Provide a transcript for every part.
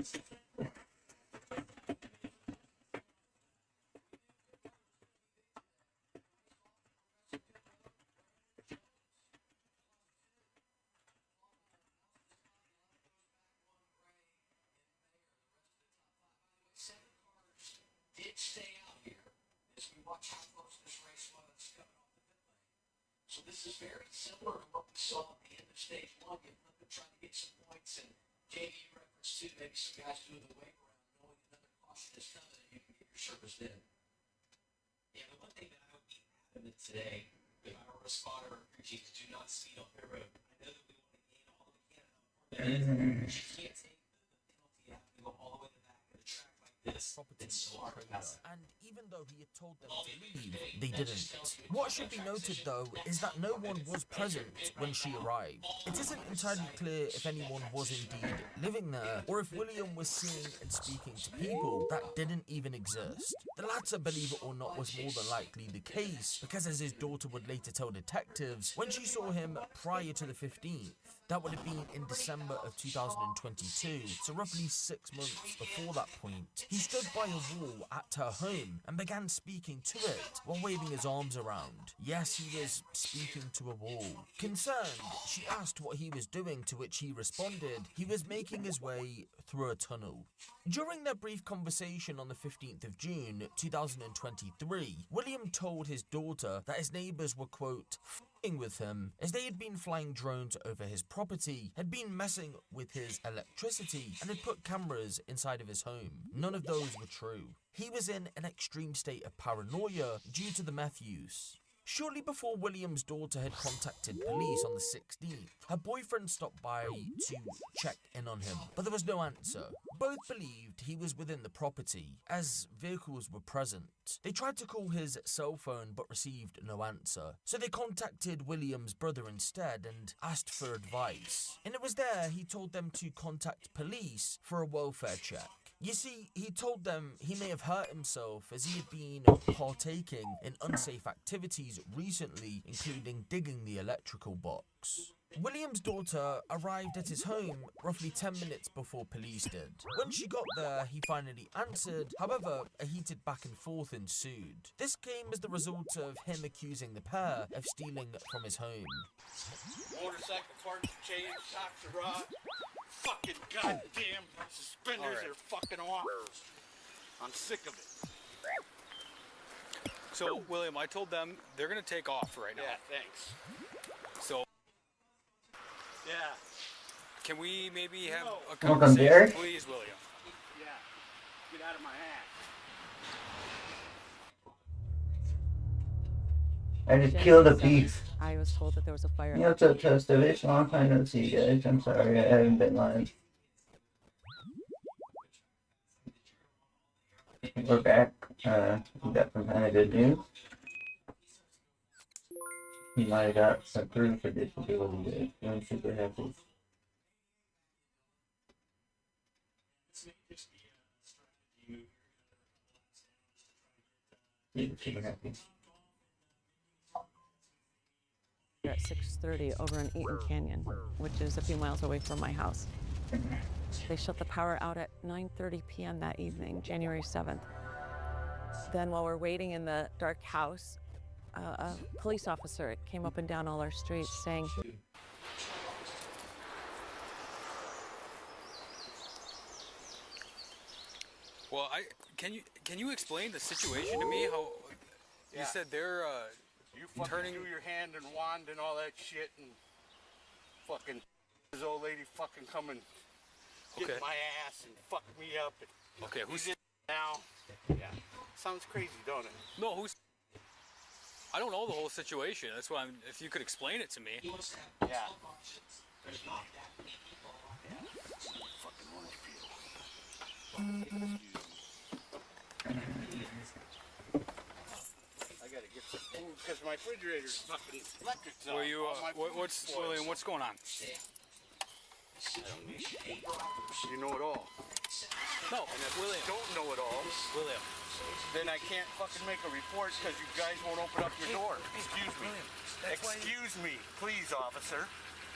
Did stay out here as we watch how close this race was coming off the pit lane. So this is very similar to what we saw at the end of stage one. You flip and trying to get some points, and JD reference too, maybe some guys doing the wave around, knowing another caution is coming, and you can get your service in. Yeah, the one thing that I would be adamant today, if I were a spotter or crew chief, do not speed on pit road. I know that we want to gain all that we can out of it, but you can't take the penalty of having to go all the way to the back of the track like this. It's so hard to pass. And even though he had told them to leave, they didn't. What should be noted though is that no one was present when she arrived. It isn't entirely clear if anyone was indeed living there, or if William was seeing and speaking to people that didn't even exist. The latter, believe it or not, was more than likely the case, because as his daughter would later tell detectives, when she saw him prior to the 15th, that would have been in December of 2022, so roughly 6 months before that point, he stood by a wall at her home and began speaking to it while waving his arms around. Yes, he was speaking to a wall. Concerned, she asked what he was doing, to which he responded he was making his way through a tunnel. During their brief conversation on the 15th of June 2023, William told his daughter that his neighbours were, quote, f***ing with him as they had been flying drones over his property, had been messing with his electricity, and had put cameras inside of his home. None of those were true. He was in an extreme state of paranoia due to the meth use. Shortly before William's daughter had contacted police on the 16th, her boyfriend stopped by to check in on him, but there was no answer. Both believed he was within the property, as vehicles were present. They tried to call his cell phone but received no answer, so they contacted William's brother instead and asked for advice. And it was there he told them to contact police for a welfare check. You see, he told them he may have hurt himself as he had been partaking in unsafe activities recently, including digging the electrical box. William's daughter arrived at his home roughly 10 minutes before police did. When she got there, he finally answered. However, a heated back and forth ensued. This came as the result of him accusing the pair of stealing from his home. Motorcycle parts, chains, shocks, a rod. Fucking goddamn suspenders are fucking off. I'm sick of it. So, William, I told them they're going to take off right now. Yeah, thanks. So, Yeah. can we maybe have a Welcome, conversation, Derek. please, William? Yeah. Get out of my hand. I just killed a beef. I was told that there was a fire. Yeah, what's up, Tostovich? Long time no see, guys. I'm sorry, I haven't been live. We're back. We got some kind of good news. He might have got approved for disability day. I'm super happy. Yeah, super happy. At 6:30 over in Eaton Canyon, which is a few miles away from my house. They shut the power out at 9:30 p.m. that evening, January 7th. Then while we're waiting in the dark house, a police officer came up and down all our streets saying, Well, can you explain the situation to me? How you said they're You fucking turning do your hand and wand and all that shit, and fucking this old lady fucking come and get Okay. my ass and fuck me up. And Okay, who's he's in now? Yeah. Sounds crazy, don't it? no who's? I don't know the whole situation. That's why if you could explain it to me. Yeah. Fucking orange peel. I gotta get some food because my refrigerator's fucking electric's on. Were you? All my food What's spoils. William? What's going on? You know it all. No, And if William. you don't know it all, William. then I can't fucking make a report because you guys won't open up your door. Excuse me. William, that's why you- Excuse me, please, officer.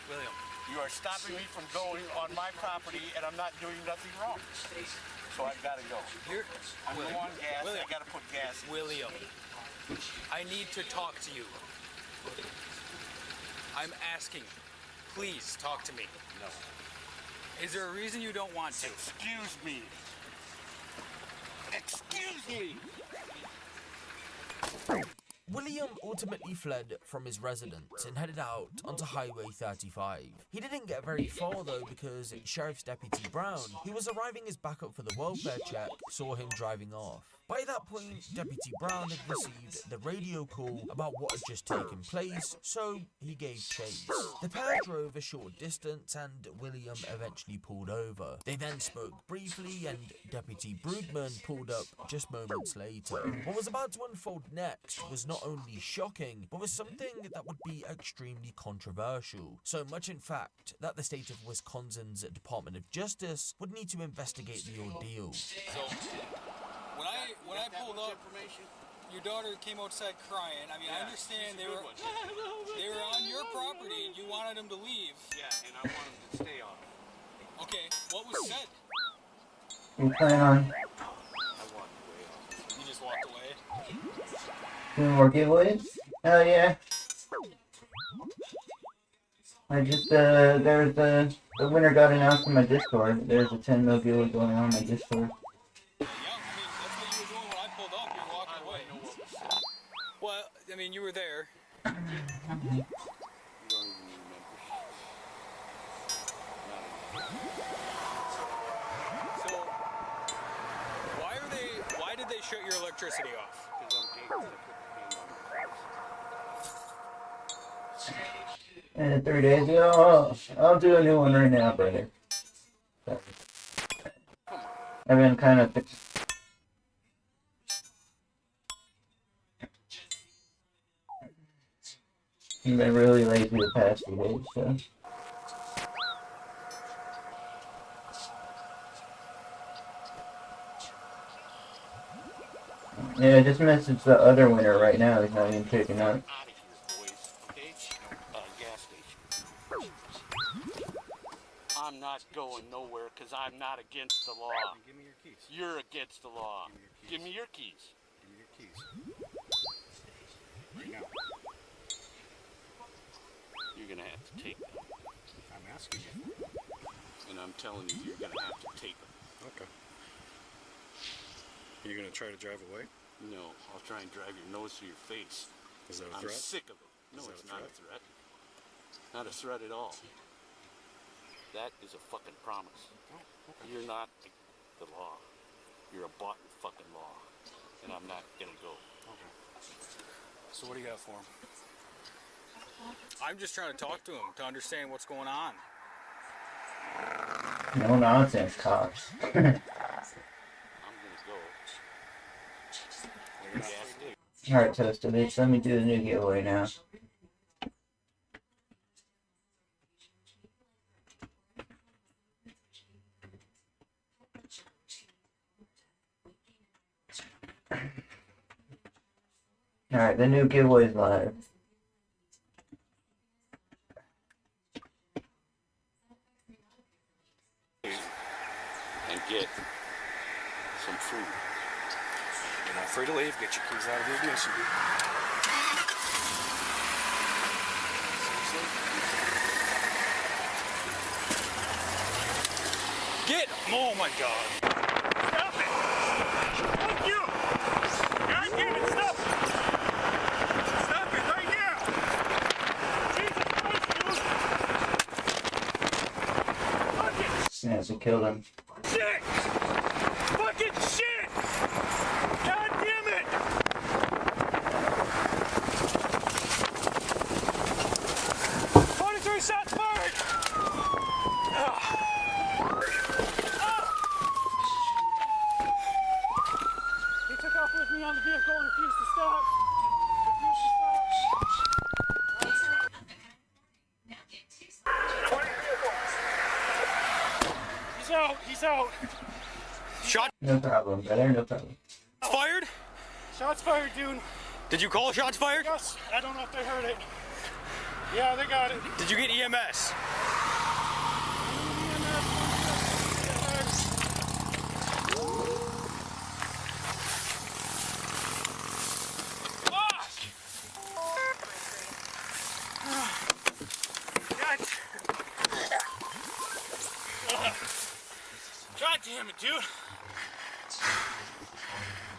William. You are stopping me from going on my property, and I'm not doing nothing wrong. So I've got to go. I'm low on gas. William. I got to put gas in. William, I need to talk to you. I'm asking. Please talk to me. No. Is there a reason you don't want to? Excuse me. Excuse me. William ultimately fled from his residence and headed out onto Highway 35. He didn't get very far though because Sheriff's Deputy Brown, who was arriving as backup for the welfare check, saw him driving off. By that point, Deputy Brown had received the radio call about what had just taken place, so he gave chase. The pair drove a short distance and William eventually pulled over. They then spoke briefly and Deputy Broodman pulled up just moments later. What was about to unfold next was not only shocking, but was something that would be extremely controversial. So much in fact, that the state of Wisconsin's Department of Justice would need to investigate the ordeal. So, when I pulled up, your daughter came outside crying. I mean, I understand they were on your property and you wanted them to leave. Yeah, and I want them to stay off. Okay, what was said? You plan on I walked away off. You just walked away? doing more giveaways? Hell yeah. I just, there's the winner got announced in my Discord. There's a 10 mil giveaway going on in my Discord. Yeah, I mean, that's what you were doing when I pulled up. You were walking away. Well, I mean, you were there. You don't even remember. So, why did they shut your electricity off? Because I'm gay. I put the hand on my And 3 days ago, I'll do a new one right now, brother. Sorry. I've been kind of I've been really lazy the past few days, so. Yeah, I just messaged the other winner right now. He's not even picking up. out of here, boys. Okay? Gas station. I'm not going nowhere because I'm not against the law. Give me your keys. You're against the law. Give me your Give keys. me your keys. Give me your keys. Right now. You're gonna have to take them. I'm asking you. And I'm telling you, you're gonna have to take them. Okay. You're gonna try to drive away? No, I'll try and drive your nose through your face. Is that a I'm threat? sick of it. No, Is that it's a not a threat? threat. Not a threat at all. That is a fucking promise. Oh, okay. You're not the law. You're a bought fucking law. And I'm not gonna go. Okay. So what do you got for him? I'm just trying to talk to him to understand what's going on. No nonsense, cops. I'm gonna go. Gas station. Alright, Toasted Bitch, let me do the new giveaway now. Alright, the new giveaway is live. And get some food. You're not free to leave. Get your keys out of the ignition. Get! Oh my god! Stop it! Fuck you! God damn it, stop it! Stop it right now! Jesus Christ, dude! Fuck it! Yeah, so kill them. Shit! Fucking shit! God damn it! 23 shots fired! He took off with me on the vehicle and refused to stop. He's out. He's out. Shot No problem, brother, no problem. fired? Shots fired, dude. Did you call shots fired? Yes. I don't know if they heard it. Yeah, they got it. Did you get EMS? God damn it, dude.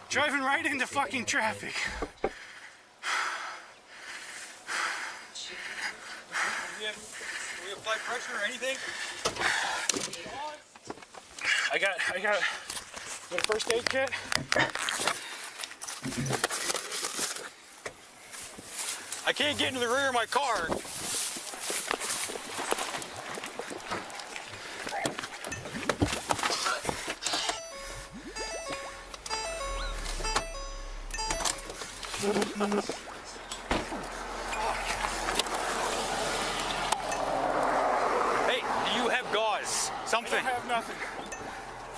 Driving right into fucking traffic. We apply pressure or anything? I got a first aid kit. I can't get into the rear of my car. Hey, do you have gauze? Something. I have nothing.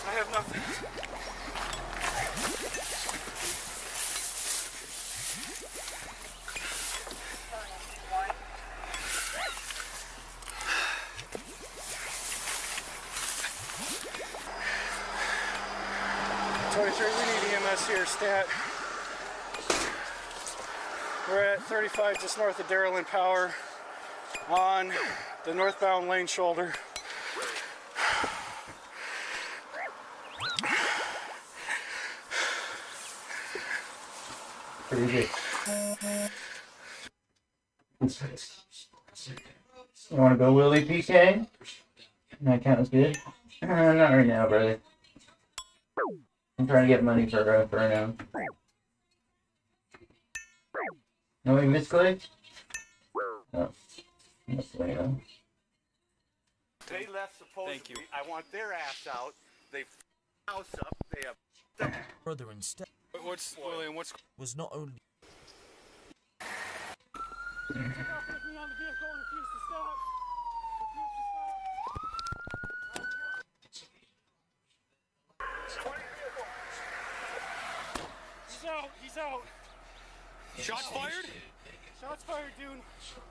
I have nothing. We need EMS here, stat. We're at 35 just north of Darrell and Power on the northbound lane shoulder. Pretty good. You want to go Willie PK? That counts good. Not right now, brother. I'm trying to get money for now. No, we misclicked? Oh. Misclicked. They left supposedly. Thank you. I want their ass out. They house up. They have. Brother instead What's William? What's was not only Put me on the vehicle and refuse to stop. He's out. shots fired? Shots fired, dude.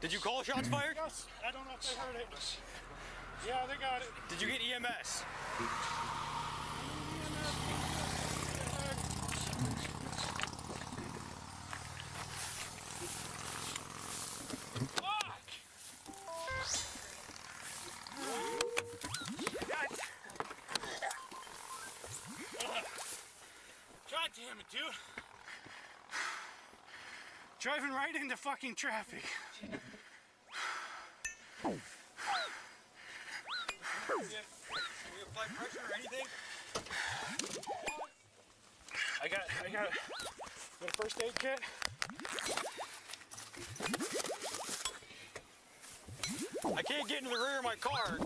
Did you call shots fired? Yes. I don't know if they heard it. Yeah, they got it. Did you get EMS? God damn it, dude. Driving right into fucking traffic. We apply pressure or anything? I got a first aid kit. I can't get into the rear of my car.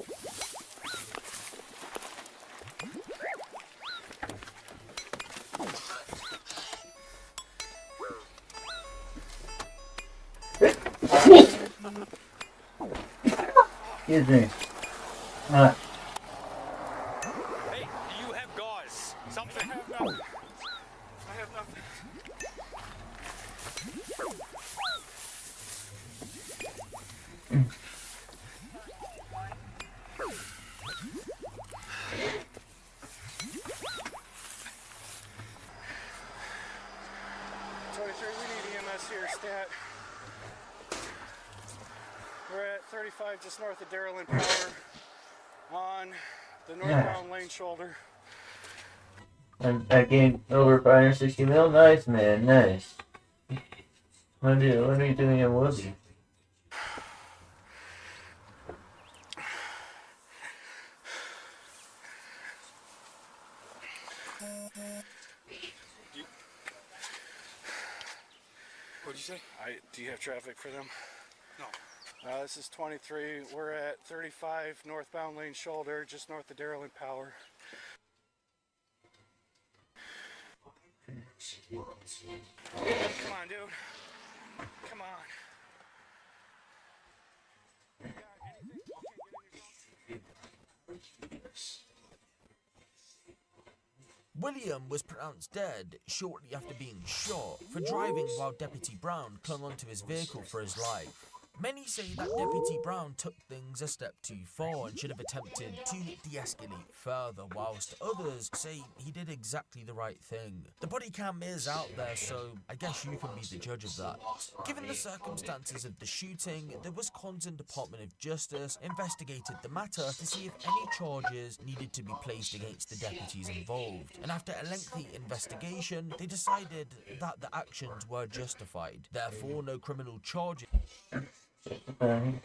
Excuse me. Hey, do you have gauze? Something. I have nothing. I have nothing. We need EMS here, stat. We're at 35 just north of Darrell and Power on the northbound lane shoulder. I gained over 560 mil. Nice, man. Nice. What are you doing in Woodley? What'd you say? Do you have traffic for them? No. This is 23. We're at 35 northbound lane shoulder, just north of Darrell and Power. Come on, dude. Come on. William was pronounced dead shortly after being shot for driving while Deputy Brown clung onto his vehicle for his life. Many say that Deputy Brown took things a step too far and should have attempted to de-escalate further, whilst others say he did exactly the right thing. The body cam is out there, so I guess you can be the judge of that. Given the circumstances of the shooting, the Wisconsin Department of Justice investigated the matter to see if any charges needed to be placed against the deputies involved, and after a lengthy investigation, they decided that the actions were justified. Therefore, no criminal charges. Okay.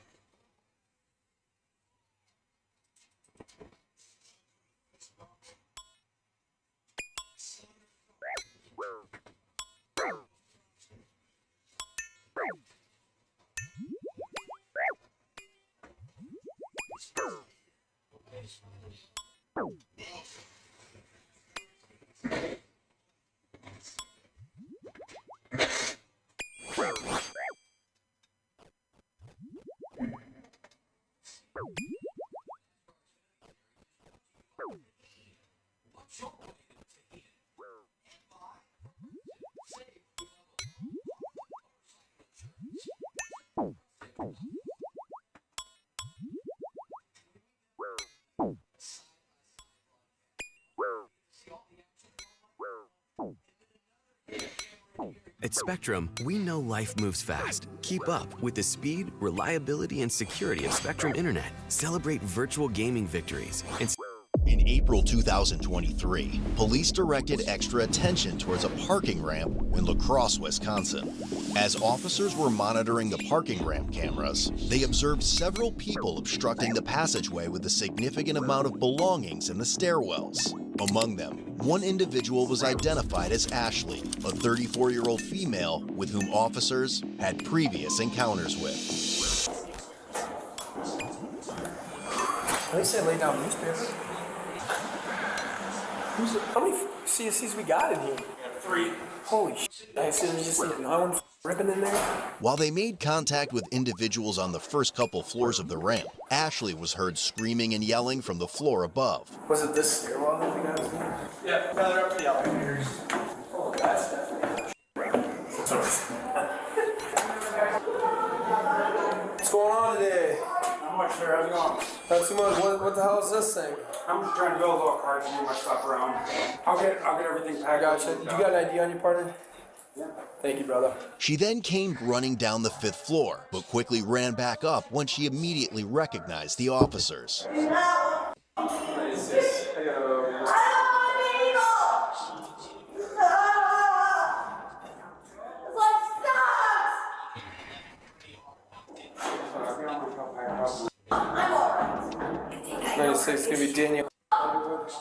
At Spectrum, we know life moves fast. Keep up with the speed, reliability, and security of Spectrum Internet. Celebrate virtual gaming victories. In April 2023, police directed extra attention towards a parking ramp in La Crosse, Wisconsin. As officers were monitoring the parking ramp cameras, they observed several people obstructing the passageway with a significant amount of belongings in the stairwells. Among them, one individual was identified as Ashley, a 34-year-old female with whom officers had previous encounters with. They said lay down newspaper. How many CSCs we got in here? 3. Holy shit. I assume there's just another one ripping in there. While they made contact with individuals on the first couple floors of the ramp, Ashley was heard screaming and yelling from the floor above. Was it this stairwell that we got in here? Yeah, rather up the elevators. Oh, that's definitely What's going on today? Not much, sir. How's it going? Not too much. What the hell is this thing? I'm just trying to build a little cart to move my stuff around. I'll get everything packed. Gotcha. You got an ID on your partner? Yeah. Thank you, brother. She then came running down the 5th floor, but quickly ran back up when she immediately recognized the officers. It's gonna be Daniel.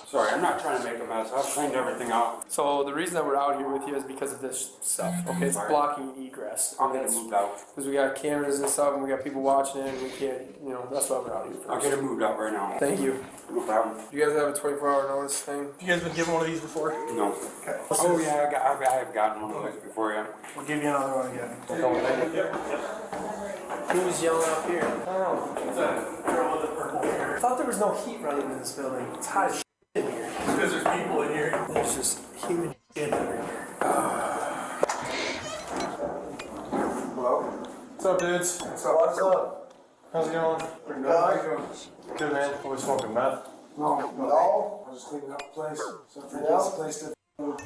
Sorry, I'm not trying to make a mess. I've cleaned everything out. So the reason that we're out here with you is because of this stuff. Okay, it's blocking egress. I'll get it moved out. Because we got cameras and stuff, and we got people watching it, and we can't, that's why we're out here. I'll get it moved out right now. Thank you. No problem. You guys have a 24-hour notice thing? You guys been given one of these before? No. Okay. Oh yeah, I have gotten one of those before, yeah. We'll give you another one again. Who was yelling up here? I don't know. I thought there was no heat running in this building. It's hot as shit in here. Because there's people in here. There's just human shit everywhere. Hello? What's up, dudes? What's up? How's it going? Pretty good. How you doing? Good, man. Always smoking meth. No. I'm just cleaning up the place. So for this place to...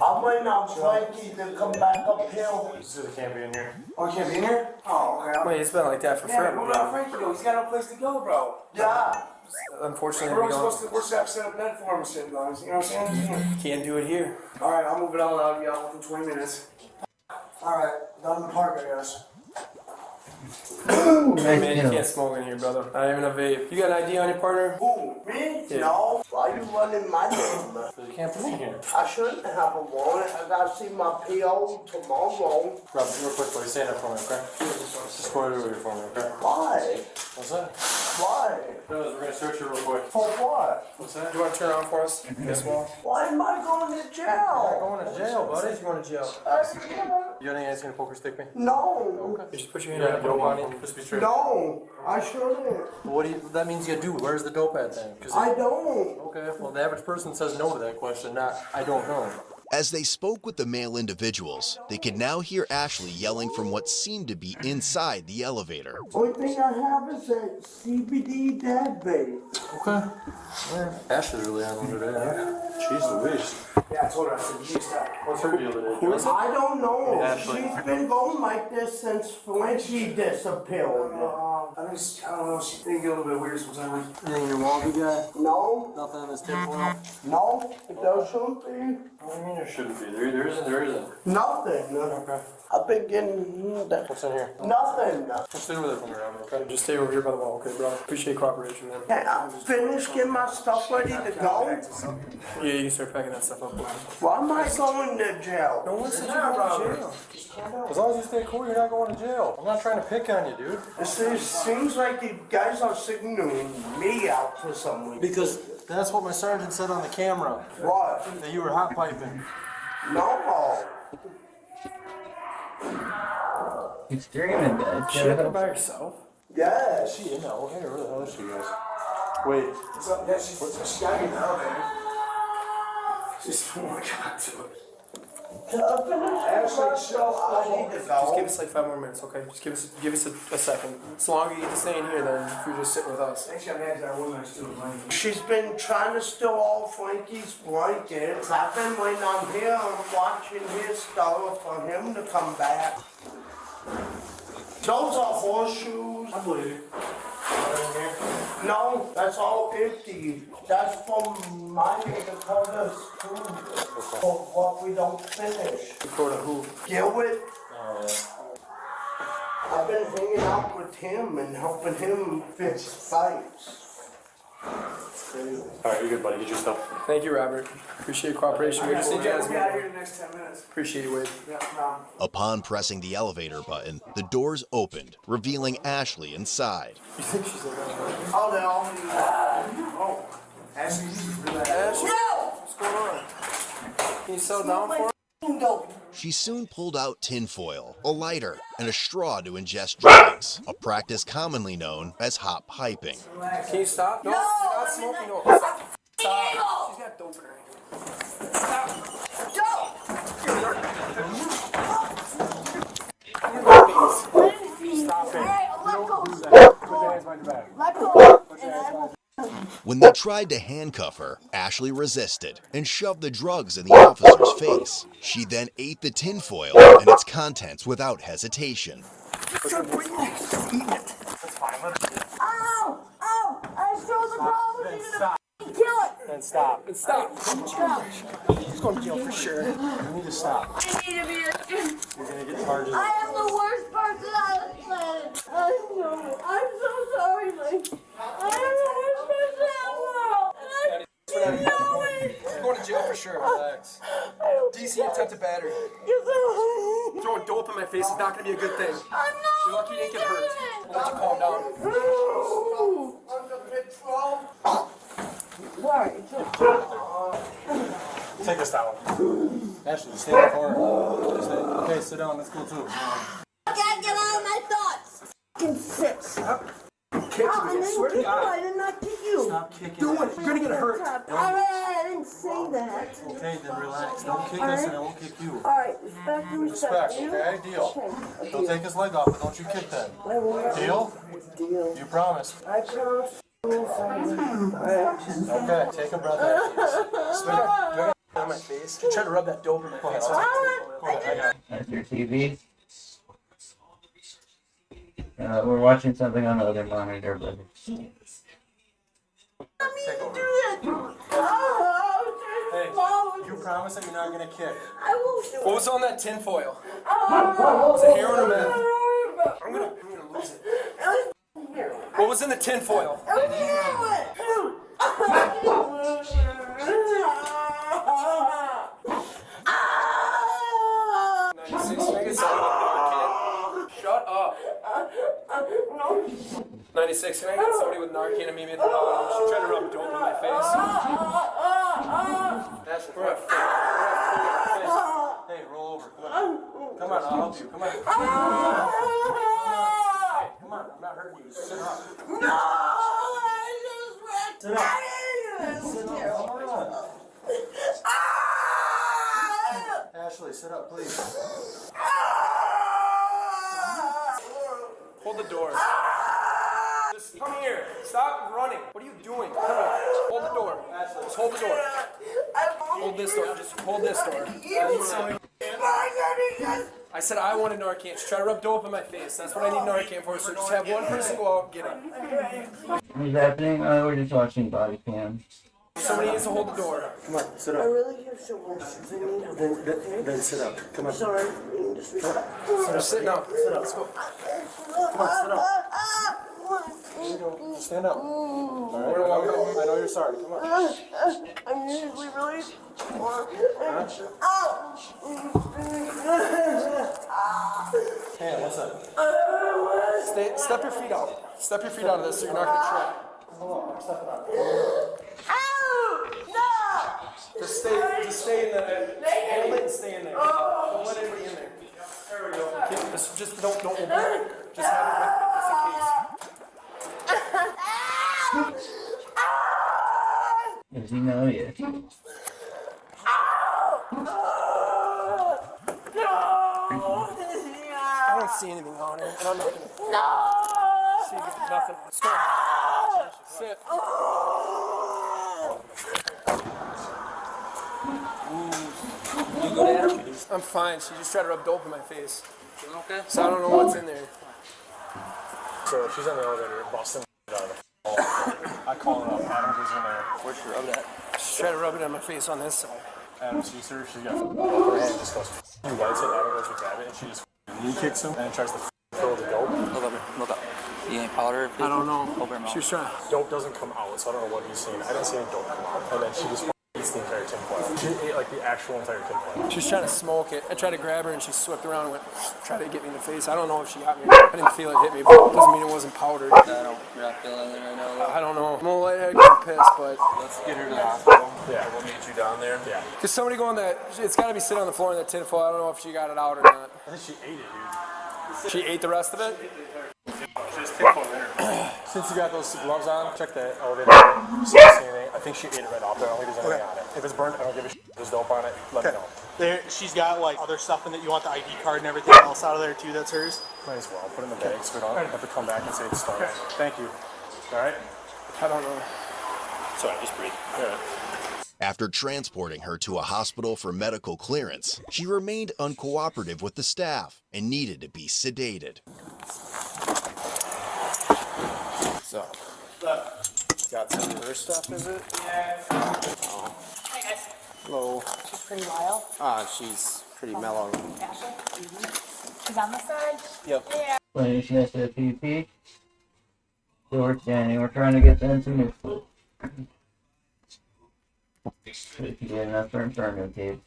I'm waiting on Frankie to come back uphill. You said he can't be in here. Oh, you can't be in here? Oh, okay. Wait, it's been like that for forever, What about Frankie though? He's got no place to go, bro. Yeah. Unfortunately, We're we don't. supposed to set up bed for him and shit, though. You know what I'm saying? Can't do it here. Alright, I'll move it all out. I'll be out within 20 minutes. Alright, down in the park, I guess. Hey, man, you can't smoke in here, brother. Not even a vape. You got an ID on your partner? Who? Me? Yeah. No. Why you running my name? Because you can't be in here. I shouldn't have a warrant. I gotta see my PO tomorrow. Rob, real quick, buddy, stand up for me, okay? Just go over here for me, okay? Why? What's that? Why? Fellas, we're gonna search you real quick. For what? What's that? Do you want to turn around for us? This wall? Why am I going to You're jail? going to jail, buddy. You're going to jail. You got any guys gonna poker stick me? No. You just put your hand on the dope on you. Just be straight. No. I shouldn't. What do you? That means you do. Where's the dope at then? 'Cause I don't. okay. Well, the average person says no to that question. Not I don't know. As they spoke with the male individuals, they could now hear Ashley yelling from what seemed to be inside the elevator. Only thing I have is that CBD dad bait. Okay. Yeah. Ashley's really on one today, huh? She's Louise. Yeah, I told her, I said, you stop. What's her deal today? Who is it? I don't know. Ashley. She's been going like this since when she disappeared. I don't know, she think get a little bit weird sometimes. Anything in your Wally guy? No. Nothing in this tinfoil? No, there shouldn't be. What do you mean there shouldn't be? There isn't. Nothing. Okay. I've been getting What's in here? nothing. Just stay over there from around, okay? Just stay over here by the wall, okay, bro? Appreciate cooperation, man. Can I finish getting my stuff ready to go? Yeah, you can start packing that stuff up. Why am I going to jail? No one said you're going to jail. As long as you stay cool, you're not going to jail. I'm not trying to pick on you, dude. It seems like you guys are signaling me out for some reason. Because that's what my sergeant said on the camera. What? That you were hot piping. No. He's dreaming, guys. She up by herself? Yeah. Is she in the elevator? Where the hell is she, guys? Wait. Yeah, she got me in the elevator. She's, oh my god, dude. Just give us like 5 more minutes, okay? Just give us a second. As long as you get to stay in here, then if you're just sitting with us. She's been trying to steal all Frankie's blankets. I've been waiting on him, watching his stuff for him to come back. Those are horseshoes. I believe you. No, that's all empty. That's from my Dakota's food for what we don't finish. Dakota who? Gilbert. Oh, yeah. I've been hanging out with him and helping him fix fights. Alright, you're good, buddy. Get your stuff. Thank you, Robert. Appreciate your cooperation. We'll be out of here in the next 10 minutes. Appreciate you, Wade. Upon pressing the elevator button, the doors opened, revealing Ashley inside. You think she's in there? Oh, no. Oh. Ashley, Ashley? No! What's going on? Can you settle down for her? She soon pulled out tinfoil, a lighter, and a straw to ingest drugs, a practice commonly known as hot piping. Can you stop? No, you're not smoking. No. Stop. Stop. She's got dope in her hand. Stop it. Put your hands behind your back. When they tried to handcuff her, Ashley resisted and shoved the drugs in the officer's face. She then ate the tinfoil and its contents without hesitation. Ow! Ow! I stole the problem. You're gonna kill it. Then stop. Then stop. He's going to jail for sure. You need to stop. I need a beer. You're going to get charges. I am the worst person on the planet. I know it. I'm so sorry, Mike. I am the worst person in the world. And I know it. You're going to jail for sure. Relax. DC attempted battery. Throwing dope in my face is not going to be a good thing. I'm not. You're lucky you didn't get hurt. I'll let you calm down. Take this down. Ashley, stay in the corner. Okay, sit down. That's cool too. I can't get out of my thoughts. Fucking sit. Kick me. I swear to God. I did not kick you. Stop kicking. Do it. You're gonna get hurt. I didn't say that. Okay, then relax. Don't kick us and I won't kick you. Alright, respect and respect. Okay, deal. He'll take his leg off, but don't you kick then. Deal? Deal. You promised. I promise. Okay, take a breath after. Do I got on my face? You trying to rub that dope in my face. That's your TV. We're watching something on the other monitor, but Hey, you promise that you're not gonna kick. What was on that tinfoil? Was it heroin or meth? I'm gonna lose it. What was in the tinfoil? 96 niggas. Shut up. 96, can I get somebody with Narcan and meet me at the bottom? She's trying to rub dope in my face. Ashley, we're at full. Hey, roll over. Come on. Come on, I'll help you. Come on. Hey, come on, I'm not hurting you. Sit up. No! I just wrecked. Sit up. Sit up. Come on. Ashley, sit up, please. Hold the door. Just come here. Stop running. What are you doing? Come here. Hold the door. Just hold the door. Hold this door. Just hold this door. I said I want a Narcan. She tried to rub dope in my face. That's what I need Narcan for. So just have one person go out and get it. What's happening? Oh, we're just watching body cam. Somebody needs to hold the door. Come on, sit up. I really have so much to need. Then sit up. Come on. Sorry for being disrespectful. So just sit now. Sit up. Let's go. Come on, sit up. There you go. Stand up. All right. We're gonna walk out. I know you're sorry. Come on. I'm usually really. Hey, what's up? Step your feet out. Step your feet out of this so you're not gonna trip. Step it out. Just stay in there. Hold it and stay in there. Don't let anybody in there. There we go. Just don't open it. Just have it with me, just in case. Does he know yet? I don't see anything on her, and I'm not gonna. See nothing. Let's go. Sit. You go to her? I'm fine. She just tried to rub dope in my face. Okay. So I don't know what's in there. So she's in the elevator, busting out of the fall. I call her up. Adam goes in there. Where's she rub it at? She tried to rub it on my face on this side. Adam sees her. She's got her hand just goes. He lights it. Adam goes to grab it, and she just knee kicks him and tries to throw the dope. Look up. You ain't powder? I don't know. Open her mouth. She was trying. Dope doesn't come out, so I don't know what he's seeing. I didn't see any dope come out. And then she just eats the entire tinfoil. She ate like the actual entire tinfoil. She was trying to smoke it. I tried to grab her and she swept around and tried to get me in the face. I don't know if she got me. I didn't feel it hit me, but it doesn't mean it wasn't powdered. You're not feeling it right now? I don't know. I'm a little lightheaded and pissed, but Let's get her to the hospital. Yeah. We'll meet you down there. Yeah. Cause somebody go on that. It's got to be sitting on the floor in that tinfoil. I don't know if she got it out or not. I think she ate it, dude. She ate the rest of it. Just tinfoil in her. Since you got those gloves on, check the elevator. See if you see anything. I think she ate it right off there. I don't think there's anything on it. If it's burnt, I don't give a shit. There's dope on it. Let me know. There, she's got like other stuff in that. You want the ID card and everything else out of there too. That's hers. Might as well put it in the bag so we don't have to come back and say it's stolen. Thank you. All right. I don't know. Sorry, just breathe. All right. After transporting her to a hospital for medical clearance, she remained uncooperative with the staff and needed to be sedated. So, got some of her stuff, is it? Yeah. Oh. Hey guys. Hello. She's pretty wild. She's pretty mellow. Ashley? She's on this side? Yep. Yeah. Finish SFPP. Door standing. We're trying to get them to move. If you get enough for infernal tape.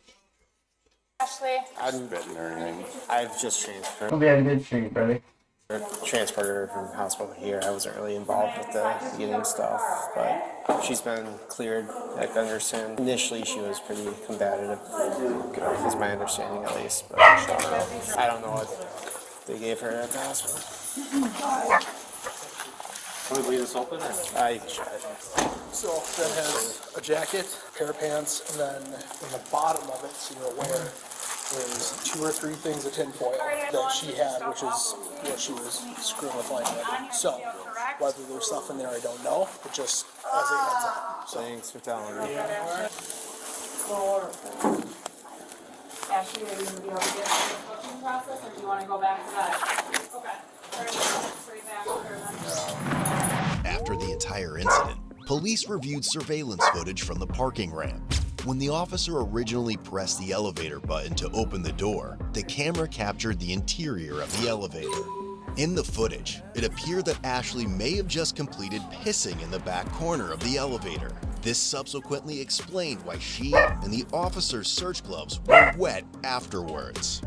Ashley? I haven't bitten or anything. I've just transferred. Hope you had a good stream, brother. Transferred her from hospital here. I wasn't really involved with the eating stuff, but she's been cleared at Gunderson. Initially, she was pretty combative, is my understanding at least, but I don't know what they gave her at the hospital. Can we leave this open? I tried. So that has a jacket, a pair of pants, and then in the bottom of it, so you're aware, there's 2 or 3 things of tinfoil that she had, which is what she was screwing with line with. So whether there's stuff in there, I don't know, but just as a heads up. So thanks for telling me. Ashley, are you going to be able to get through the booking process, or do you want to go back to that? Okay. Straight back to her then. After the entire incident, police reviewed surveillance footage from the parking ramp. When the officer originally pressed the elevator button to open the door, the camera captured the interior of the elevator. In the footage, it appeared that Ashley may have just completed pissing in the back corner of the elevator. This subsequently explained why she and the officer's search gloves were wet afterwards.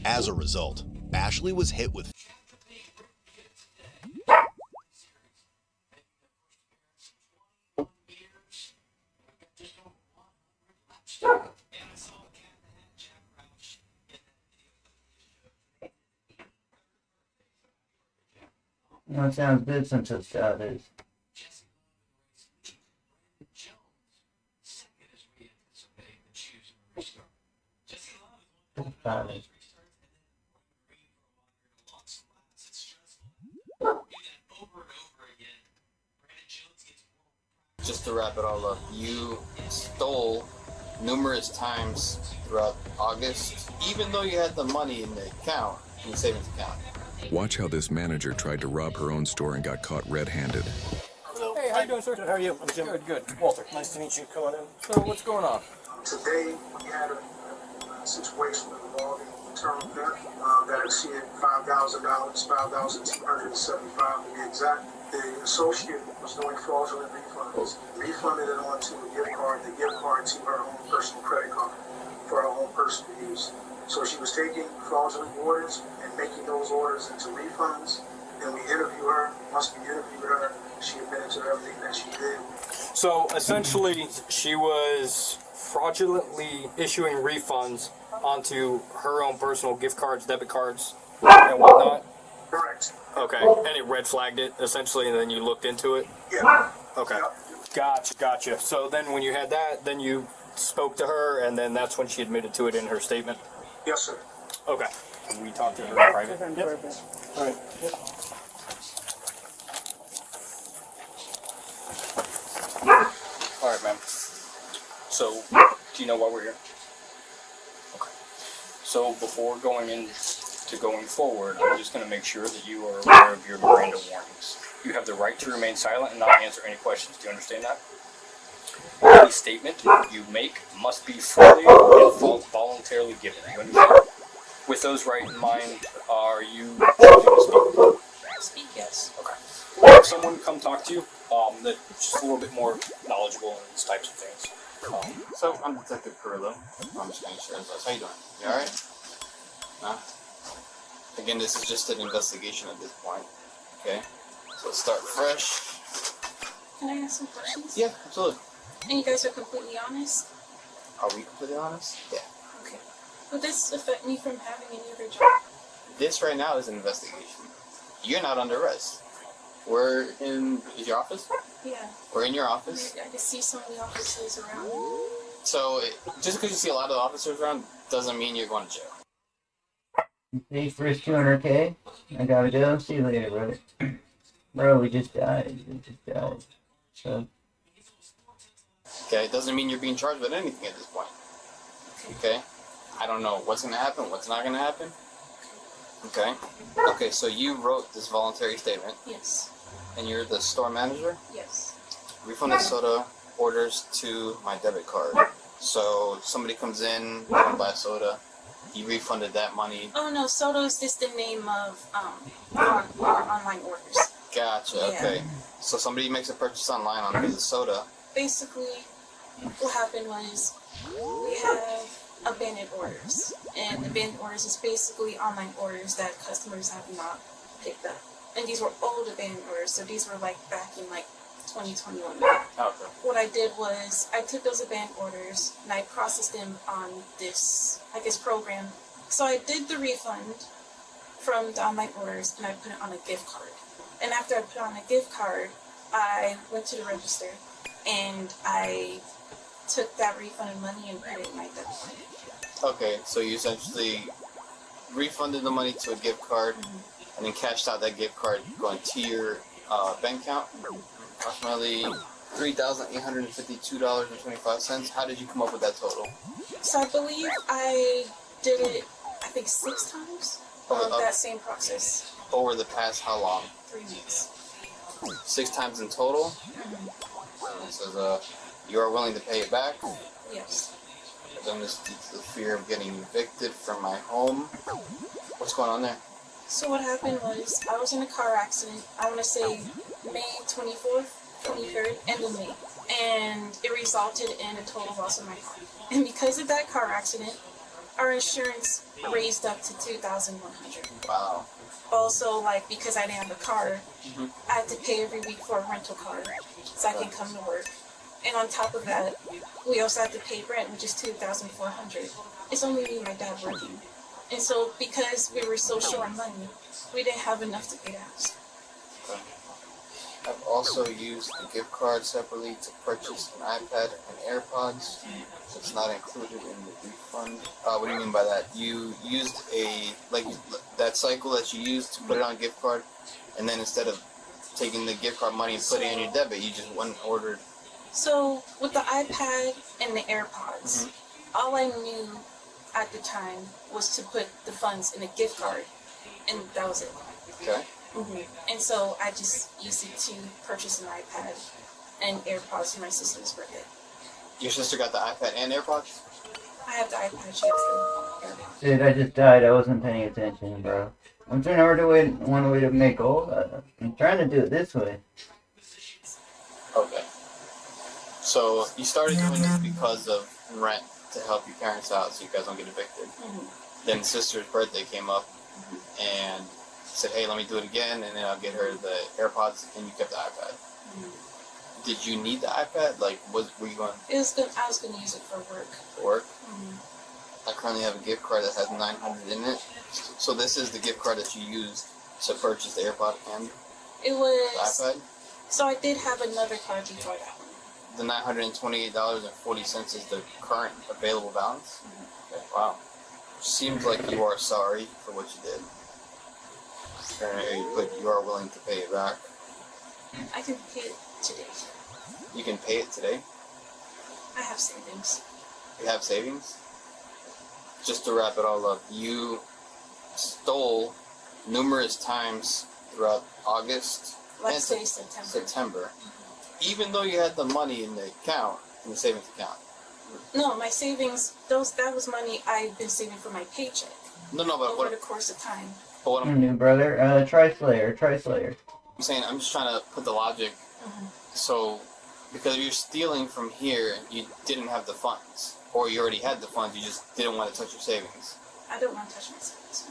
As a result, Ashley was hit with Well, it sounds good since it's got his just to wrap it all up, you stole numerous times throughout August, even though you had the money in the account, in the savings account. Watch how this manager tried to rob her own store and got caught red-handed. Hello. Hey, how you doing, sir? How are you? I'm Jim. Good. Walter. Nice to meet you. Come on in. So, what's going on? Today, we had a situation involving internal debt that exceeded $5,000, $5,275 to be exact. The associate was doing fraudulent refunds, refunded it onto a gift card, the gift card to her own personal credit card for her own personal use. So she was taking fraudulent orders and making those orders into refunds. Then we interview her. Once we interview her, she admitted to everything that she did. So, essentially, she was fraudulently issuing refunds onto her own personal gift cards, debit cards, and whatnot? Correct. Okay, and it red flagged it, essentially, and then you looked into it? Yeah. Okay. Gotcha. So then when you had that, then you spoke to her, and then that's when she admitted to it in her statement? Yes, sir. Okay. We talked to her in private? Yep. All right. Yep. All right, ma'am. So, do you know why we're here? Okay. So, before going forward, I'm just going to make sure that you are aware of your Miranda warnings. You have the right to remain silent and not answer any questions. Do you understand that? Any statement you make must be freely and voluntarily given. Do you understand? With those right in mind, are you choosing to speak? Speak, yes. Okay. If someone come talk to you, that's just a little bit more knowledgeable in these types of things. So, I'm Detective Carrillo. I'm just going to share this. How you doing? You alright? Nah? Again, this is just an investigation at this point. Okay? So, let's start fresh. Can I ask some questions? Yeah, absolutely. And you guys are completely honest? Are we completely honest? Yeah. Okay. Would this affect me from having any other job? This right now is an investigation. You're not under arrest. Is your office? Yeah. We're in your office. I just see so many officers around. So, just because you see a lot of officers around doesn't mean you're going to jail. You paid for his 200K? I gotta go. See you later, bro. Bro, we just died. So. Okay, it doesn't mean you're being charged with anything at this point. Okay? I don't know what's going to happen, what's not going to happen. Okay? Okay, so you wrote this voluntary statement. Yes. And you're the store manager? Yes. Refunded soda orders to my debit card. So somebody comes in, they want to buy soda. You refunded that money. Oh no, soda is just the name of our online orders. Gotcha, Yeah. okay. So somebody makes a purchase online on the soda. Basically, what happened was we have abandoned orders. And abandoned orders is basically online orders that customers have not picked up. And these were old abandoned orders, so these were like back in like 2021. Okay. What I did was I took those abandoned orders and I processed them on this, I guess, program. So I did the refund from the online orders and I put it on a gift card. And after I put it on a gift card, I went to the register and I took that refunded money and put it in my debit card. Okay, so you essentially refunded the money to a gift card and then cashed out that gift card going to your bank account. Approximately $3,852.25. How did you come up with that total? So I believe I did it, I think 6 times of that same process. Over the past how long? 3 weeks. 6 times in total? It says you are willing to pay it back? Yes. I've done this due to the fear of getting evicted from my home. What's going on there? So what happened was I was in a car accident, I want to say May 24th, 23rd, end of May. And it resulted in a total loss of my car. And because of that car accident, our insurance raised up to $2,100. Wow. Also, like, because I didn't have a car, I had to pay every week for a rental car so I can come to work. And on top of that, we also had to pay rent, which is $2,400. It's only me and my dad working. And so, because we were so short on money, we didn't have enough to pay the house. Okay. I've also used the gift card separately to purchase an iPad and AirPods. It's not included in the refund. What do you mean by that? You used that cycle that you used to put it on a gift card, and then instead of taking the gift card money and putting it in your debit, you just went and ordered So with the iPad and the AirPods, all I knew at the time was to put the funds in a gift card, and that was it. Okay. And so I just used it to purchase an iPad and AirPods for my sister's birthday. Your sister got the iPad and AirPods? I have the iPad, she has the AirPods. Dude, I just died. I wasn't paying attention, bro. I'm trying one way to make gold. I'm trying to do it this way. Okay. So you started doing this because of rent to help your parents out so you guys don't get evicted. Then sister's birthday came up and said, hey, let me do it again, and then I'll get her the AirPods, and you kept the iPad. Did you need the iPad? Like, were you going? It was good. I was going to use it for work. For work? I currently have a gift card that has $900 in it. So this is the gift card that you used to purchase the AirPod and it was the iPad? So I did have another card before that one. The $928.40 is the current available balance? Okay, wow. Seems like you are sorry for what you did. But you are willing to pay it back. I can pay it today. You can pay it today? I have savings. You have savings? Just to wrap it all up, you stole numerous times throughout August Let's say September. Even though you had the money in the account, in the savings account. No, my savings, that was money I've been saving for my paycheck. No, but over the course of time. But what New brother, try Slayer. I'm saying, I'm just trying to put the logic. So, because you're stealing from here, you didn't have the funds. Or you already had the funds, you just didn't want to touch your savings. I don't want to touch my savings.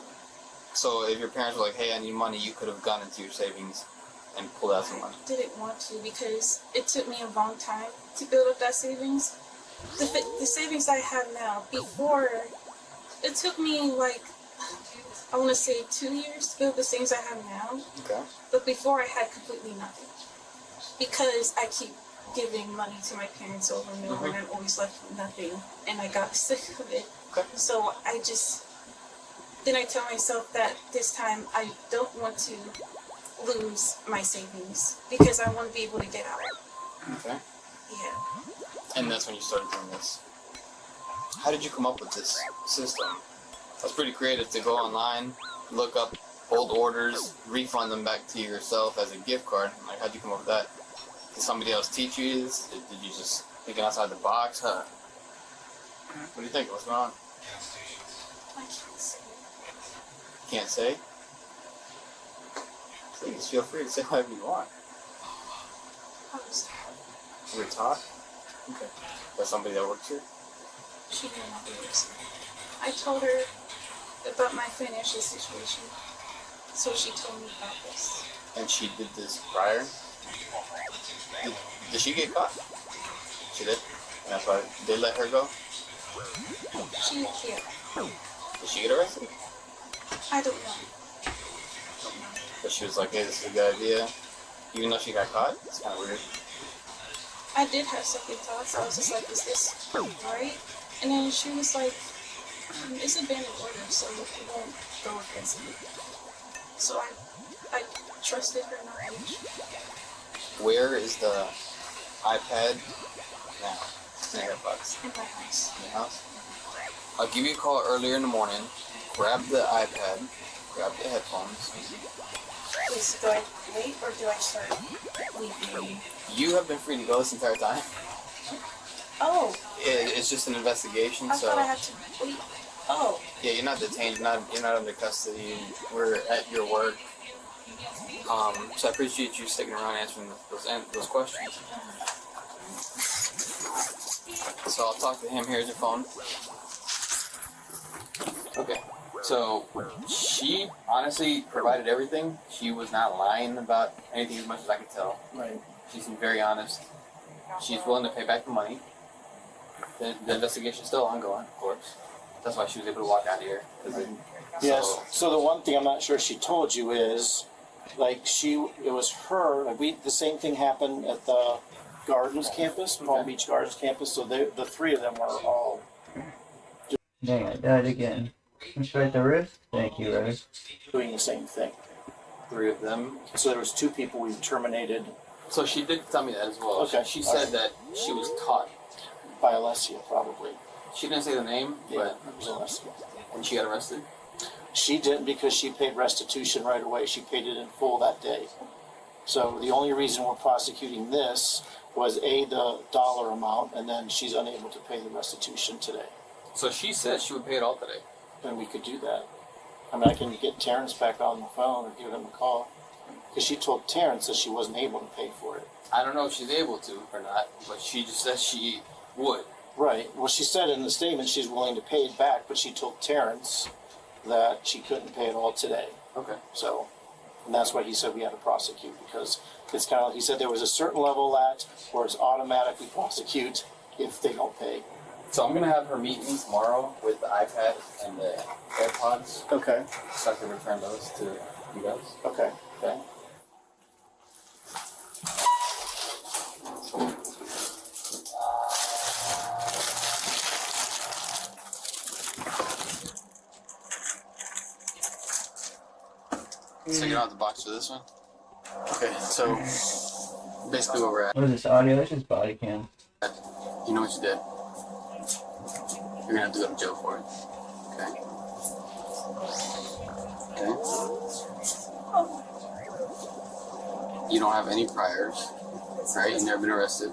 So if your parents were like, hey, I need money, you could have gone into your savings and pulled out some money. I didn't want to because it took me a long time to build up that savings. The savings I have now, before, it took me like, I want to say 2 years to build the savings I have now. Okay. But before I had completely nothing. Because I keep giving money to my parents over and over and I'm always left with nothing. And I got sick of it. Okay. So then I tell myself that this time I don't want to lose my savings because I want to be able to get out. Okay. Yeah. And that's when you started doing this. How did you come up with this system? That's pretty creative to go online, look up old orders, refund them back to yourself as a gift card. Like, how'd you come up with that? Did somebody else teach you this? Did you just think outside the box? Huh? What do you think? What's going on? I can't say. Can't say? Please feel free to say whatever you want. I was taught. You were taught? Okay. That's somebody that works here? She knew my business. I told her about my financial situation, so she told me about this. And she did this prior? Did she get caught? She did? And that's why they let her go? Yeah. Did she get arrested? I don't know. But she was like, hey, this is a good idea. Even though she got caught? It's kind of weird. I did have second thoughts. I was just like, is this right? And then she was like, it's a banned order, so it won't go against me. So I trusted her knowledge. Where is the iPad now? In the AirPods. In my house. In your house? I'll give you a call earlier in the morning. Grab the iPad. Grab the headphones. Wait, so do I wait or do I start leaving? You have been free to go this entire time. Oh. It's just an investigation, I so. thought I had to wait. Oh. Yeah, you're not detained. You're not under custody. We're at your work. So I appreciate you sticking around answering those questions. So I'll talk to him. Here's your phone. Okay. So she honestly provided everything. She was not lying about anything as much as I could tell. Right. She seemed very honest. She's willing to pay back the money. The investigation's still ongoing, of course. That's why she was able to walk out here. Yes. So the one thing I'm not sure she told you is, like, it was her. Like the same thing happened at the Gardens campus, Palm Beach Gardens campus. So the three of them were all. Dang, I died again. Straight the wrist? Thank you, Rose. Doing the same thing. Three of them. So there was two people we terminated So she did tell me that as well. Okay. She said that she was caught by Alessia, probably. She didn't say the name, Yeah, but it was Alessia. And she got arrested? She didn't because she paid restitution right away. She paid it in full that day. So the only reason we're prosecuting this was A, the dollar amount, and then she's unable to pay the restitution today. So she said she would pay it all today? And we could do that. I mean, I can get Terrence back on the phone or give him a call. Because she told Terrence that she wasn't able to pay for it. I don't know if she's able to or not, but she just said she would. Right. Well, she said in the statement she's willing to pay it back, but she told Terrence that she couldn't pay it all today. Okay. So, and that's why he said we had to prosecute, because it's kind of, he said there was a certain level at where it's automatically prosecute if they don't pay. So I'm going to have her meet me tomorrow with the iPad and the AirPods. Okay. So I can return those to you guys. Okay. Okay. So you don't have the box for this one? Okay, so basically where we're at. What is this, audio? This is body cam. You know what you did? You're gonna have to go to jail for it. Okay? Okay? You don't have any priors, right? You've never been arrested.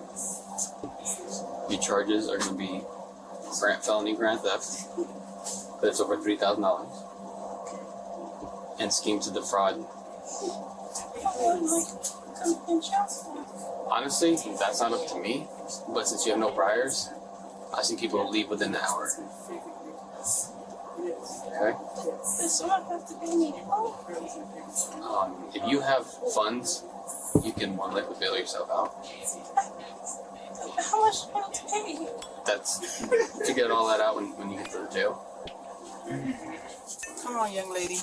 Your charges are gonna be felony grand theft. That's over $3,000. And scheme to defraud. Honestly, that's not up to me, but since you have no priors, I think people will leave within the hour. Okay? If you have funds, you can more likely bail yourself out. How much do I have to pay? That's to get all that out when you get to the jail. Come on, young lady.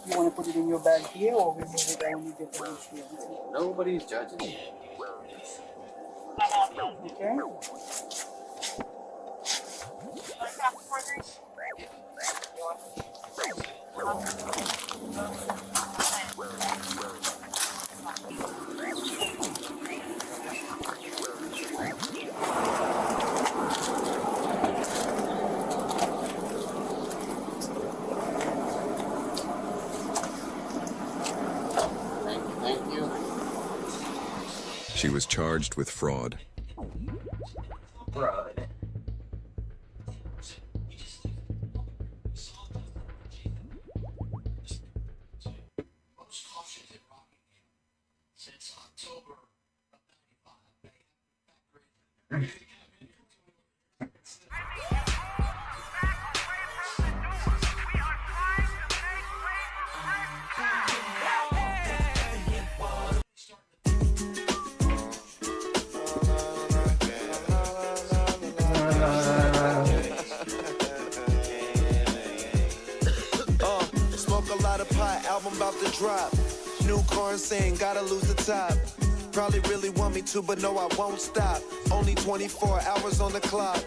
You want to put it in your bag here, or we move it down and get the here? Nobody's judging. Okay. Thank you. She was charged with fraud. Fraud. Smoke a lot of pot, album about to drop. New car saying gotta lose the top. Probably really want me to, but no, I won't stop. Only 24 hours on the clock.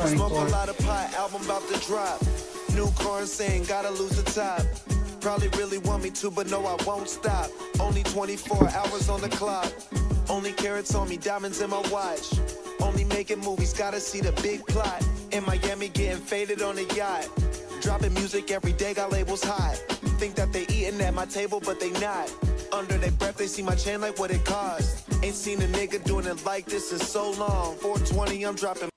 Smoke a lot of pot, album about to drop. New car saying gotta lose the top. Probably really want me to, but no, I won't stop. Only 24 hours on the clock. Only carrots on me, diamonds in my watch. Only making movies, gotta see the big plot. In Miami, getting faded on a yacht. Dropping music every day, got labels hot. Think that they eating at my table, but they not. Under their breath, they see my chain like what it cost. Ain't seen a nigga doing it like this in so long. 420, I'm dropping.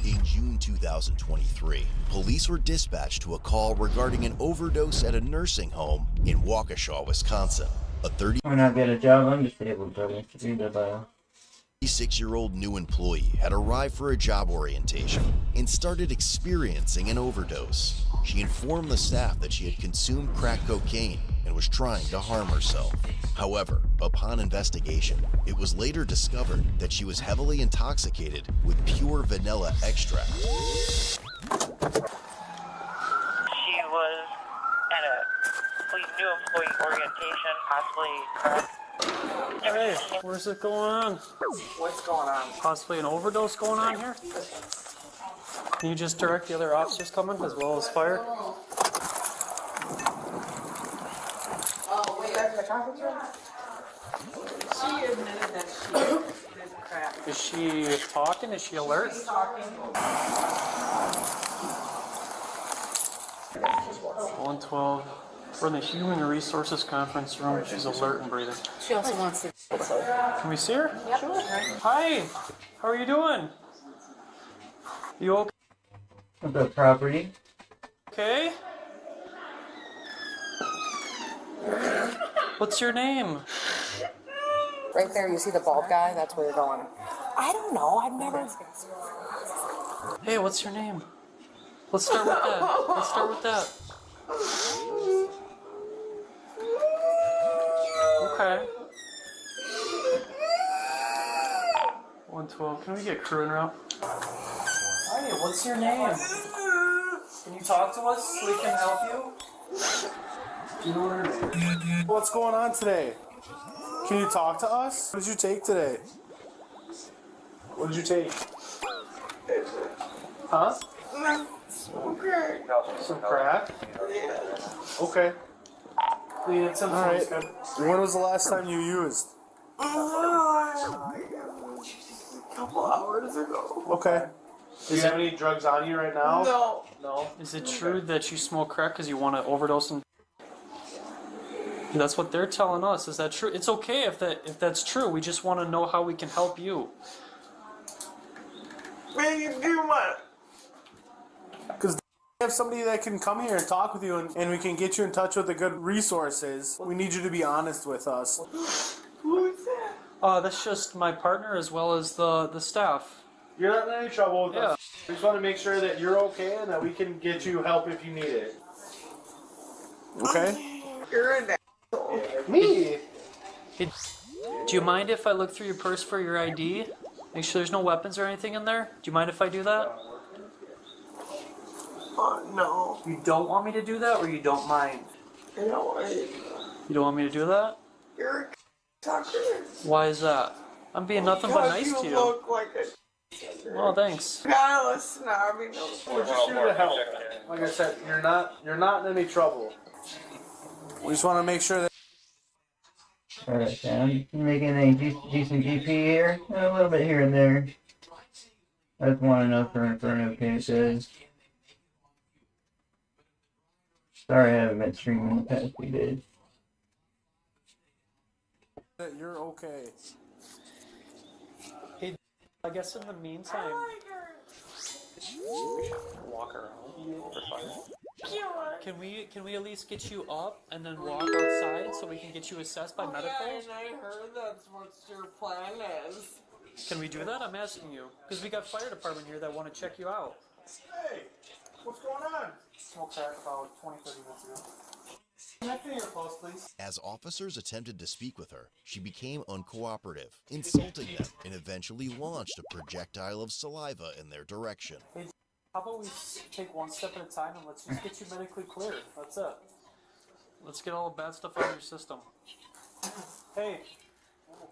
In June 2023, police were dispatched to a call regarding an overdose at a nursing home in Waukesha, Wisconsin. A 30- When I get a job, I'm disabled, brother. Read the bio. 36-year-old new employee had arrived for a job orientation and started experiencing an overdose. She informed the staff that she had consumed crack cocaine and was trying to harm herself. However, upon investigation, it was later discovered that she was heavily intoxicated with pure vanilla extract. She was at a new employee orientation, possibly crack. Hey, where's it going on? What's going on? Possibly an overdose going on here? Can you just direct the other officers coming as well as fire? Oh, wait, that's the conference room? She admitted that she did crack. Is she talking? Is she alert? She's talking. 112. We're in the Human Resources Conference room. She's alert and breathing. She also wants to. Can we see her? Yep. Hi. How are you doing? You okay? The property. Okay. What's your name? Right there, you see the bald guy? That's where you're going. I don't know. I've never. Hey, what's your name? Let's start with that. Let's start with that. Okay. 112. Can we get crew en route? Hi, what's your name? Can you talk to us so we can help you? You know her name. What's going on today? Can you talk to us? What did you take today? What did you take? Huh? Some crack? Okay. Alright. When was the last time you used? A couple hours ago. Okay. Do you have any drugs on you right now? No. No? Is it true that you smoke crack because you want to overdose and... That's what they're telling us. Is that true? It's okay if that's true. We just want to know how we can help you. What do you do what? Because we have somebody that can come here and talk with you and we can get you in touch with the good resources. We need you to be honest with us. Who's that? That's just my partner as well as the staff. You're not in any trouble with us. We just want to make sure that you're okay and that we can get you help if you need it. Okay? You're an asshole. Me? Hey, do you mind if I look through your purse for your ID? Make sure there's no weapons or anything in there? Do you mind if I do that? No. You don't want me to do that, or you don't mind? You know what? You don't want me to do that? You're a sucker. Why is that? I'm being nothing but nice to you. You look like a... Well, thanks. Kind of a snobby. We're just here to help. Like I said, you're not in any trouble. We just want to make sure that... Alright, Sam. You making a decent GP here? A little bit here and there. I just want to know for an okay it is. Sorry I haven't been streaming the past few days. You're okay. Hey, I guess in the meantime... Walk around for fire. Can we at least get you up and then walk outside so we can get you assessed by medical? Yeah, and I heard that's what your plan is. Can we do that? I'm asking you. Because we got fire department here that want to check you out. Hey, what's going on? Smoked crack about 20-30 minutes ago. Can I feel your pulse, please? As officers attempted to speak with her, she became uncooperative, insulting them, and eventually launched a projectile of saliva in their direction. Hey, how about we take one step at a time and let's just get you medically cleared. That's it. Let's get all the bad stuff out of your system. Hey,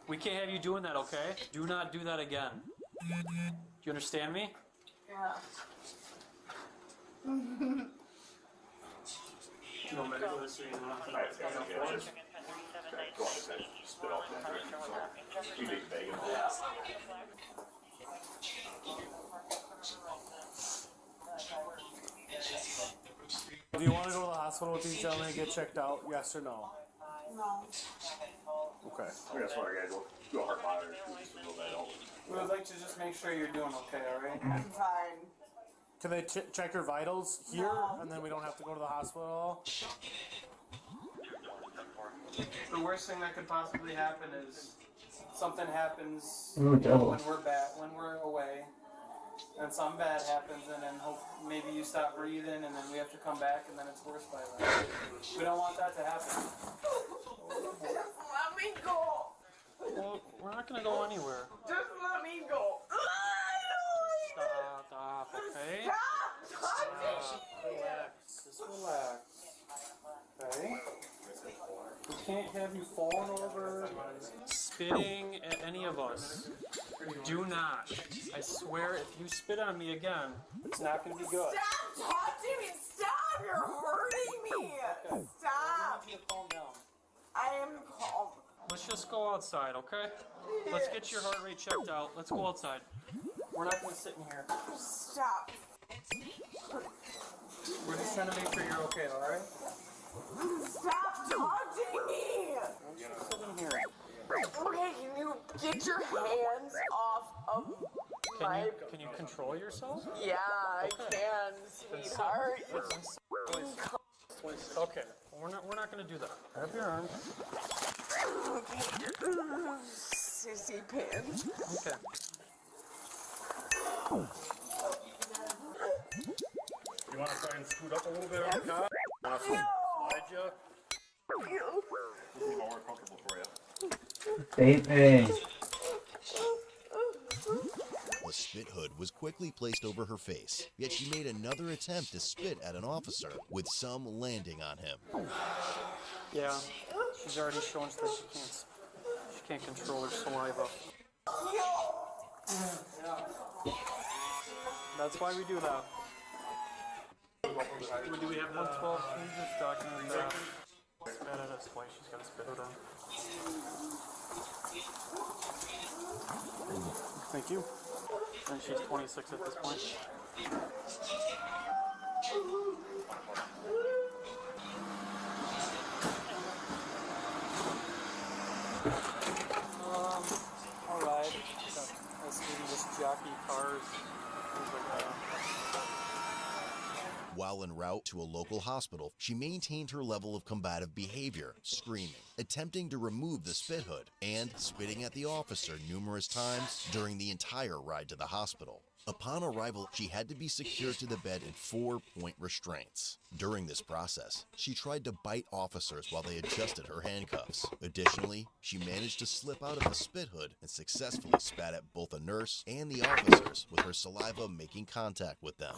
we can't have you doing that, okay? Do not do that again. Do you understand me? Yeah. No medical history, nothing. Do you want to go to the hospital with these gentlemen and get checked out? Yes or no? No. Okay. That's why I gotta go do a heart monitor. We would like to just make sure you're doing okay, alright? I'm fine. Can they check your vitals here, and then we don't have to go to the hospital? The worst thing that could possibly happen is something happens Ooh, double. when we're away, and something bad happens, and then maybe you stop breathing, and then we have to come back, and then it's worse by then. We don't want that to happen. Just let me go. Well, we're not gonna go anywhere. Just let me go. Stop, okay? Stop touching me. Relax, just relax. Okay? We can't have you falling over, spitting at any of us. Do not. I swear, if you spit on me again, it's not gonna be good. Stop touching me. Stop. You're hurting me. Okay. Stop. I want you to calm down. I am calm. Let's just go outside, okay? Let's get your heart rate checked out. Let's go outside. We're not gonna sit in here. Stop. We're just trying to make sure you're okay, alright? Stop touching me. Sit in here. Okay, can you get your hands off of my... Can you control yourself? Yeah, I can, sweetheart. Okay, we're not gonna do that. Grab your arm. Okay. Sissy pants. Okay. You want to try and scoot up a little bit on the car? Want to slide you? This is more comfortable for you. Baby. The spit hood was quickly placed over her face, yet she made another attempt to spit at an officer, with some landing on him. Yeah, she's already shown that she can't control her saliva. That's why we do that. Do we have 112? Can you just document that? Spit at us while she's got a spit hood on. Thank you. And she's 26 at this point. Alright. Let's maybe just jockey cars, things like that. While en route to a local hospital, she maintained her level of combative behavior, screaming, attempting to remove the spit hood, and spitting at the officer numerous times during the entire ride to the hospital. Upon arrival, she had to be secured to the bed in 4-point restraints. During this process, she tried to bite officers while they adjusted her handcuffs. Additionally, she managed to slip out of the spit hood and successfully spat at both a nurse and the officers, with her saliva making contact with them.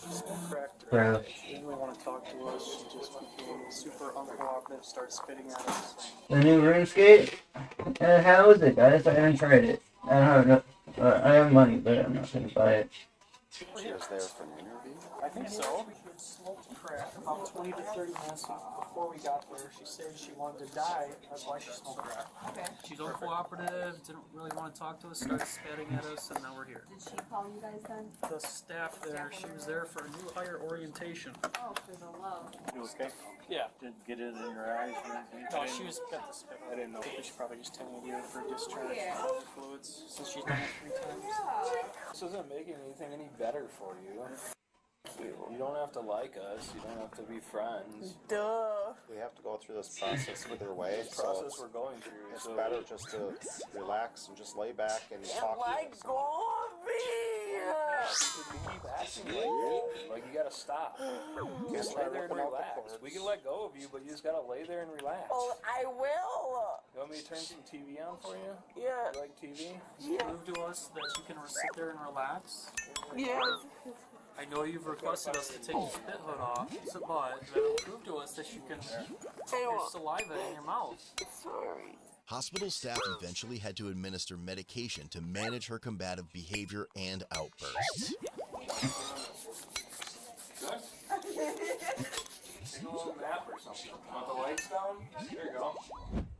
Bro. She didn't really want to talk to us. She just became super uncooperative, started spitting at us. The new RuneScape? How is it, guys? I haven't tried it. I don't have I have money, but I'm not gonna buy it. She was there for an interview? I think so. She had smoked crack about 20 to 30 minutes before we got there. She said she wanted to die. That's why she smoked crack. Okay. She's uncooperative, didn't really want to talk to us, started spitting at us, and now we're here. Did she call you guys then? The staff there, she was there for a new hire orientation. Oh, for the love. You okay? Yeah. Didn't get it in your eyes or anything? No, she was got the spit. I didn't know. I think we should probably just tell you for discharge Yeah. of fluids since she's done it 3 times. This isn't making anything any better for you. You don't have to like us. You don't have to be friends. Duh. We have to go through this process either way. This process we're going through. It's better just to relax and just lay back and talk. Let go of me. You keep acting like you gotta stop. Just lay there and relax. We can let go of you, but you just gotta lay there and relax. Oh, I will. You want me to turn some TV on for you? Yeah. You like TV? Yeah. Prove to us that you can sit there and relax. Yes. I know you've requested us to take the spit hood off, but that'll prove to us that you can put your saliva in your mouth. Sorry. Hospital staff eventually had to administer medication to manage her combative behavior and outbursts. Good? Take a little nap or something. Want the lights down? There you go.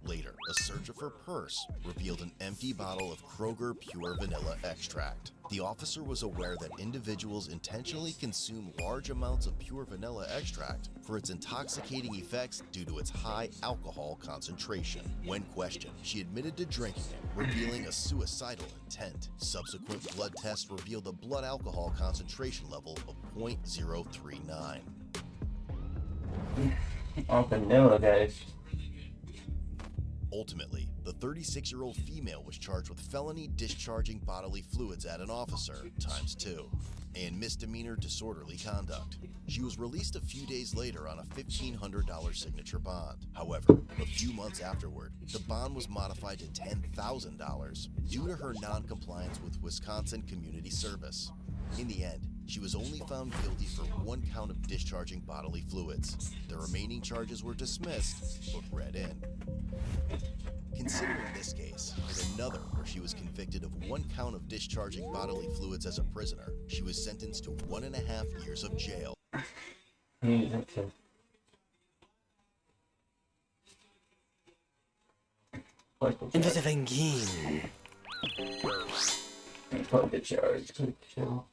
Later, a search of her purse revealed an empty bottle of Kroger Pure Vanilla Extract. The officer was aware that individuals intentionally consume large amounts of pure vanilla extract for its intoxicating effects due to its high alcohol concentration. When questioned, she admitted to drinking it, revealing a suicidal intent. Subsequent blood tests revealed a blood alcohol concentration level of 0.039. All vanilla, guys. Ultimately, The 36-year-old female was charged with felony discharging bodily fluids at an officer ×2 and misdemeanor disorderly conduct. She was released a few days later on a $1,500 signature bond. However, a few months afterward, the bond was modified to $10,000 due to her non-compliance with Wisconsin Community Service. In the end, she was only found guilty for 1 count of discharging bodily fluids. The remaining charges were dismissed, but read in. Considering this case, and another where she was convicted of 1 count of discharging bodily fluids as a prisoner, she was sentenced to 1.5 years of jail. Into the Vengine. Put the charge. Click show.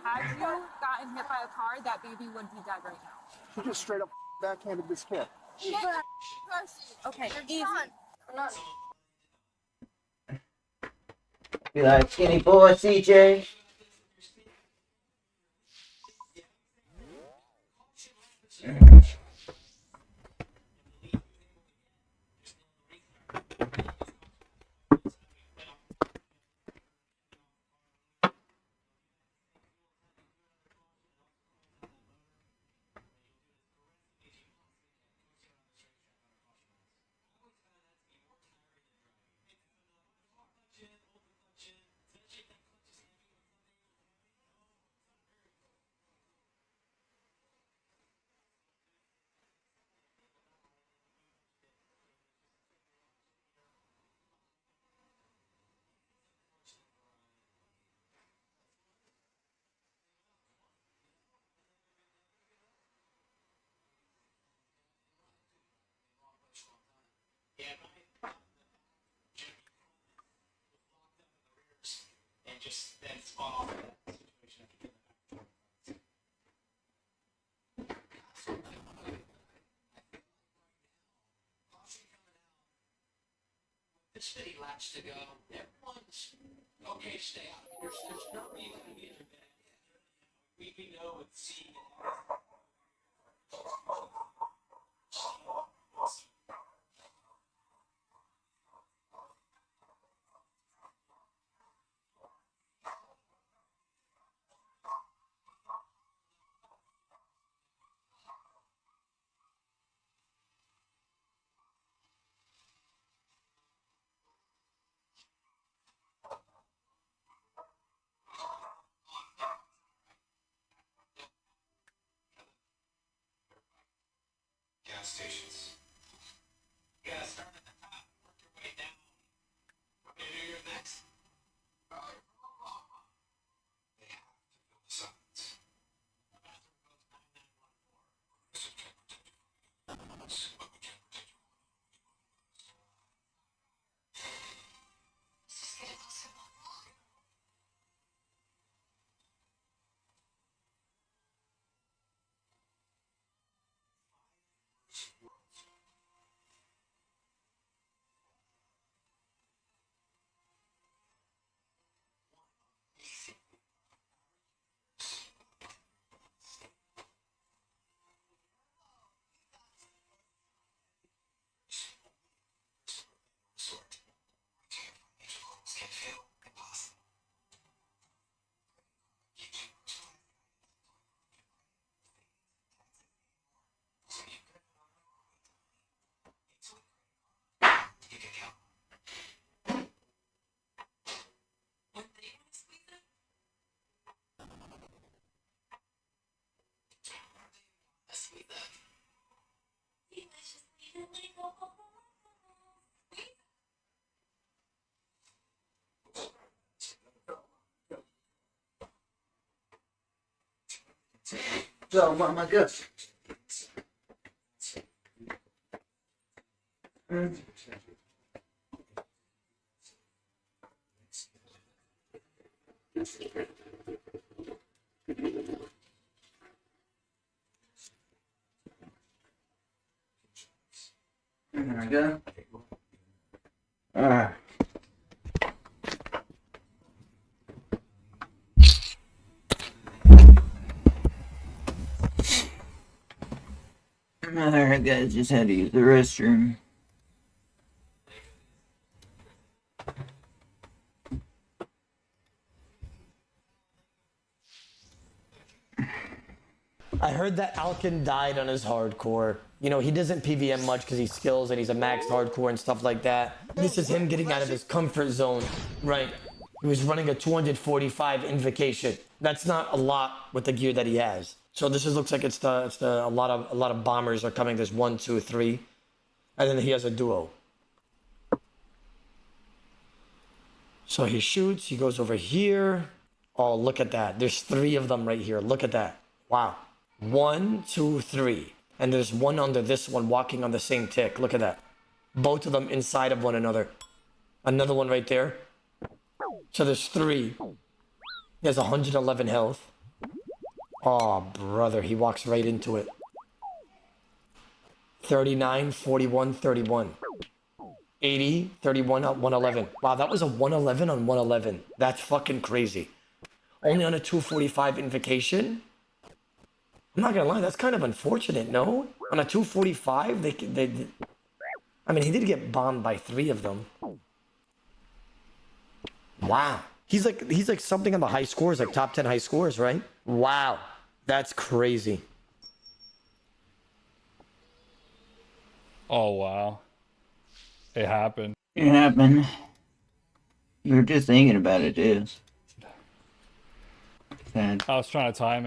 Had you gotten hit by a car, that baby would be dead right now. She just straight up backhanded this kid. Okay, easy. Be like, skinny boy, CJ. And just then spawn off of that situation. This many laps to go. Everyone's okay. Stay out. There's no reason to be in bed. We know with seeing it. Gas stations. You gotta start at the top, work your way down. Want me to do your next? They have to fill the signs. So, Mama, go. There we go. Alright. Alright guys, just had to use the restroom. I heard that Alkin died on his hardcore. You know, he doesn't PVM much because he skills and he's a max hardcore and stuff like that. This is him getting out of his comfort zone, right? He was running a 245 invocation. That's not a lot with the gear that he has. So this looks like a lot of bombers are coming. There's 1, 2, 3, and then he has a duo. So he shoots. He goes over here. Oh, look at that. There's 3 of them right here. Look at that. Wow. 1, 2, 3. And there's one under this one walking on the same tick. Look at that. Both of them inside of one another. Another one right there. So there's 3. He has 111 health. Oh, brother. He walks right into it. 39, 41, 31. 80, 31, 111. Wow, that was a 111 on 111. That's fucking crazy. Only on a 245 invocation? I'm not gonna lie, that's kind of unfortunate, no? On a 245, I mean, he did get bombed by 3 of them. Wow. He's like something on the high scores, like top 10 high scores, right? Wow. That's crazy. Oh, wow. It happened. It happened. You were just thinking about it, too. Sad. I was trying to time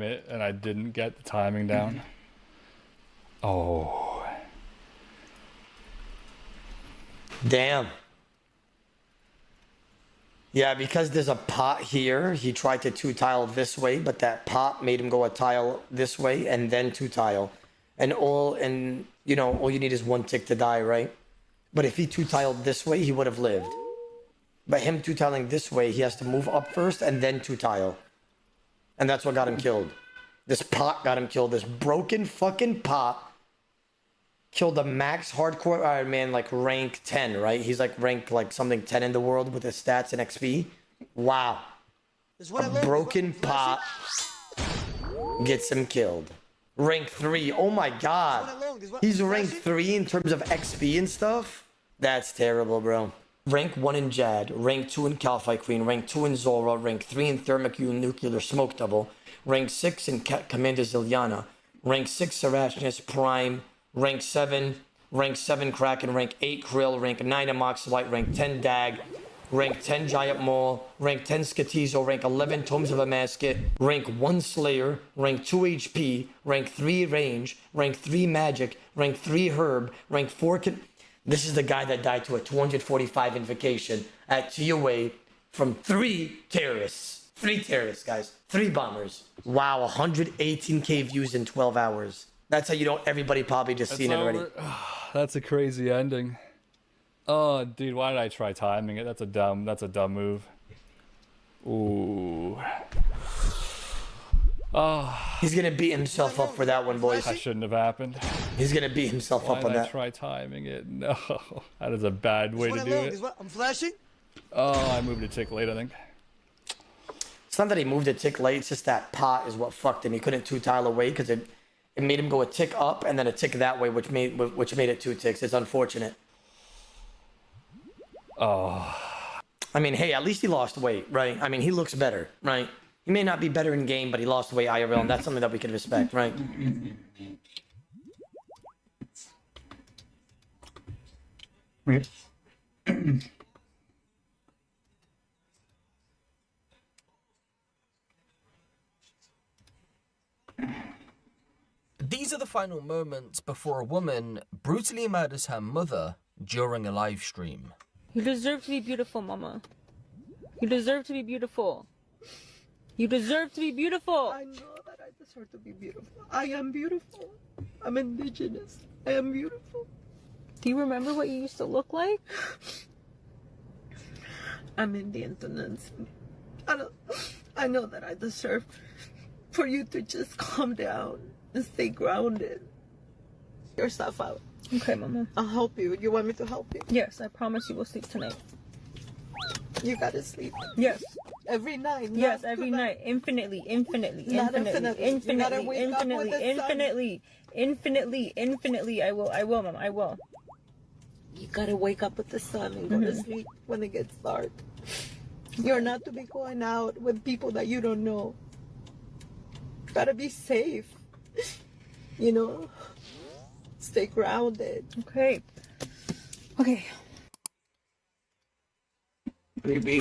it. And I didn't get the timing down. Oh. Damn. Yeah, because there's a pot here, he tried to 2-tile this way, but that pot made him go a tile this way and then 2-tile. And you know, all you need is 1 tick to die, right? But if he 2-tiled this way, he would have lived. But him 2-tiling this way, he has to move up first and then 2-tile. And that's what got him killed. This pot got him killed. This broken fucking pot killed a max hardcore Iron Man, like rank 10, right? He's like ranked like something 10 in the world with his stats and XP. Wow. A broken pot gets him killed. Rank 3. Oh my god. He's rank 3 in terms of XP and stuff. That's terrible, bro. Rank 1 in Jad, rank 2 in Calphi Queen, rank 2 in Zora, rank 3 in Thermic Nuclear Smoke Double, rank 6 in Commander Ziliana, rank 6 Serashnus Prime, rank 7 Kraken, rank 8 Krill, rank 9 Amoxolite, rank 10 Dag, rank 10 Giant Maul, rank 10 Skatizo, rank 11 Tomes of a Masket, rank 1 Slayer, rank 2 HP, rank 3 Range, rank 3 Magic, rank 3 Herb, rank 4... This is the guy that died to a 245 invocation at TOA from 3 terrorists. 3 terrorists, guys. 3 bombers. Wow, 118k views in 12 hours. That's how you know everybody probably just seen it already. That's a crazy ending. Oh, dude, why did I try timing it? That's a dumb move. Ooh. Oh. He's gonna beat himself up for that one, boys. That shouldn't have happened. He's gonna beat himself up on that. Why did I try timing it? No, that is a bad way to do it. I'm flashing. Oh, I moved a tick late, I think. It's not that he moved a tick late, it's just that pot is what fucked him. He couldn't 2-tile away because it made him go a tick up and then a tick that way, which made it 2 ticks. It's unfortunate. Oh. I mean, hey, at least he lost weight, right? I mean, he looks better, right? He may not be better in game, but he lost weight IRL, and that's something that we can respect, right? These are the final moments before a woman brutally murders her mother during a live stream. You deserve to be beautiful, Mama. You deserve to be beautiful. You deserve to be beautiful. I know that I deserve to be beautiful. I am beautiful. I'm indigenous. I am beautiful. Do you remember what you used to look like? I'm Indian to Nancy. I know that I deserve for you to just calm down and stay grounded. Yourself out. Okay, Mama. I'll help you. You want me to help you? Yes, I promise you will sleep tonight. You gotta sleep. Yes. Every night. Yes, every night. Infinitely. You gotta wake up with the sun. Infinitely. I will, Mom. I will. You gotta wake up with the sun and go to sleep when it gets dark. You're not to be going out with people that you don't know. You gotta be safe. You know? Stay grounded. Okay. Okay.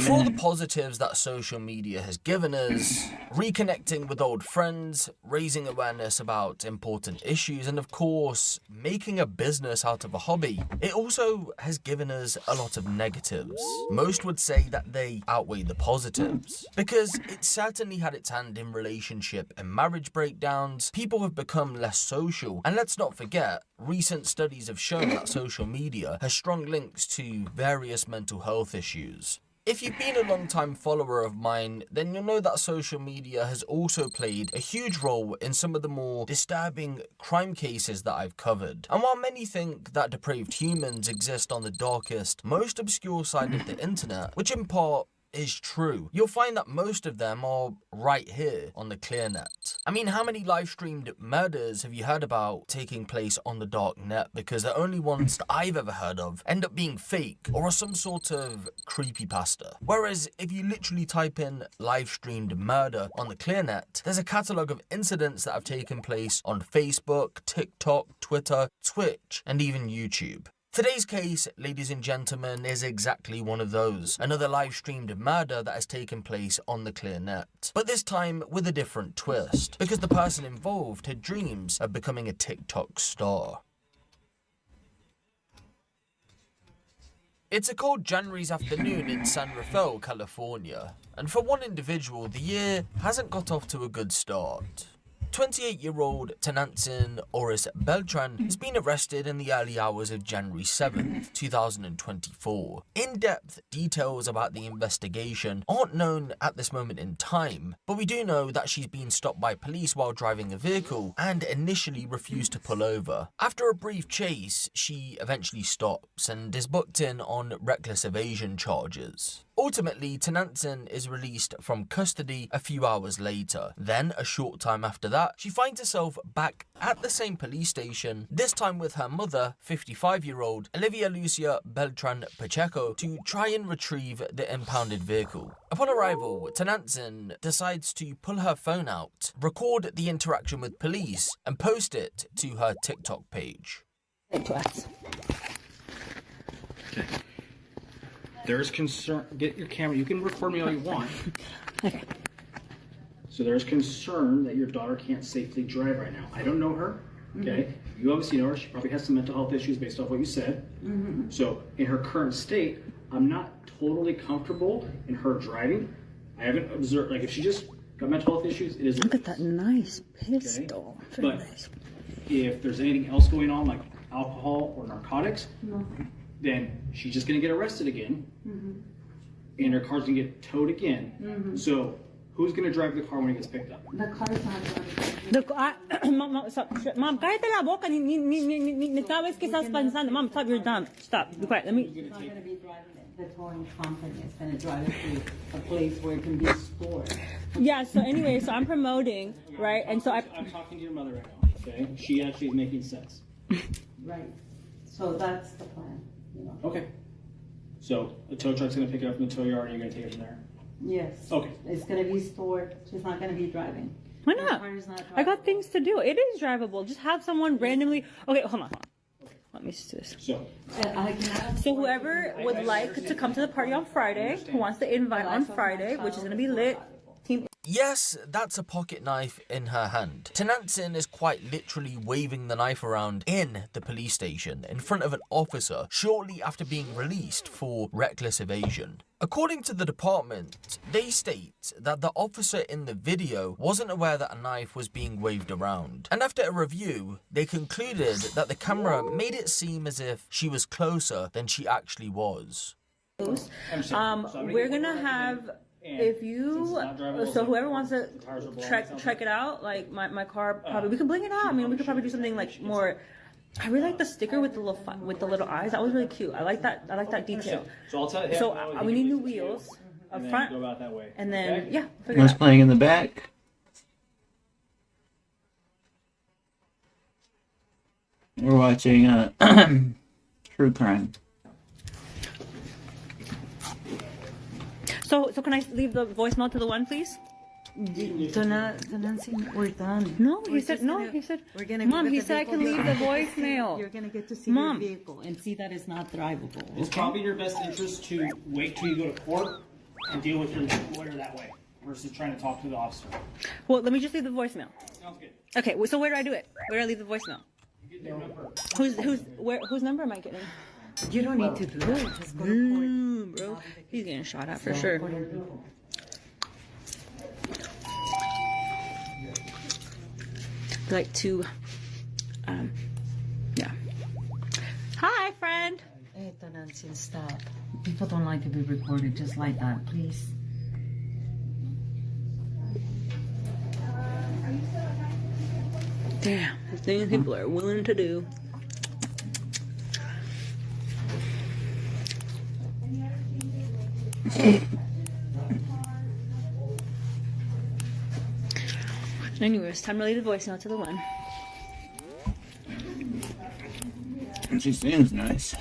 For all the positives that social media has given us, reconnecting with old friends, raising awareness about important issues, and of course, making a business out of a hobby, it also has given us a lot of negatives. Most would say that they outweigh the positives, because it certainly had its hand in relationship and marriage breakdowns. People have become less social, and let's not forget, recent studies have shown that social media has strong links to various mental health issues. If you've been a long-time follower of mine, then you'll know that social media has also played a huge role in some of the more disturbing crime cases that I've covered. And while many think that depraved humans exist on the darkest, most obscure side of the internet, which in part is true, you'll find that most of them are right here on the clear net. I mean, how many live-streamed murders have you heard about taking place on the dark net? Because the only ones that I've ever heard of end up being fake or are some sort of creepypasta. Whereas if you literally type in live-streamed murder on the clear net, there's a catalogue of incidents that have taken place on Facebook, TikTok, Twitter, Twitch, and even YouTube. Today's case, ladies and gentlemen, is exactly one of those. Another live-streamed murder that has taken place on the clear net. But this time with a different twist, because the person involved had dreams of becoming a TikTok star. It's a cold January's afternoon in San Rafael, California. And for one individual, the year hasn't got off to a good start. 28-year-old Tenantzin Oris Beltran has been arrested in the early hours of January 7th, 2024. In-depth details about the investigation aren't known at this moment in time, but we do know that she's been stopped by police while driving a vehicle and initially refused to pull over. After a brief chase, she eventually stops and is booked in on reckless evasion charges. Ultimately, Tenantzin is released from custody a few hours later. Then, a short time after that, she finds herself back at the same police station, this time with her mother, 55-year-old Olivia Lucia Beltran Pacheco, to try and retrieve the impounded vehicle. Upon arrival, Tenantzin decides to pull her phone out, record the interaction with police, and post it to her TikTok page. There's concern. Get your camera. You can record me all you want. Okay. So there's concern that your daughter can't safely drive right now. I don't know her. Okay. You obviously know her. She probably has some mental health issues based off what you said. So in her current state, I'm not totally comfortable in her driving. I haven't observed, like, if she just got mental health issues, it is. Look at that nice pistol. Okay? But if there's anything else going on, like alcohol or narcotics, then she's just going to get arrested again, and her car's going to get towed again. So who's going to drive the car when it gets picked up? The car's not driving. Mom, stop. Mom, cállate la boca. Ni sabes qué estás pensando. Mom, stop. You're dumb. Stop. Be quiet. Let me. It's not going to be driving it. The towing company is going to drive it to a place where it can be stored. Yeah. So anyway, so I'm promoting, right? And so I'm talking to your mother right now. Okay. She actually is making sense. Right. So that's the plan. You know. Okay. So a tow truck's going to pick it up from the tow yard, and you're going to take it from there? Yes. Okay. It's going to be stored. She's not going to be driving. Why not? I got things to do. It is drivable. Just have someone randomly. Okay, hold on. Let me just do this. So whoever would like to come to the party on Friday, who wants to invite on Friday, which is going to be lit, team. Yes, that's a pocket knife in her hand. Tenantzin is quite literally waving the knife around in the police station in front of an officer shortly after being released for reckless evasion. According to the department, they state that the officer in the video wasn't aware that a knife was being waved around. And after a review, they concluded that the camera made it seem as if she was closer than she actually was. We're gonna have, if you, so whoever wants to check it out, like my car probably, we can bling it out. I mean, we could probably do something like more. I really like the sticker with the little eyes. That was really cute. I like that detail. So I'll tell you. So we need new wheels up front, go about that way. and then yeah. What's playing in the back? We're watching true crime. So can I leave the voicemail to the one, please? We're done. No, he said no. He said, we're gonna. Mom, he said I can leave the voicemail. You're gonna get to see Mom. your vehicle and see that it's not drivable. It's probably in your best interest to wait till you go to court and deal with your lawyer that way, versus trying to talk to the officer. Well, let me just leave the voicemail. Sounds good. Okay, so where do I do it? Where do I leave the voicemail? Whose number am I getting? You don't need to do it. Just go to court. Bro, he's getting shot at for sure. Like to, yeah. Hi, friend. Hey, Tenantzin, stop. People don't like to be recorded just like that, please. Damn, the things people are willing to do. Anyways, time to leave the voicemail to the one. She seems nice.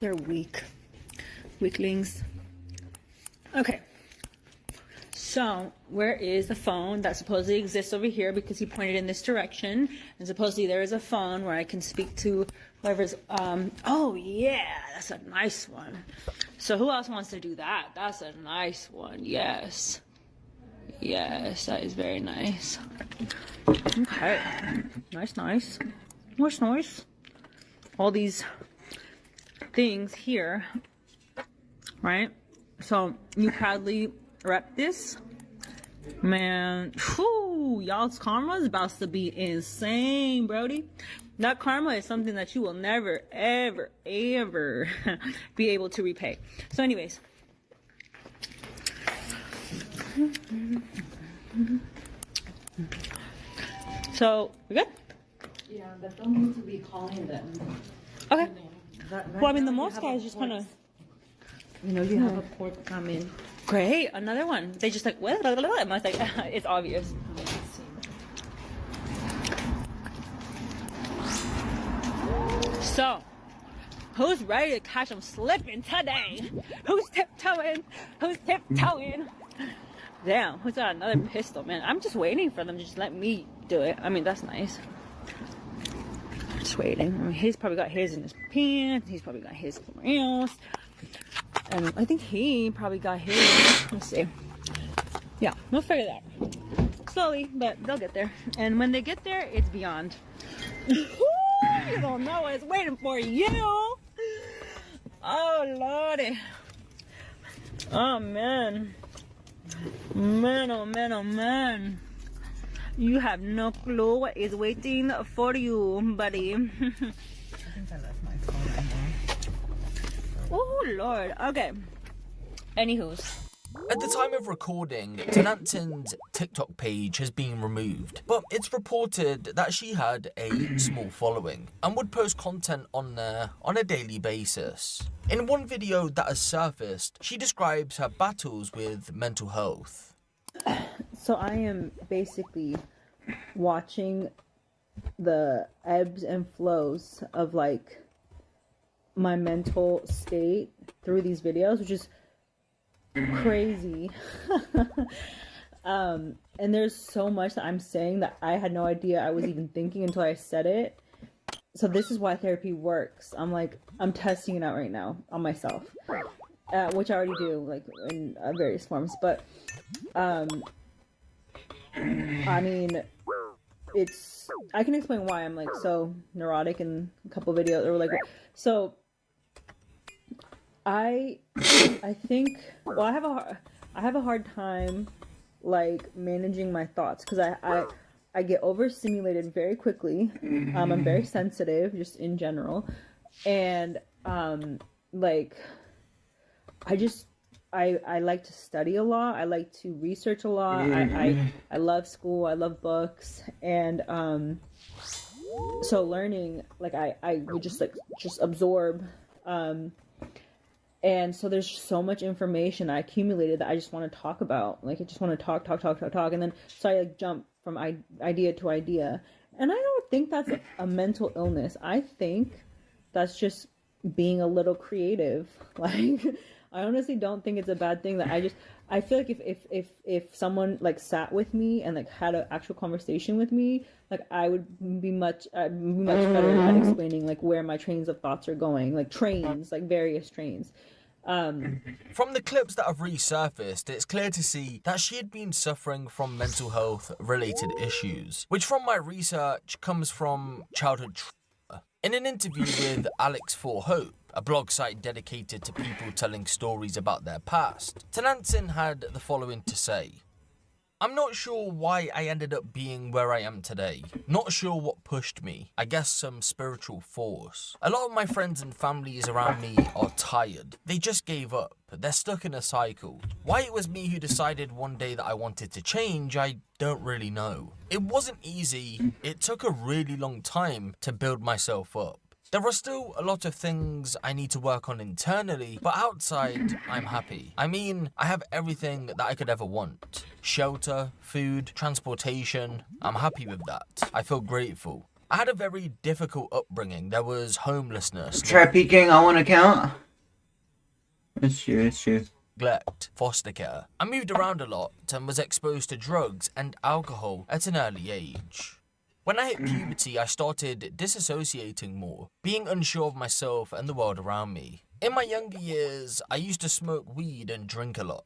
They're weak. Weaklings. Okay. So, where is the phone that supposedly exists over here because he pointed in this direction? And supposedly there is a phone where I can speak to whoever's, oh yeah, that's a nice one. So who else wants to do that? That's a nice one, yes. Yes, that is very nice. Okay, nice. Nice. All these things here, right? So you proudly rep this, man. Whew, y'all's karma is about to be insane, Brody. That karma is something that you will never, ever be able to repay. So, anyways. So, we good? Yeah, but don't need to be calling them. Okay. Well, I mean, the most guys just kind of. You know, you have a port coming. Great, another one. They just like, what? And I was like, it's obvious. So, who's ready to catch them slipping today? Who's tiptoeing? Damn, who's got another pistol, man? I'm just waiting for them to just let me do it. I mean, that's nice. Just waiting. I mean, he's probably got his in his pants. He's probably got his somewhere else. And I think he probably got his. Let's see. Yeah, we'll figure that out. Slowly, but they'll get there. And when they get there, it's beyond. You don't know what's waiting for you. Oh, Lordy. Oh, man. Man, oh, man, oh, man. You have no clue what is waiting for you, buddy. I think I left my phone at home. Oh, Lord. Okay. Anywho's. At the time of recording, Tenantin's TikTok page has been removed, but it's reported that she had a small following and would post content on there on a daily basis. In one video that has surfaced, she describes her battles with mental health. So I am basically watching the ebbs and flows of like my mental state through these videos, which is crazy. And there's so much that I'm saying that I had no idea I was even thinking until I said it. So this is why therapy works. I'm testing it out right now on myself, which I already do, like in various forms. But I mean, I can explain why I'm like so neurotic in a couple videos, or like so. I think, well, I have a hard time like managing my thoughts because I get overstimulated very quickly. I'm very sensitive just in general, and like I like to study a lot. I like to research a lot. I love school. I love books, and so learning, like I would just absorb. And so there's so much information I accumulated that I just want to talk about. Like I just want to talk. And then so I like jump from idea to idea. And I don't think that's a mental illness. I think that's just being a little creative. Like I honestly don't think it's a bad thing. That I feel like if someone like sat with me and like had an actual conversation with me, like I would be much better at explaining like where my trains of thoughts are going, like trains, like various trains. From the clips that have resurfaced, it's clear to see that she had been suffering from mental health related issues, which from my research comes from childhood trauma. In an interview with Alex for Hope, a blog site dedicated to people telling stories about their past, Tenantin had the following to say. I'm not sure why I ended up being where I am today. Not sure what pushed me. I guess some spiritual force. A lot of my friends and families around me are tired. They just gave up. They're stuck in a cycle. Why it was me who decided one day that I wanted to change, I don't really know. It wasn't easy. It took a really long time to build myself up. There are still a lot of things I need to work on internally, but outside, I'm happy. I mean, I have everything that I could ever want. Shelter, food, transportation. I'm happy with that. I feel grateful. I had a very difficult upbringing. There was homelessness. Try peeking on one account. It's true. Neglect, foster care. I moved around a lot and was exposed to drugs and alcohol at an early age. When I hit puberty, I started disassociating more, being unsure of myself and the world around me. In my younger years, I used to smoke weed and drink a lot.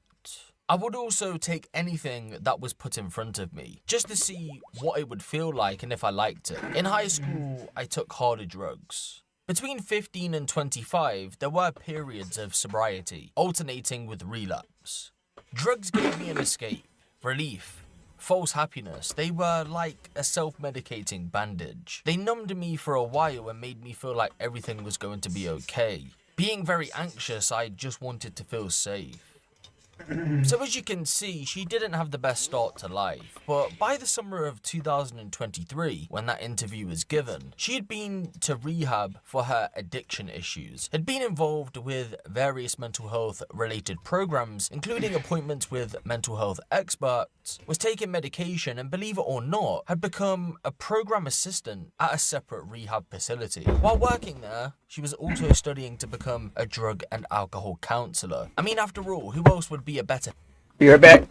I would also take anything that was put in front of me, just to see what it would feel like and if I liked it. In high school, I took harder drugs. Between 15 and 25, there were periods of sobriety, alternating with relapse. Drugs gave me an escape, relief, false happiness. They were like a self-medicating bandage. They numbed me for a while and made me feel like everything was going to be okay. Being very anxious, I just wanted to feel safe. So as you can see, she didn't have the best start to life, but by the summer of 2023, when that interview was given, she had been to rehab for her addiction issues, had been involved with various mental health related programs, including appointments with mental health experts, was taking medication, and believe it or not, had become a program assistant at a separate rehab facility. While working there, she was also studying to become a drug and alcohol counselor. I mean, after all, who else would be a better... Be right back.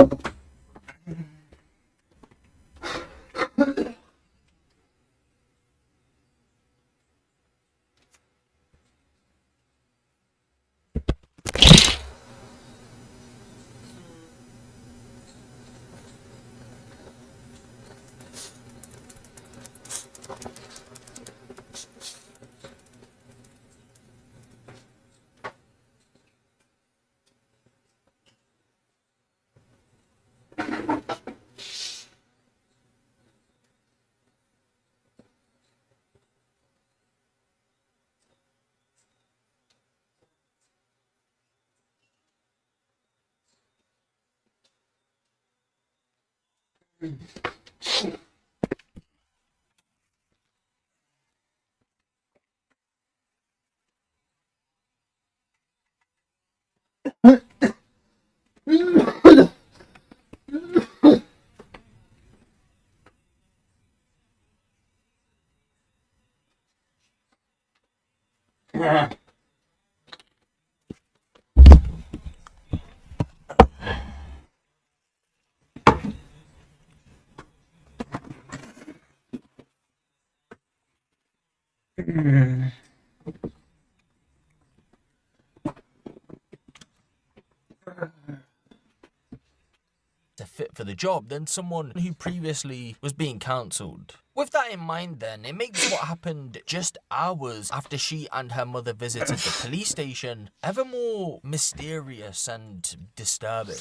fit for the job than someone who previously was being cancelled. With that in mind then, it makes what happened just hours after she and her mother visited the police station ever more mysterious and disturbing.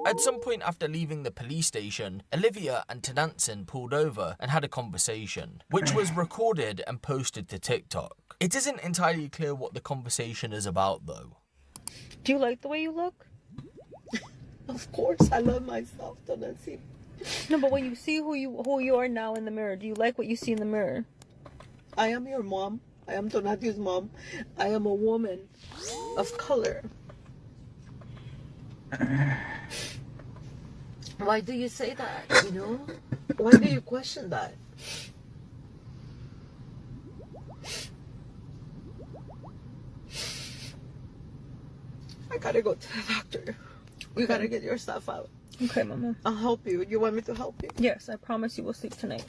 At some point after leaving the police station, Olivia and Tenanson pulled over and had a conversation, which was recorded and posted to TikTok. It isn't entirely clear what the conversation is about though. Do you like the way you look? Of course, I love myself, Donasi. No, but when you see who you are now in the mirror, do you like what you see in the mirror? I am your mom. I am Donati's mom. I am a woman of color. Why do you say that, you know? Why do you question that? I gotta go to the doctor. You gotta get your stuff out. Okay, Mama. I'll help you. You want me to help you? Yes, I promise you will sleep tonight.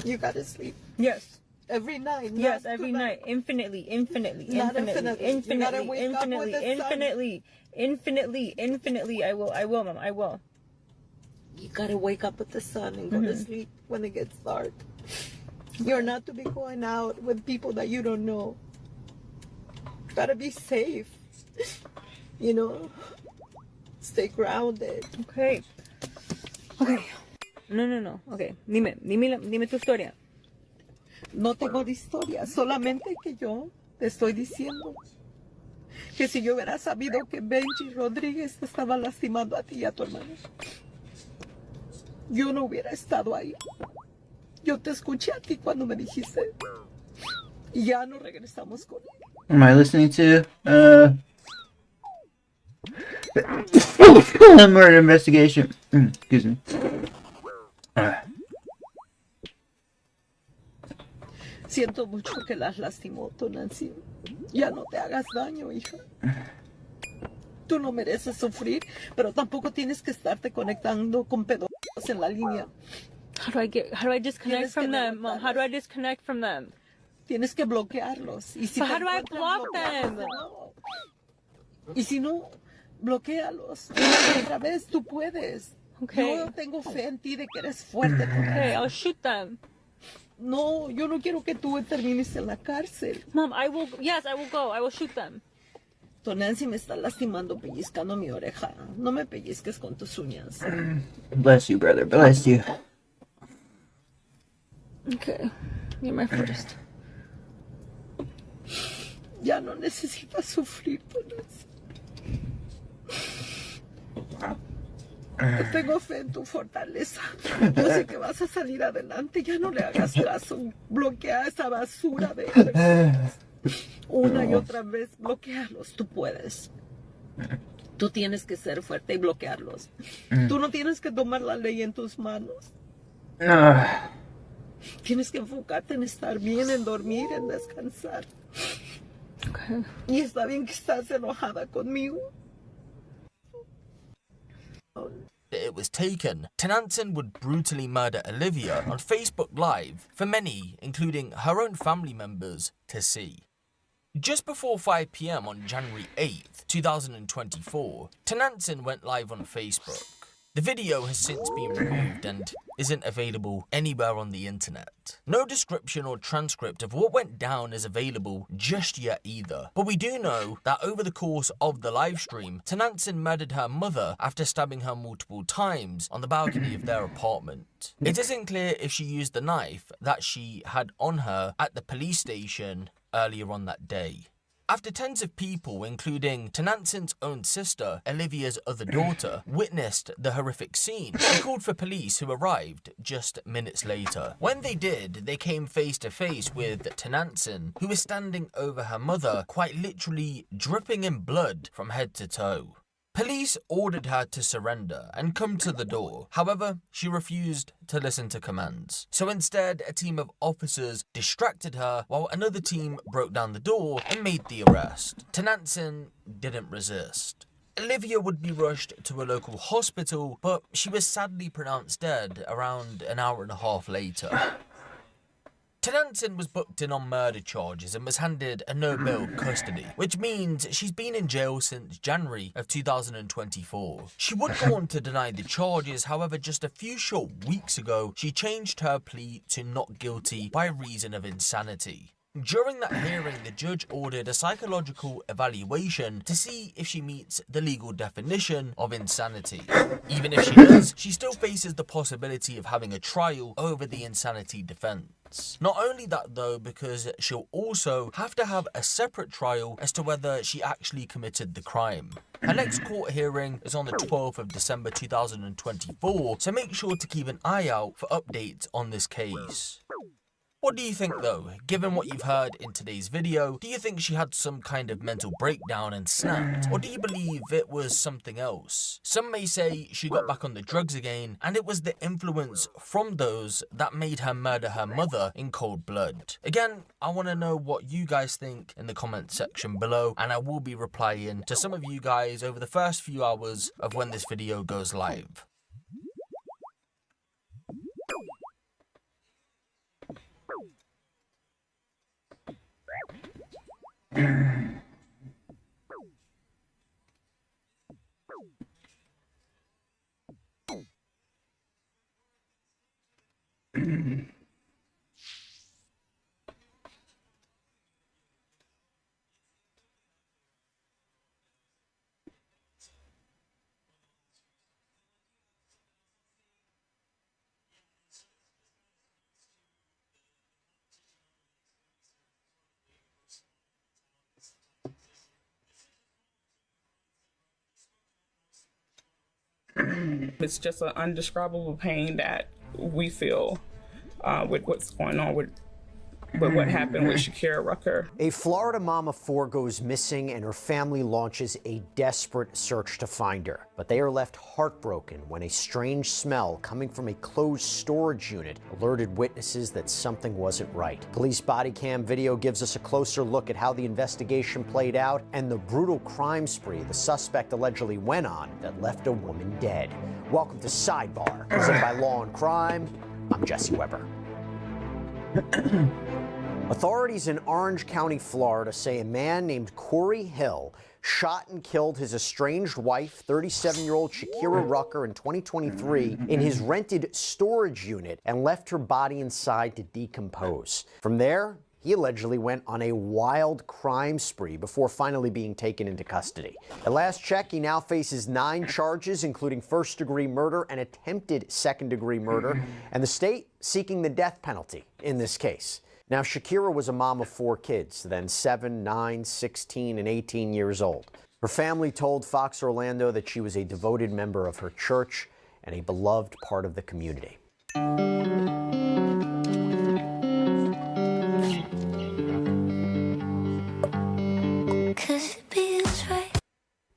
You gotta sleep. Yes. Every night. Yes, every night. Infinitely. Not infinitely. You gotta wake up with the Infinitely. I will, Mama. I will. You gotta wake up with the sun and go to sleep when it gets dark. You're not to be going out with people that you don't know. You gotta be safe. You know? Stay grounded. Okay. Okay. No. Okay. Dime tu historia. No tengo de historia, solamente que yo te estoy diciendo que si yo hubiera sabido que Benji Rodríguez te estaba lastimando a ti y a tu hermano, yo no hubiera estado ahí. Yo te escuché a ti cuando me dijiste y ya no regresamos con él. Am I listening to murder investigation? Excuse me. Siento mucho que las lastimó, Nancy. Ya no te hagas daño, hija. Tú no mereces sufrir, pero tampoco tienes que estarte conectando con pedófilos en la línea. How do I disconnect from them, Mom? How do I disconnect from them? Tienes que bloquearlos. Y si But how do I block them? Y si no, bloquealos. Una y otra vez, tú puedes. Okay. Yo tengo fe en ti de que eres fuerte. Okay, I'll shoot them. No, yo no quiero que tú termines en la cárcel. Mom, I will go. I will shoot them. Nancy me está lastimando pellizcando mi oreja. No me pellizques con tus uñas. Bless you, brother. Bless you. Okay, you're my first. Ya no necesitas sufrir, Nancy. Tengo fe en tu fortaleza. Yo sé que vas a salir adelante. Ya no le hagas caso. Bloquea esa basura de personas. Una y otra vez, bloquearlos. Tú puedes. Tú tienes que ser fuerte y bloquearlos. Tú no tienes que tomar la ley en tus manos. Tienes que enfocarte en estar bien, en dormir, en descansar. Okay. Y está bien que estás enojada conmigo. It was taken, Tenanson would brutally murder Olivia on Facebook Live for many, including her own family members, to see. Just before 5 PM on January 8th, 2024, Tenanson went live on Facebook. The video has since been removed and isn't available anywhere on the internet. No description or transcript of what went down is available just yet either. But we do know that over the course of the live stream, Tenanson murdered her mother after stabbing her multiple times on the balcony of their apartment. It isn't clear if she used the knife that she had on her at the police station earlier on that day. After tens of people, including Tenanson's own sister, Olivia's other daughter, witnessed the horrific scene, they called for police who arrived just minutes later. When they did, they came face to face with Tenanson, who was standing over her mother, quite literally dripping in blood from head to toe. Police ordered her to surrender and come to the door. However, she refused to listen to commands. So instead, a team of officers distracted her while another team broke down the door and made the arrest. Tenanson didn't resist. Olivia would be rushed to a local hospital, but she was sadly pronounced dead around an hour and a half later. Tenanson was booked in on murder charges and was handed a no-bail custody, which means she's been in jail since January of 2024. She would go on to deny the charges, however, just a few short weeks ago, she changed her plea to not guilty by reason of insanity. During that hearing, the judge ordered a psychological evaluation to see if she meets the legal definition of insanity. Even if she does, she still faces the possibility of having a trial over the insanity defense. Not only that though, because she'll also have to have a separate trial as to whether she actually committed the crime. Her next court hearing is on the 12th of December 2024, so make sure to keep an eye out for updates on this case. What do you think though? Given what you've heard in today's video, do you think she had some kind of mental breakdown and snapped? Or do you believe it was something else? Some may say she got back on the drugs again, and it was the influence from those that made her murder her mother in cold blood. Again, I want to know what you guys think in the comment section below, and I will be replying to some of you guys over the first few hours of when this video goes live. It's just an indescribable pain that we feel with what's going on with with what happened with Shakira Rucker. A Florida mom of 4 goes missing and her family launches a desperate search to find her. But they are left heartbroken when a strange smell coming from a closed storage unit alerted witnesses that something wasn't right. Police body cam video gives us a closer look at how the investigation played out and the brutal crime spree the suspect allegedly went on that left a woman dead. Welcome to Sidebar, presented by Law and Crime. I'm Jesse Weber. Authorities in Orange County, Florida say a man named Corey Hill shot and killed his estranged wife, 37-year-old Shakira Rucker, in 2023 in his rented storage unit and left her body inside to decompose. From there, he allegedly went on a wild crime spree before finally being taken into custody. At last check, he now faces 9 charges, including first-degree murder and attempted second-degree murder, and the state seeking the death penalty in this case. Now, Shakira was a mom of 4 kids, then 7, 9, 16, and 18 years old. Her family told Fox Orlando that she was a devoted member of her church and a beloved part of the community.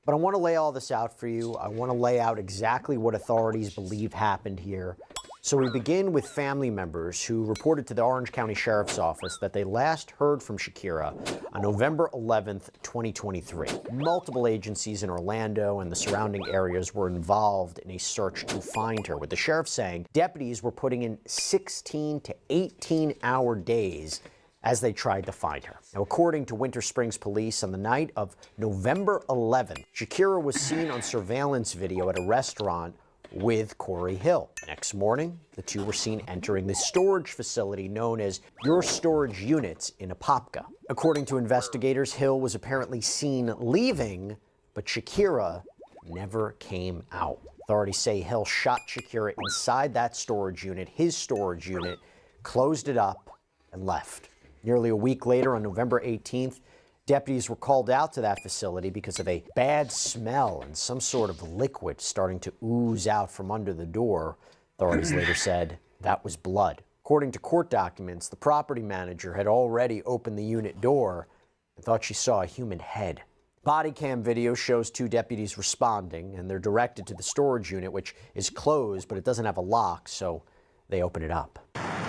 But I want to lay all this out for you. I want to lay out exactly what authorities believe happened here. So we begin with family members who reported to the Orange County Sheriff's Office that they last heard from Shakira on November 11th, 2023. Multiple agencies in Orlando and the surrounding areas were involved in a search to find her, with the sheriff saying deputies were putting in 16 to 18-hour days as they tried to find her. Now, according to Winter Springs Police, on the night of November 11th, Shakira was seen on surveillance video at a restaurant with Corey Hill. Next morning, the two were seen entering the storage facility known as Your Storage Units in Apopka. According to investigators, Hill was apparently seen leaving, but Shakira never came out. Authorities say Hill shot Shakira inside that storage unit, his storage unit, closed it up, and left. Nearly a week later, on November 18th, deputies were called out to that facility because of a bad smell and some sort of liquid starting to ooze out from under the door. Authorities later said that was blood. According to court documents, the property manager had already opened the unit door and thought she saw a human head. Body cam video shows 2 deputies responding, and they're directed to the storage unit, which is closed, but it doesn't have a lock, so they open it up.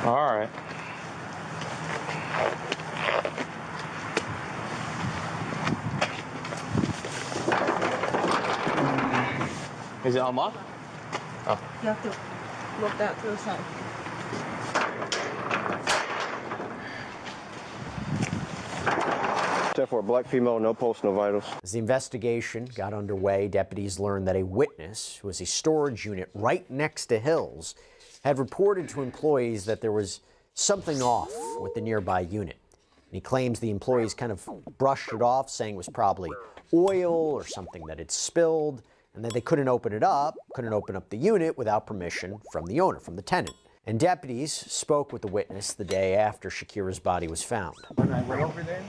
All right. Is it unlocked? Oh. You have to look that to the side. For a black female, no pulse, no vitals. As the investigation got underway, deputies learned that a witness, who was a storage unit right next to Hill's, had reported to employees that there was something off with the nearby unit. And he claims the employees kind of brushed it off, saying it was probably oil or something that had spilled, and that they couldn't open up the unit without permission from the owner, from the tenant. And deputies spoke with the witness the day after Shakira's body was found. When I went over there,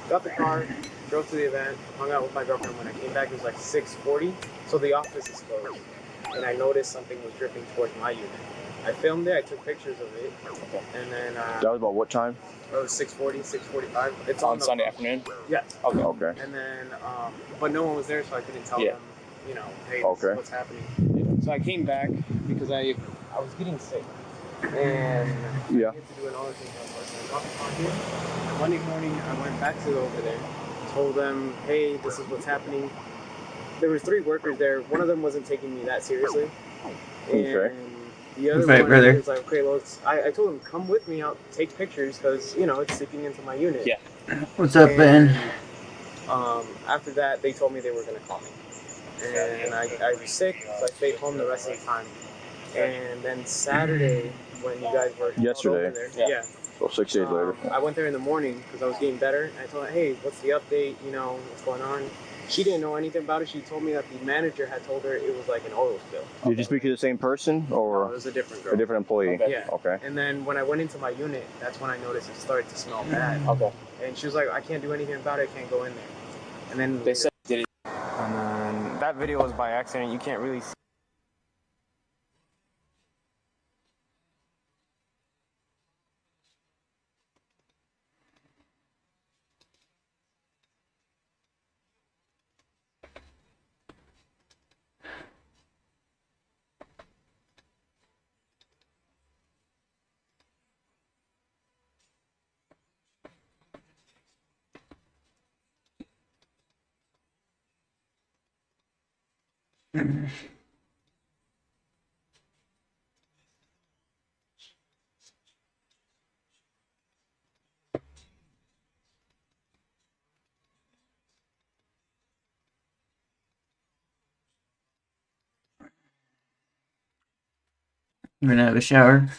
got the car, drove to the event, hung out with my girlfriend. When I came back, it was like 6:40, so the office is closed. And I noticed something was dripping towards my unit. I filmed it, I took pictures of it, and then... that was about what time? It was 6:40, 6:45. It's on Sunday afternoon? Yeah. Okay. Okay. And then, but no one was there, so I couldn't tell them, you know, hey, this is what's happening. So I came back because I was getting sick, and I had to do another thing. And Monday morning, I went back to over there, told them, hey, this is what's happening. There was 3 workers there. One of them wasn't taking me that seriously. And the other one was like, okay, well, I told him, come with me, I'll take pictures, because, you know, it's seeping into my unit. Yeah. What's up, Ben? After that, they told me they were going to call me. And I was sick, so I stayed home the rest of the time. And then Saturday, when you guys were yesterday, over there, so 6 days later, I went there in the morning because I was getting better. And I told her, hey, what's the update? You know, what's going on? She didn't know anything about it. She told me that the manager had told her it was like an oil spill. Did you speak to the same person, or no, it was a different girl, a different employee? Okay. Yeah. Okay. And then when I went into my unit, that's when I noticed it started to smell bad. Okay. And she was like, I can't do anything about it. I can't go in there. And then they said did it. And then that video was by accident. You can't really see. I'm gonna have a shower.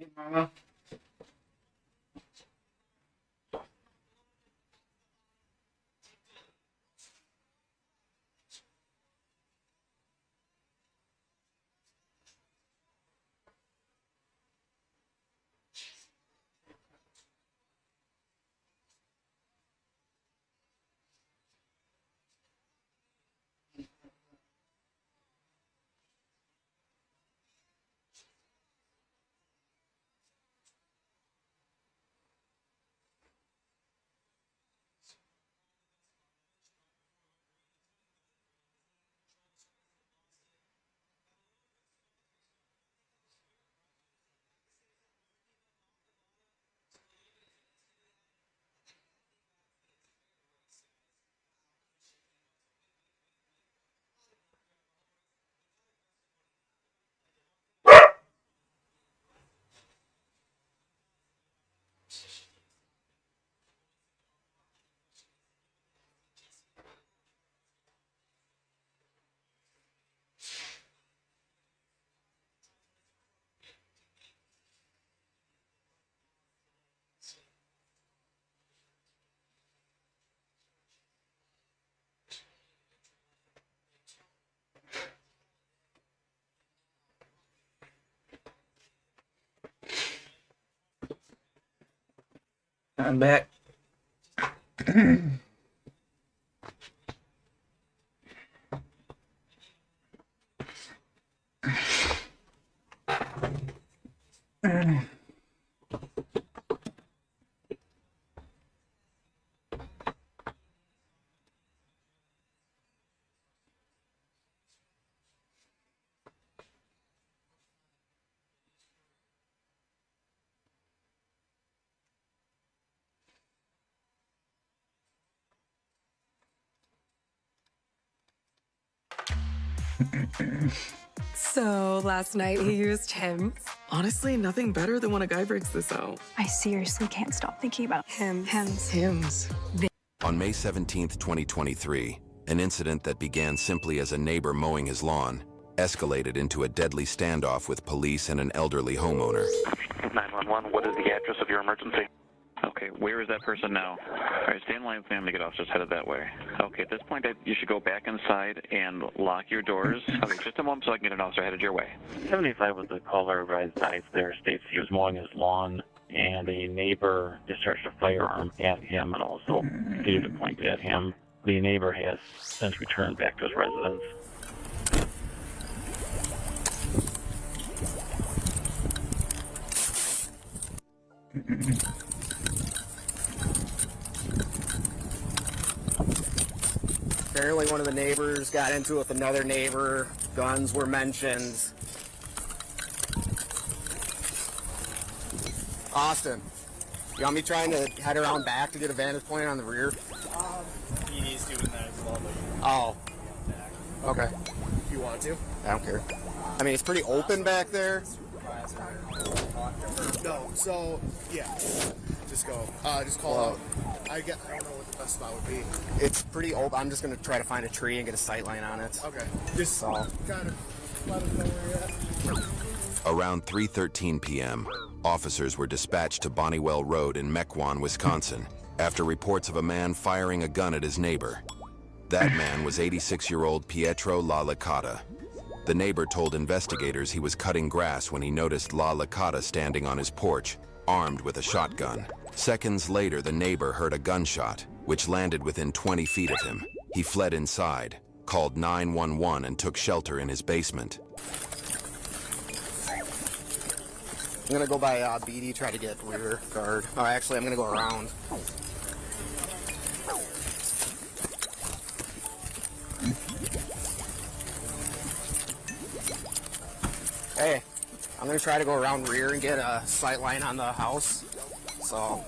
you, Mama. I'm back. So last night he used him. Honestly, nothing better than when a guy breaks this out. I seriously can't stop thinking about Hims. On May 17th, 2023, an incident that began simply as a neighbor mowing his lawn escalated into a deadly standoff with police and an elderly homeowner. 911, what is the address of your emergency? Okay, where is that person now? All right, stay in line with me. I'm going to get officers headed that way. Okay, at this point, you should go back inside and lock your doors. Okay, just a moment so I can get an officer headed your way. 75 was the caller, advised there, states he was mowing his lawn, and a neighbor discharged a firearm at him and also continued to point at him. The neighbor has since returned back to his residence. Apparently one of the neighbors got into it with another neighbor. Guns were mentioned. Austin, you want me trying to head around back to get a vantage point on the rear? He's doing that as well, but Oh. Okay. if you want to. I don't care. I mean, it's pretty open back there. No, so, yeah. Just go. Just call out. I don't know what the best spot would be. It's pretty open. I'm just going to try to find a tree and get a sight line on it. Okay. Just So. kind of let us know where you're at. Around 3:13 p.m., officers were dispatched to Bonnewell Road in Mequon, Wisconsin, after reports of a man firing a gun at his neighbor. That man was 86-year-old Pietro La Licata. The neighbor told investigators he was cutting grass when he noticed La Licata standing on his porch, armed with a shotgun. Seconds later, the neighbor heard a gunshot, which landed within 20 feet of him. He fled inside, called 911, and took shelter in his basement. I'm going to go by BD, try to get rear guard. Oh, actually, I'm going to go around. Hey, I'm going to try to go around rear and get a sight line on the house. So.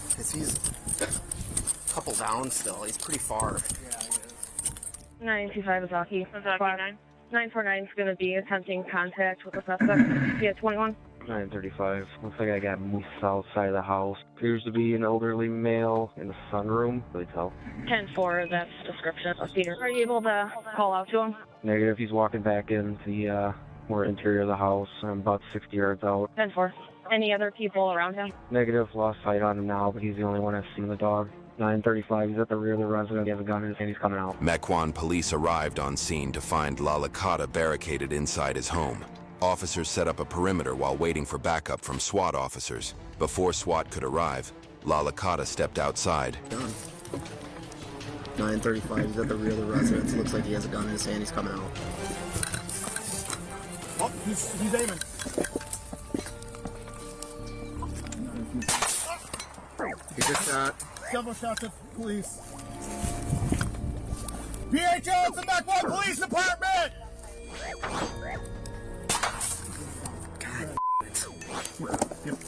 Because he's a couple down still. He's pretty far. 925 is Aki. 949 is going to be attempting contact with the suspect. Yeah, 21. 935. Looks like I got moved south side of the house. Appears to be an elderly male in the sunroom. Really tell. 10-4, that's description of Peter. Are you able to call out to him? Negative. He's walking back into the more interior of the house. I'm about 60 yards out. 10-4. Any other people around him? Negative. Lost sight on him now, but he's the only one I've seen the dog. 935. He's at the rear of the residence. He has a gun in his hand. He's coming out. Mequon police arrived on scene to find La Licata barricaded inside his home. Officers set up a perimeter while waiting for backup from SWAT officers. Before SWAT could arrive, La Licata stepped outside. Done. 935, he's at the rear of the residence. Looks like he has a gun in his hand. He's coming out. Oh, he's aiming. He just shot. Several shots at police. PHO, it's the Mequon Police Department!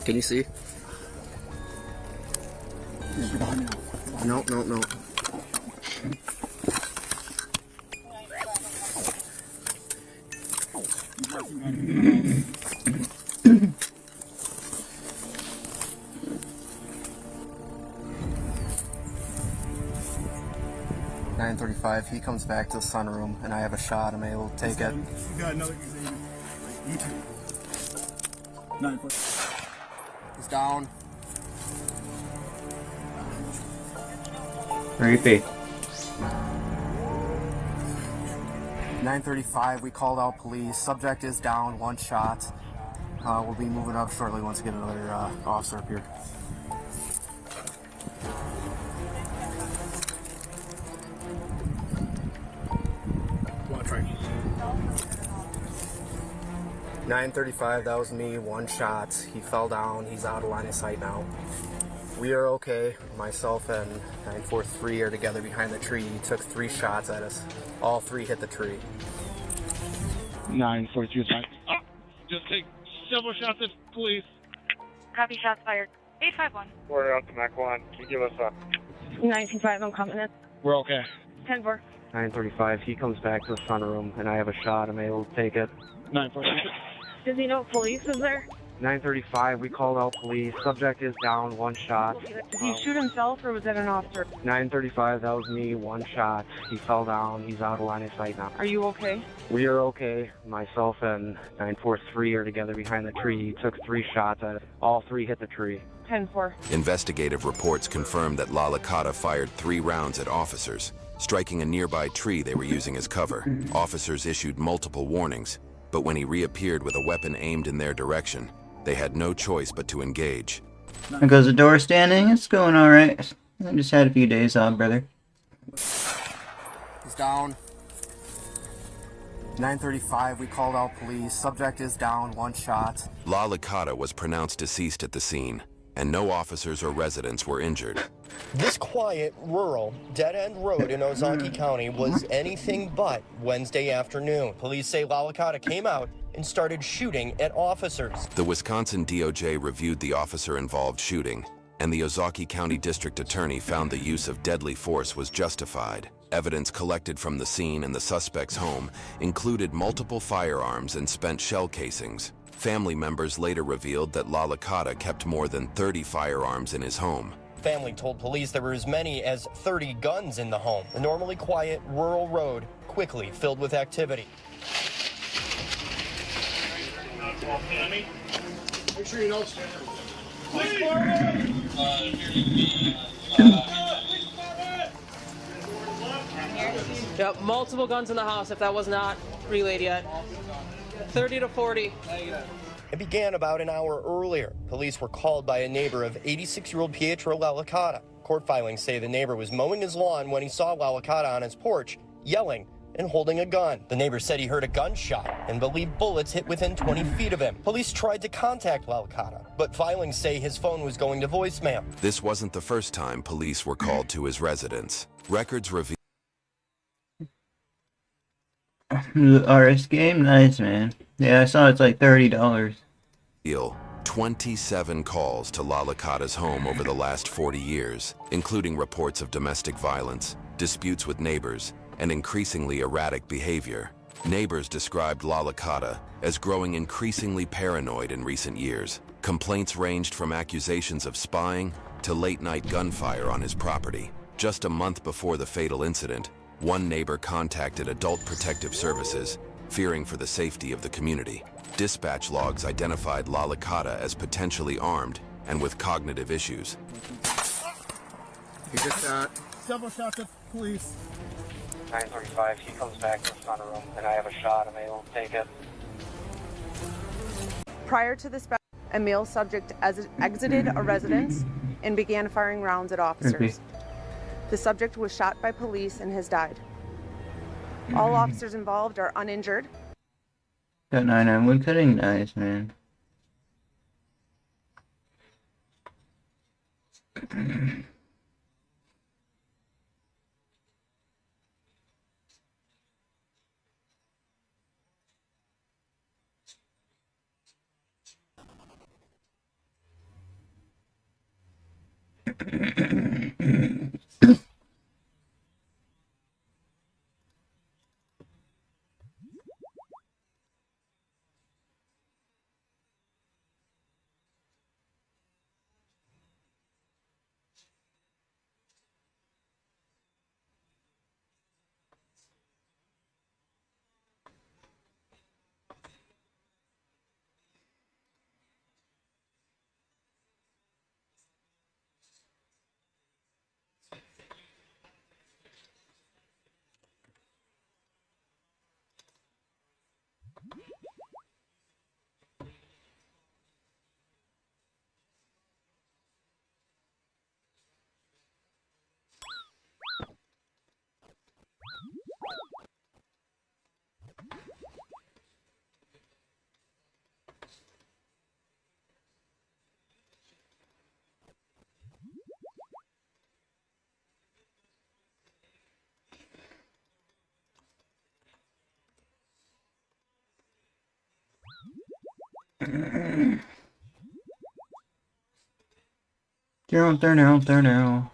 Can you see? No. 935, he comes back to the sunroom, and I have a shot. I'm able to take it. You got another. You too. 9-4. He's down. Repeat. 935, we called out police. Subject is down, one shot. We'll be moving up shortly once we get another officer up here. Want to try? 935, that was me, one shot. He fell down, he's out of line of sight now. We are okay. Myself and 943 are together behind the tree. He took 3 shots at us. All 3 hit the tree. 943 is fine. Just take several shots at police. Copy, shots fired. 851. We're out to Mequon. Can you give us a... 925, I'm coming in. We're okay. 10-4. 935, he comes back to the sunroom, and I have a shot. I'm able to take it. 943. Does he know police is there? 935, we called out police. Subject is down, one shot. Did he shoot himself or was that an officer? 935, that was me, one shot. He fell down. He's out of line of sight now. Are you okay? We are okay. Myself and 943 are together behind the tree. He took 3 shots at it. All 3 hit the tree. 10-4. Investigative reports confirmed that La Licata fired 3 rounds at officers, striking a nearby tree they were using as cover. Officers issued multiple warnings, but when he reappeared with a weapon aimed in their direction, they had no choice but to engage. There goes the door standing. It's going alright. I just had a few days off, brother. He's down. 935, we called out police. Subject is down, one shot. La Licata was pronounced deceased at the scene, and no officers or residents were injured. This quiet, rural, dead-end road in Ozaukee County was anything but Wednesday afternoon. Police say La Licata came out and started shooting at officers. The Wisconsin DOJ reviewed the officer-involved shooting, and the Ozaukee County District Attorney found the use of deadly force was justified. Evidence collected from the scene and the suspect's home included multiple firearms and spent shell casings. Family members later revealed that La Licata kept more than 30 firearms in his home. Family told police there were as many as 30 guns in the home. The normally quiet, rural road quickly filled with activity. Make sure you know. Yep, multiple guns in the house if that was not relayed yet. 30 to 40. It began about an hour earlier. Police were called by a neighbor of 86-year-old Pietro La Licata. Court filings say the neighbor was mowing his lawn when he saw La Licata on his porch, yelling and holding a gun. The neighbor said he heard a gunshot and believed bullets hit within 20 feet of him. Police tried to contact La Licata, but filings say his phone was going to voicemail. This wasn't the first time police were called to his residence. Records reveal RS game, nice, man. Yeah, I saw it's like $30. 27 calls to La Licata's home over the last 40 years, including reports of domestic violence, disputes with neighbors, and increasingly erratic behavior. Neighbors described La Licata as growing increasingly paranoid in recent years. Complaints ranged from accusations of spying to late-night gunfire on his property. Just a month before the fatal incident, one neighbor contacted Adult Protective Services, fearing for the safety of the community. Dispatch logs identified La Licata as potentially armed and with cognitive issues. You just shot. Several shots at police. 935, he comes back to the front room, and I have a shot, and they won't take it. Prior to this, a male subject exited a residence and began firing rounds at officers. The subject was shot by police and has died. All officers involved are uninjured. Got 9 wood cutting, nice, man. They're out there now, there now.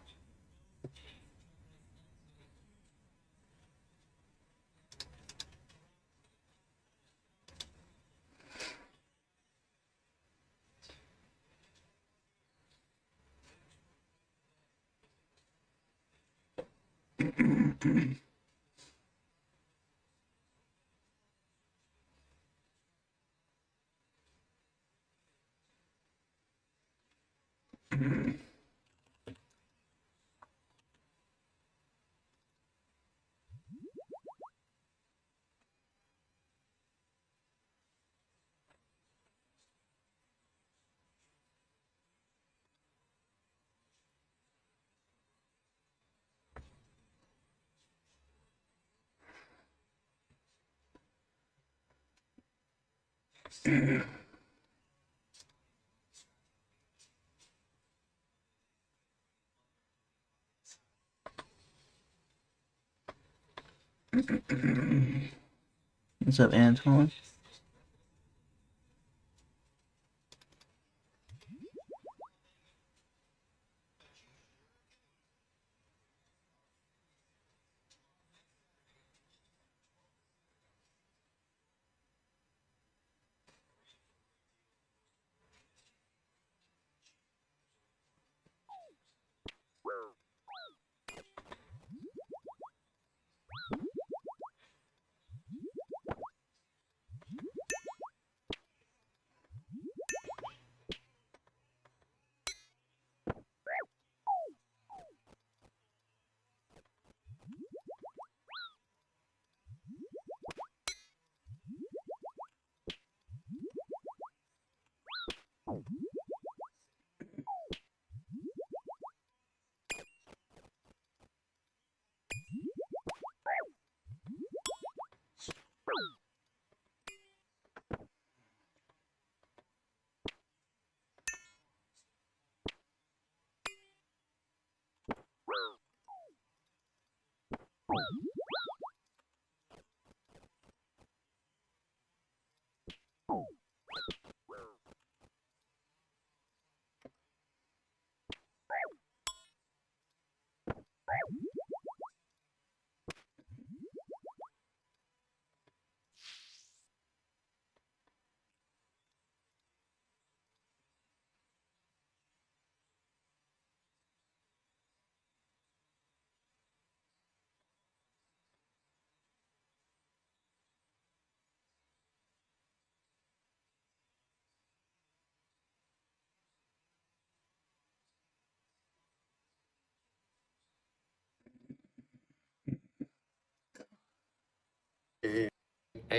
What's up, Antoine?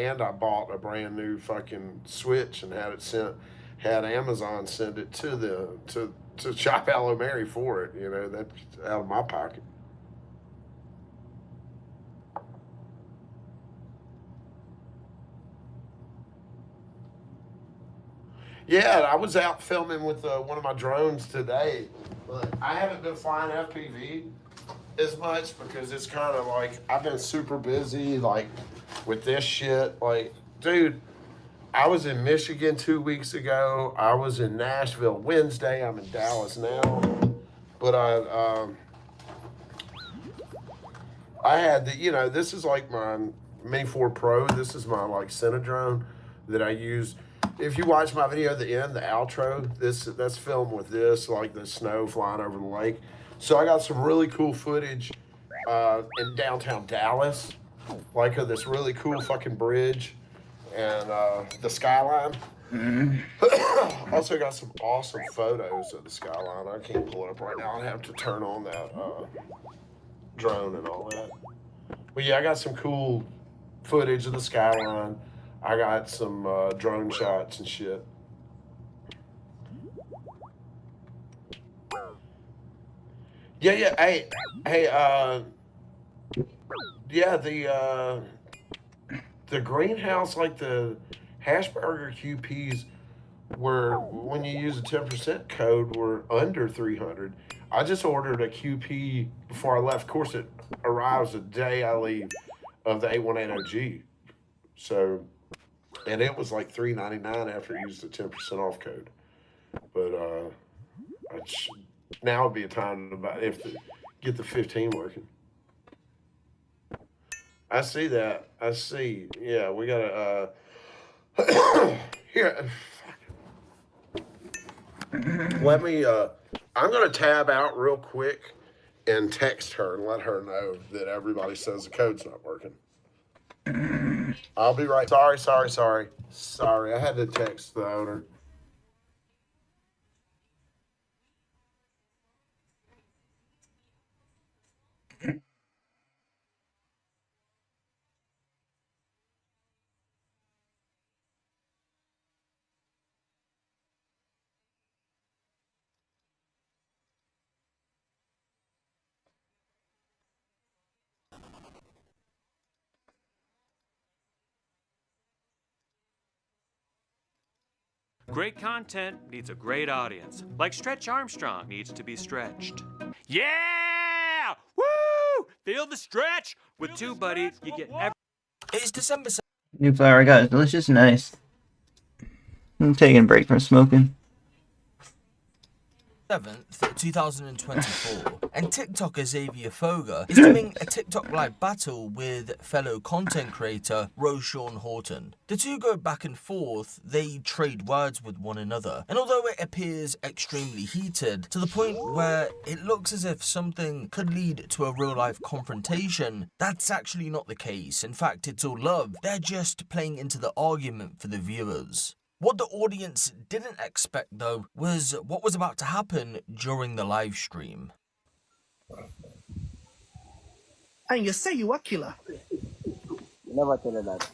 and I bought a brand new fucking Switch and had Amazon send it to Shop Aloe Mary for it. You know, that's out of my pocket. Yeah, I was out filming with one of my drones today, but I haven't been flying FPV as much because it's kind of like I've been super busy, like with this shit. Like, dude, I was in Michigan 2 weeks ago. I was in Nashville Wednesday. I'm in Dallas now, but I had the, you know, this is like my Mini 4 Pro. This is my like Cine drone that I use. If you watch my video at the end, the outro, that's filmed with this, like the snow flying over the lake. So I got some really cool footage in downtown Dallas, like of this really cool fucking bridge and the skyline. Also got some awesome photos of the skyline. I can't pull it up right now. I have to turn on that drone and all that. But yeah, I got some cool footage of the skyline. I got some drone shots and shit. Yeah. Hey. Yeah, the greenhouse, like the Hashburger QPs, were when you use a 10% code, were under 300. I just ordered a QP before I left. Of course, it arrives the day I leave of the 8180G. So. And it was like $3.99 after I used the 10% off code. But now would be a time to get the 15 working. I see that. I see. Yeah, we gotta here. Let me I'm gonna tab out real quick and text her and let her know that everybody says the code's not working. I'll be right. Sorry. I had to text the owner. Great content needs a great audience. Like Stretch Armstrong needs to be stretched. Yeah! Woo! Feel the stretch! With two buddies, you get every... It's December 7th. New flower, guys. Delicious, nice. I'm taking a break from smoking. 7th, 2024, and TikToker Xavier Foga is doing a TikTok live battle with fellow content creator Roshawn Horton. The two go back and forth, they trade words with one another, and although it appears extremely heated, to the point where it looks as if something could lead to a real-life confrontation, that's actually not the case. In fact, it's all love. They're just playing into the argument for the viewers. What the audience didn't expect, though, was what was about to happen during the live stream. And you say you a killer? Never tell her that.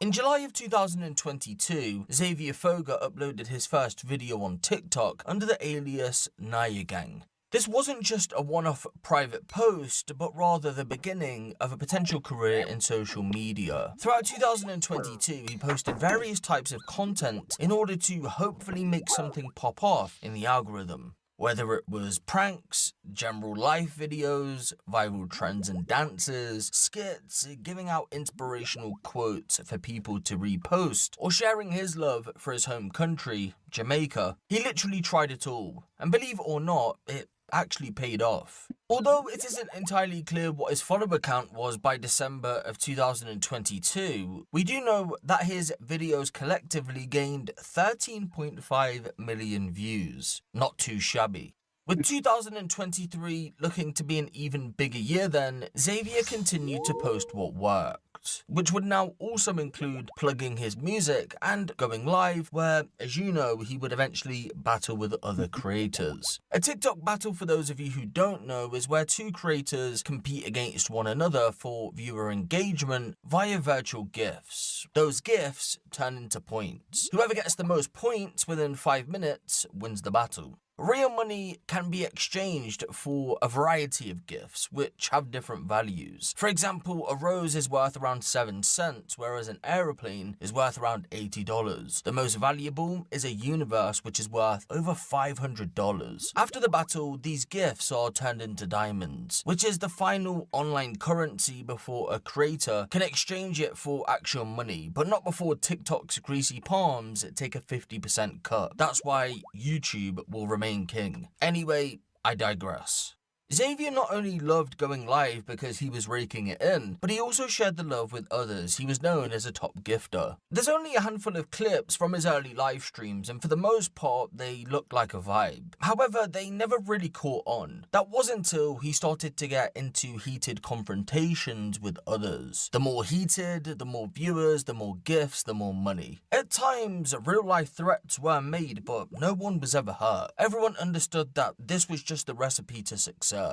In July of 2022, Xavier Foga uploaded his first video on TikTok under the alias Naya Gang. This wasn't just a one-off private post, but rather the beginning of a potential career in social media. Throughout 2022, he posted various types of content in order to hopefully make something pop off in the algorithm. Whether it was pranks, general life videos, viral trends and dances, skits, giving out inspirational quotes for people to repost, or sharing his love for his home country, Jamaica, he literally tried it all. And believe it or not, it actually paid off. Although it isn't entirely clear what his follower count was by December of 2022, we do know that his videos collectively gained 13.5 million views. Not too shabby. With 2023 looking to be an even bigger year then, Xavier continued to post what worked, which would now also include plugging his music and going live, where, as you know, he would eventually battle with other creators. A TikTok battle, for those of you who don't know, is where two creators compete against one another for viewer engagement via virtual GIFs. Those GIFs turn into points. Whoever gets the most points within 5 minutes wins the battle. Real money can be exchanged for a variety of gifts, which have different values. For example, a rose is worth around 7 cents, whereas an aeroplane is worth around $80. The most valuable is a universe, which is worth over $500. After the battle, these gifts are turned into diamonds, which is the final online currency before a creator can exchange it for actual money, but not before TikTok's greasy palms take a 50% cut. That's why YouTube will remain king. Anyway, I digress. Xavier not only loved going live because he was raking it in, but he also shared the love with others. He was known as a top gifter. There's only a handful of clips from his early live streams, and for the most part, they look like a vibe. However, they never really caught on. That wasn't until he started to get into heated confrontations with others. The more heated, the more viewers, the more gifts, the more money. At times, real-life threats were made, but no one was ever hurt. Everyone understood that this was just the recipe to success.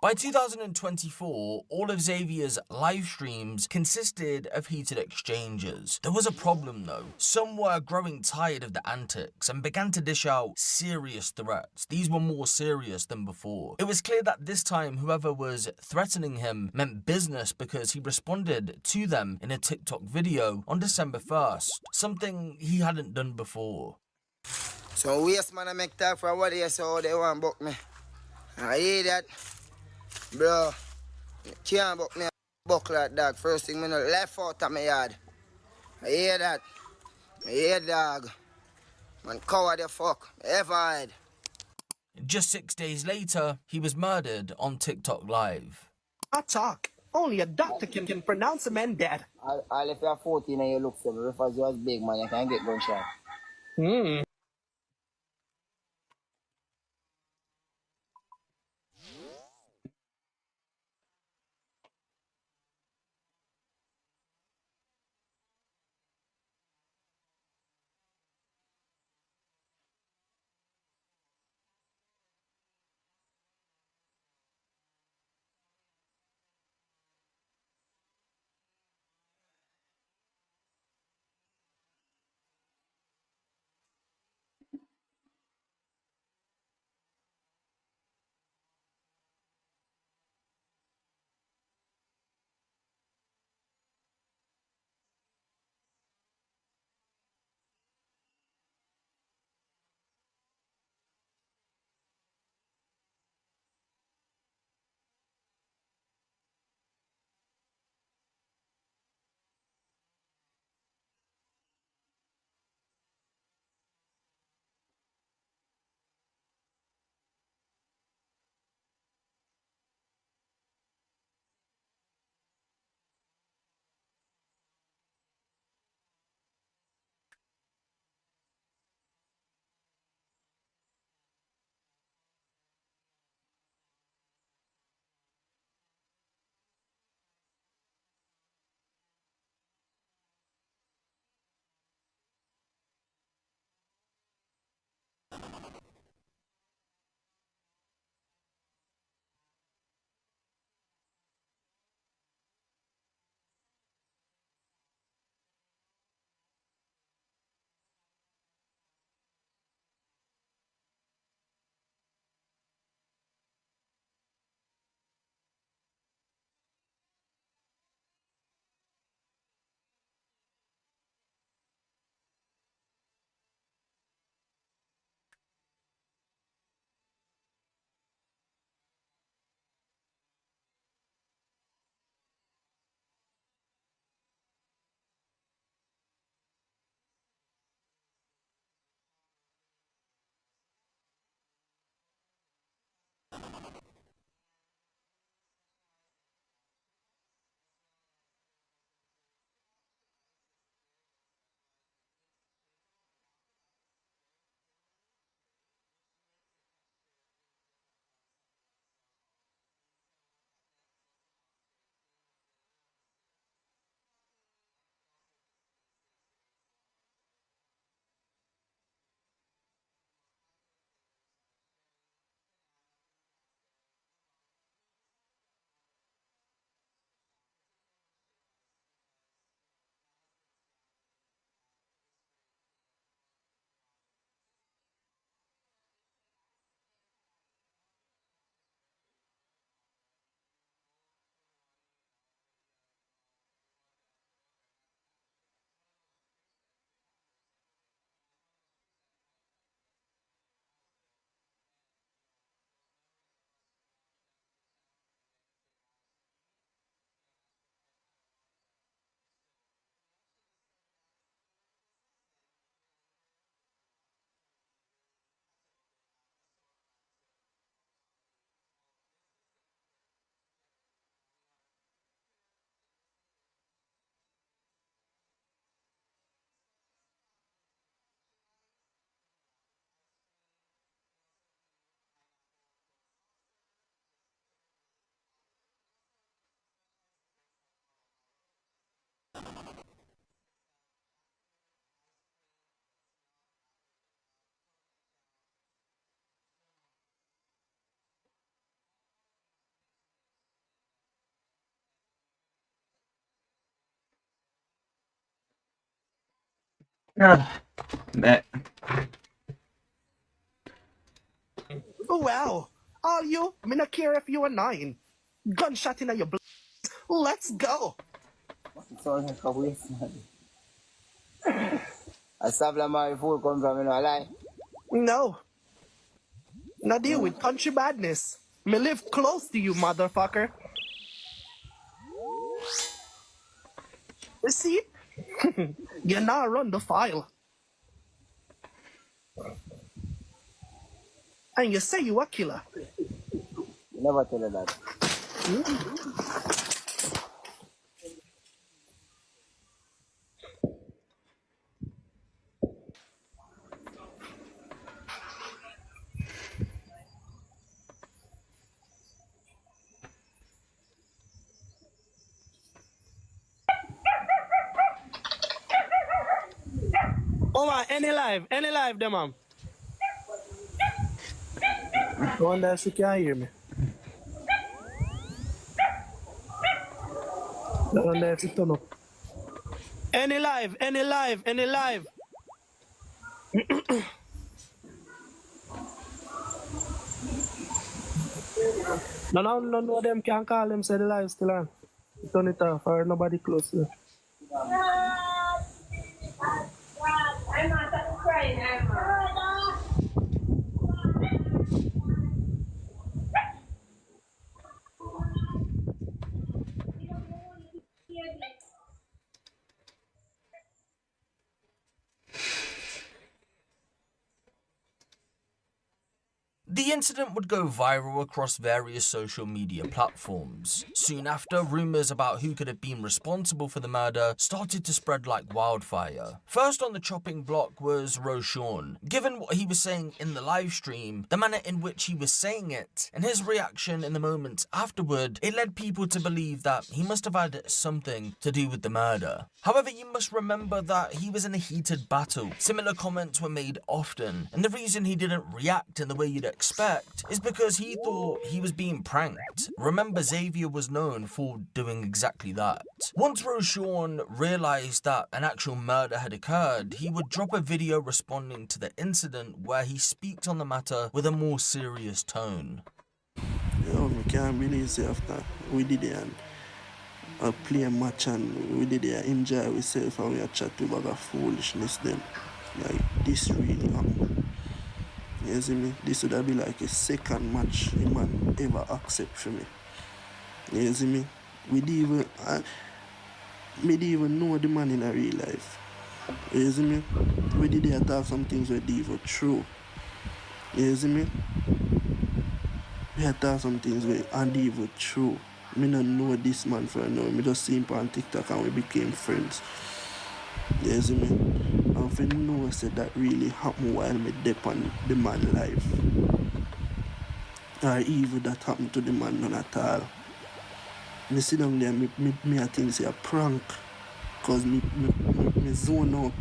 By 2024, all of Xavier's live streams consisted of heated exchanges. There was a problem though. Some were growing tired of the antics and began to dish out serious threats. These were more serious than before. It was clear that this time whoever was threatening him meant business because he responded to them in a TikTok video on December 1st, something he hadn't done before. So waste man I make talk for what they so they want book me. I hear that, bro. You can't book me a buck like dog. First thing me know left out of my yard. I hear that. I hear dog. Man, coward the fuck. Ever hide. Just 6 days later, he was murdered on TikTok Live. I talk. Only a doctor can pronounce a man dead. I if you're 14 and you look for me, if I was big man, you can get gunshot. Back. Oh, well, all you, me not care if you are 9. Gunshot in your let's go. Sounds like a waste, man. I stop like my food come from, you know, lie. No. Now deal with country badness. Me live close to you, motherfucker. You see? You now run the file. And you say you a killer. Never tell her that. Oh man, any live, them man. I wonder if she can hear me. I wonder if she turn up. Any live. None of them can call them say the live still on. Turn it off or nobody close to it. I'm not crying, The incident would go viral across various social media platforms. Soon after, rumours about who could have been responsible for the murder started to spread like wildfire. First on the chopping block was Roshan. Given what he was saying in the live stream, the manner in which he was saying it, and his reaction in the moments afterward, it led people to believe that he must have had something to do with the murder. However, you must remember that he was in a heated battle. Similar comments were made often, and the reason he didn't react in the way you'd expect is because he thought he was being pranked. Remember, Xavier was known for doing exactly that. Once Roshan realized that an actual murder had occurred, he would drop a video responding to the incident where he speaks on the matter with a more serious tone. Yo, I can't believe say after we did it and play a match and we did it enjoy ourselves and we chat about a foolishness then. Like this really you see me? This would have been like a second match a man ever accept for me. You see me? We didn't even know the man in a real life. You see me? We didn't have some things we did even true. You see me? We had to have some things we aren't even true. Me don't know this man for now. Me just see him on TikTok and we became friends. You see me? And if you know said that really happened while me dep on the man life. Or even that happened to the man none at all. Me sit down there, me I think it's a prank. Cause me zone out.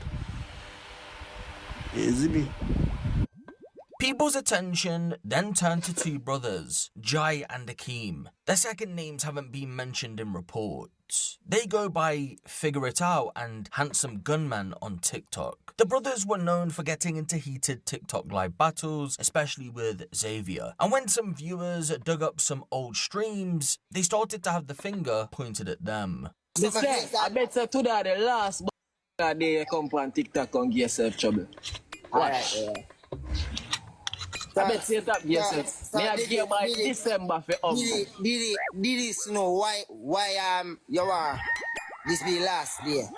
You see me? People's attention then turned to two brothers, Jai and Akeem. Their second names haven't been mentioned in reports. They go by Figure It Out and Handsome Gunman on TikTok. The brothers were known for getting into heated TikTok live battles, especially with Xavier. And when some viewers dug up some old streams, they started to have the finger pointed at them. I bet so to that the last day you come on TikTok and get yourself trouble. Watch. I bet you that yourself. Me I give by December for Did this know why you are this be last day?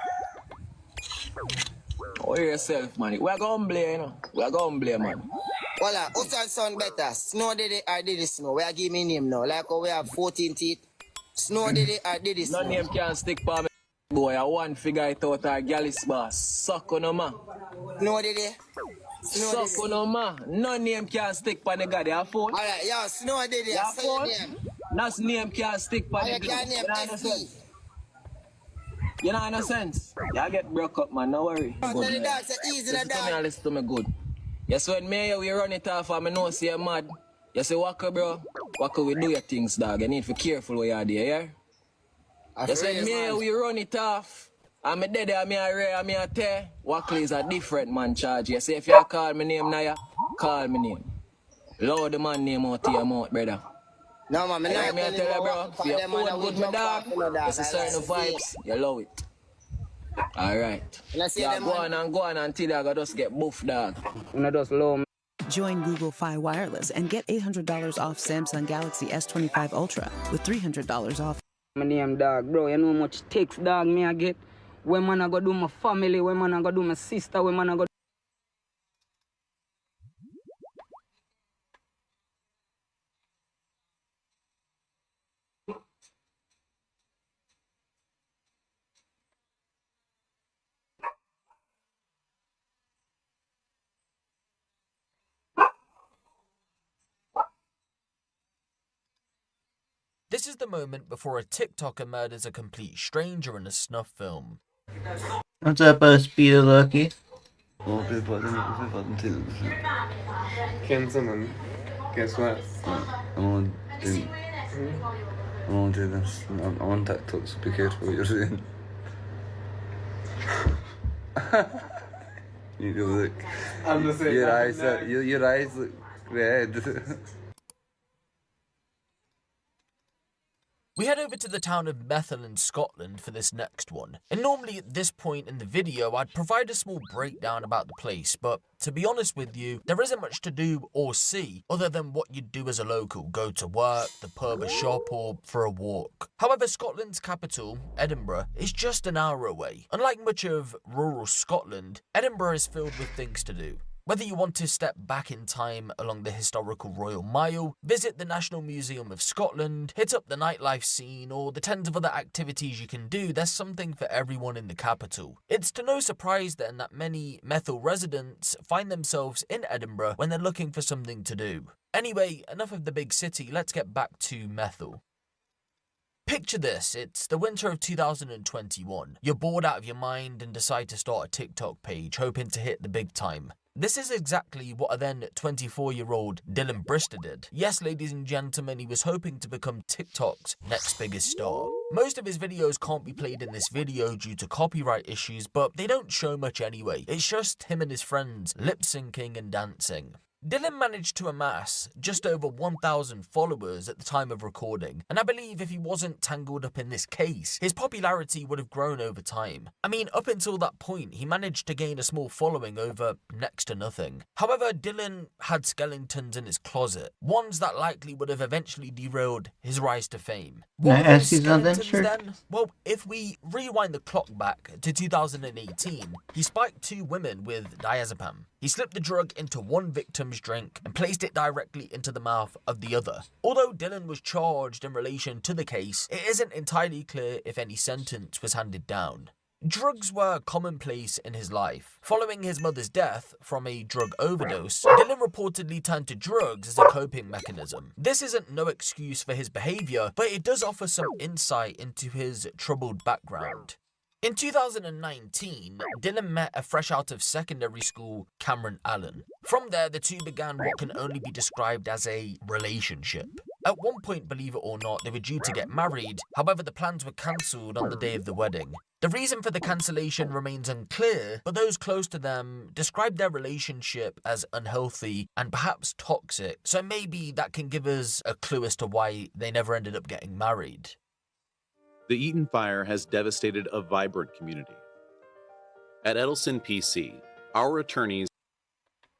Oh yourself, man. We're gonna blame, you know. We're gonna blame, man. Well, us sound better. Snow did it or did it Snow? We are giving me name now. Like how we have 14 teeth. Snow did it or did it Snow? No name can stick for me. Boy, I want figure it out our gallus boss. Suck on no man. Snow did it? Suck on no man. No name can stick for the guy. Your phone? Alright, yo, Snow did it. Your Say phone? your name. That's name can stick for the guy. Your name FD. You know, in a sense. You get broke up, man. No worry. Tell the dog, say easy na Listen to me dog. and listen to me good. Yes, when me we run it off and I know say you're mad. You say, Waka, bro. Waka, we do your things, dog. You need to be careful where you're there, yeah? Yes, when me we run it off. I'm a dead, I'm a rare, I'm a tear. Waka is a different man charge. You say, if you call me name now, call me name. Loud the man name out to your mouth, brother. No, man, I tell you, bro. If you own good, my dog, you see certain vibes, you love it. Alright. Yeah, go on until you just get buff, dog. You just low. Join Google Fi Wireless and get $800 off Samsung Galaxy S25 Ultra with $300 off. My name, dog, bro. You know how much takes, dog, me I get. When man I go do my family, when man I go do my sister, when man I go. This is the moment before a TikToker murders a complete stranger in a snuff film. What's up, Speeder Lucky? Gentlemen, guess what? I won't do this. I'm on TikTok, so be careful what you're saying. You look. I'm the same. Your eyes look red. We head over to the town of Methil in Scotland for this next one. And normally at this point in the video, I'd provide a small breakdown about the place, but to be honest with you, there isn't much to do or see other than what you'd do as a local, go to work, the pub, a shop, or for a walk. However, Scotland's capital, Edinburgh, is just an hour away. Unlike much of rural Scotland, Edinburgh is filled with things to do. Whether you want to step back in time along the historical Royal Mile, visit the National Museum of Scotland, hit up the nightlife scene, or the tens of other activities you can do, there's something for everyone in the capital. It's to no surprise then that many Methil residents find themselves in Edinburgh when they're looking for something to do. Anyway, enough of the big city, let's get back to Methil. Picture this, it's the winter of 2021. You're bored out of your mind and decide to start a TikTok page, hoping to hit the big time. This is exactly what a then 24-year-old Dylan Brister did. Yes, ladies and gentlemen, he was hoping to become TikTok's next biggest star. Most of his videos can't be played in this video due to copyright issues, but they don't show much anyway. It's just him and his friends lip-syncing and dancing. Dylan managed to amass just over 1,000 followers at the time of recording, and I believe if he wasn't tangled up in this case, his popularity would have grown over time. I mean, up until that point, he managed to gain a small following over next to nothing. However, Dylan had skeletons in his closet, ones that likely would have eventually derailed his rise to fame. What Can I were ask those you something, skeletons sir? then? Well, if we rewind the clock back to 2018, he spiked 2 women with diazepam. He slipped the drug into one victim's drink and placed it directly into the mouth of the other. Although Dylan was charged in relation to the case, it isn't entirely clear if any sentence was handed down. Drugs were commonplace in his life. Following his mother's death from a drug overdose, Dylan reportedly turned to drugs as a coping mechanism. This isn't no excuse for his behaviour, but it does offer some insight into his troubled background. In 2019, Dylan met a fresh out of secondary school Cameron Allen. From there, the two began what can only be described as a relationship. At one point, believe it or not, they were due to get married, however the plans were cancelled on the day of the wedding. The reason for the cancellation remains unclear, but those close to them described their relationship as unhealthy and perhaps toxic, so maybe that can give us a clue as to why they never ended up getting married. The Eaton fire has devastated a vibrant community. At Edelson PC, our attorneys...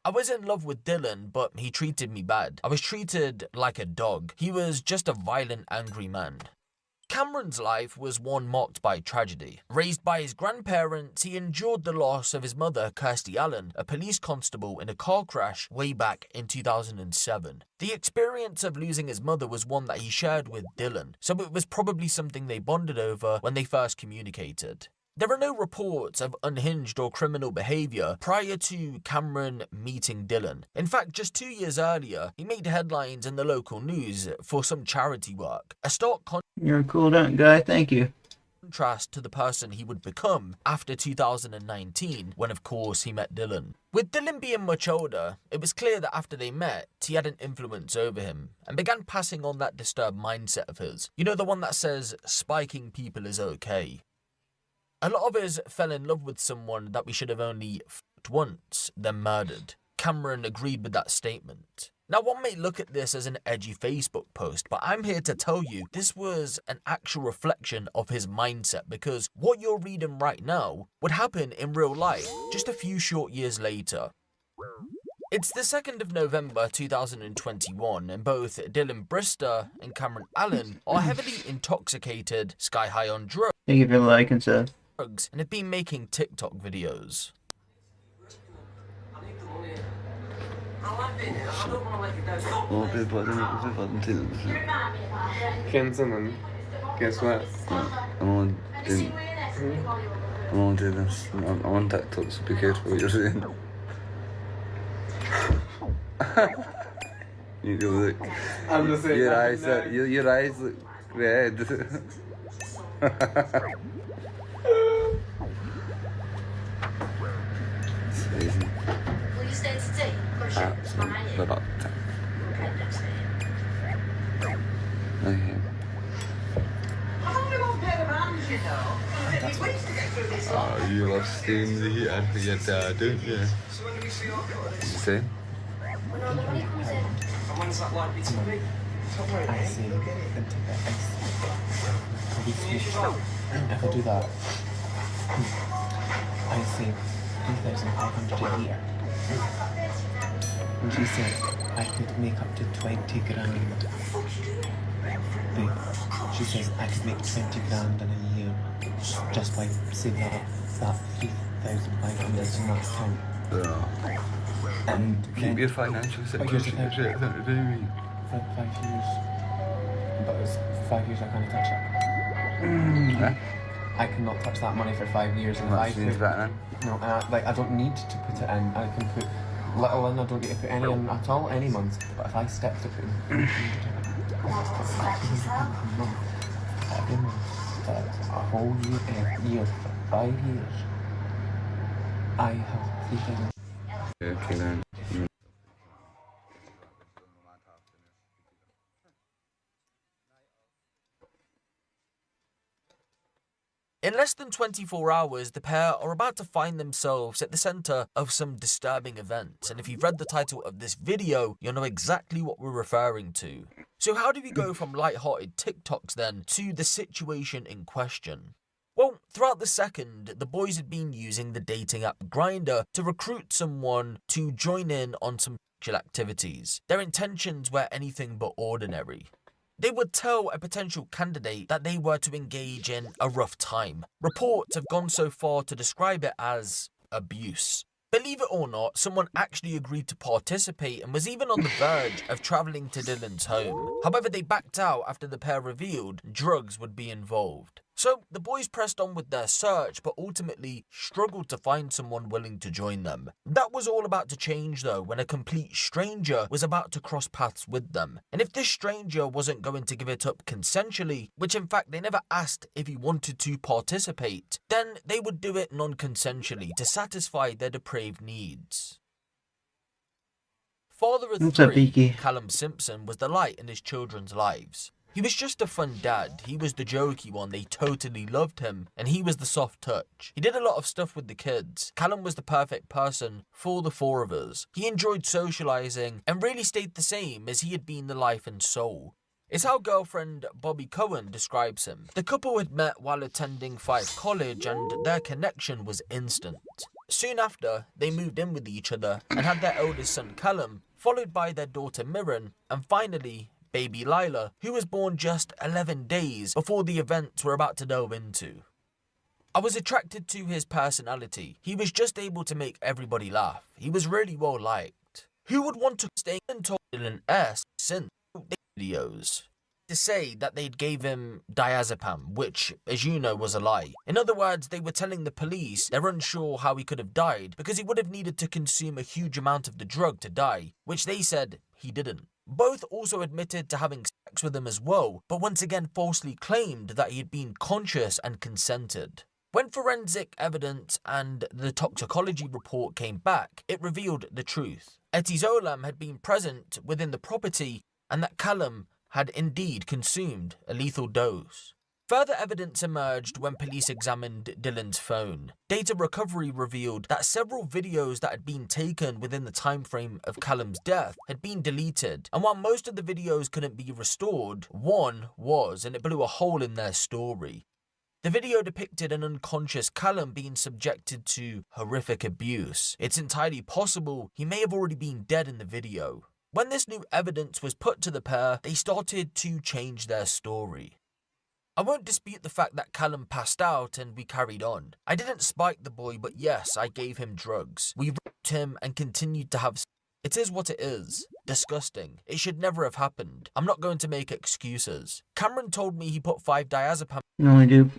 I was in love with Dylan, but he treated me bad. I was treated like a dog. He was just a violent, angry man. Cameron's life was one marked by tragedy. Raised by his grandparents, he endured the loss of his mother, Kirsty Allen, a police constable in a car crash way back in 2007. The experience of losing his mother was one that he shared with Dylan, so it was probably something they bonded over when they first communicated. There are no reports of unhinged or criminal behaviour prior to Cameron meeting Dylan. In fact, just 2 years earlier, he made headlines in the local news for some charity work. A stark You're a cool guy, thank you. contrast to the person he would become after 2019, when of course he met Dylan. With Dylan being much older, it was clear that after they met, he had an influence over him and began passing on that disturbed mindset of his. You know, the one that says spiking people is okay. A lot of us fell in love with someone that we should have only f***ed once, then murdered. Cameron agreed with that statement. Now, one may look at this as an edgy Facebook post, but I'm here to tell you this was an actual reflection of his mindset, because what you're reading right now would happen in real life just a few short years later. It's the 2nd of November 2021, and both Dylan Brister and Cameron Allen are heavily intoxicated, sky high on drugs, Thank you for the like and sub. and have been making TikTok videos. Gentlemen, guess what? I'm on TikTok, so be careful what you're saying. You go look. I'm just saying. Your eyes look red. Will you stay to tea? Absolutely about time. Okay. Oh, you love steam the heat and for your dad, don't you? What you say? I see. If I do that, I save 3,500 a year. And she said I could make up to 20 grand. Babe, she says I could make 20 grand in a year just by saving up that 3,500 in that account. And keep your financial situation straight, don't you mean? For 5 years. But it's 5 years I can't touch it. Huh? I cannot touch that money for 5 years. And if I put, no, I don't need to put it in. I can put little in. I don't need to put any in at all any month. But if I stick to putting every month for a whole year for 5 years, I have 3,000. Okay then. In less than 24 hours, the pair are about to find themselves at the centre of some disturbing events, and if you've read the title of this video, you'll know exactly what we're referring to. So how do we go from light-hearted TikToks then to the situation in question? Well, throughout the second, the boys had been using the dating app Grindr to recruit someone to join in on some sexual activities. Their intentions were anything but ordinary. They would tell a potential candidate that they were to engage in a rough time. Reports have gone so far to describe it as abuse. Believe it or not, someone actually agreed to participate and was even on the verge of travelling to Dylan's home. However, they backed out after the pair revealed drugs would be involved. So the boys pressed on with their search, but ultimately struggled to find someone willing to join them. That was all about to change though, when a complete stranger was about to cross paths with them. And if this stranger wasn't going to give it up consensually, which in fact they never asked if he wanted to participate, then they would do it non-consensually to satisfy their depraved needs. Father of three, Callum Simpson was the light in his children's lives. He was just a fun dad, he was the jokey one, they totally loved him, and he was the soft touch. He did a lot of stuff with the kids. Callum was the perfect person for the four of us. He enjoyed socialising and really stayed the same as he had been the life and soul. It's how girlfriend Bobby Cohen describes him. The couple had met while attending Fife College and their connection was instant. Soon after, they moved in with each other and had their eldest son Callum, followed by their daughter Mirren, and finally, baby Lila, who was born just 11 days before the events we're about to delve into. I was attracted to his personality. He was just able to make everybody laugh. He was really well liked. Who would want to stay in Dylan S since the videos? To say that they'd gave him diazepam, which, as you know, was a lie. In other words, they were telling the police they're unsure how he could have died because he would have needed to consume a huge amount of the drug to die, which they said he didn't. Both also admitted to having sex with him as well, but once again falsely claimed that he had been conscious and consented. When forensic evidence and the toxicology report came back, it revealed the truth. Etizolam had been present within the property and that Callum had indeed consumed a lethal dose. Further evidence emerged when police examined Dylan's phone. Data recovery revealed that several videos that had been taken within the time frame of Callum's death had been deleted, and while most of the videos couldn't be restored, one was, and it blew a hole in their story. The video depicted an unconscious Callum being subjected to horrific abuse. It's entirely possible he may have already been dead in the video. When this new evidence was put to the pair, they started to change their story. I won't dispute the fact that Callum passed out and we carried on. I didn't spike the boy, but yes, I gave him drugs. We raped him and continued to have sex. It is what it is. Disgusting. It should never have happened. I'm not going to make excuses. Cameron told me he put 5-diazepam You only do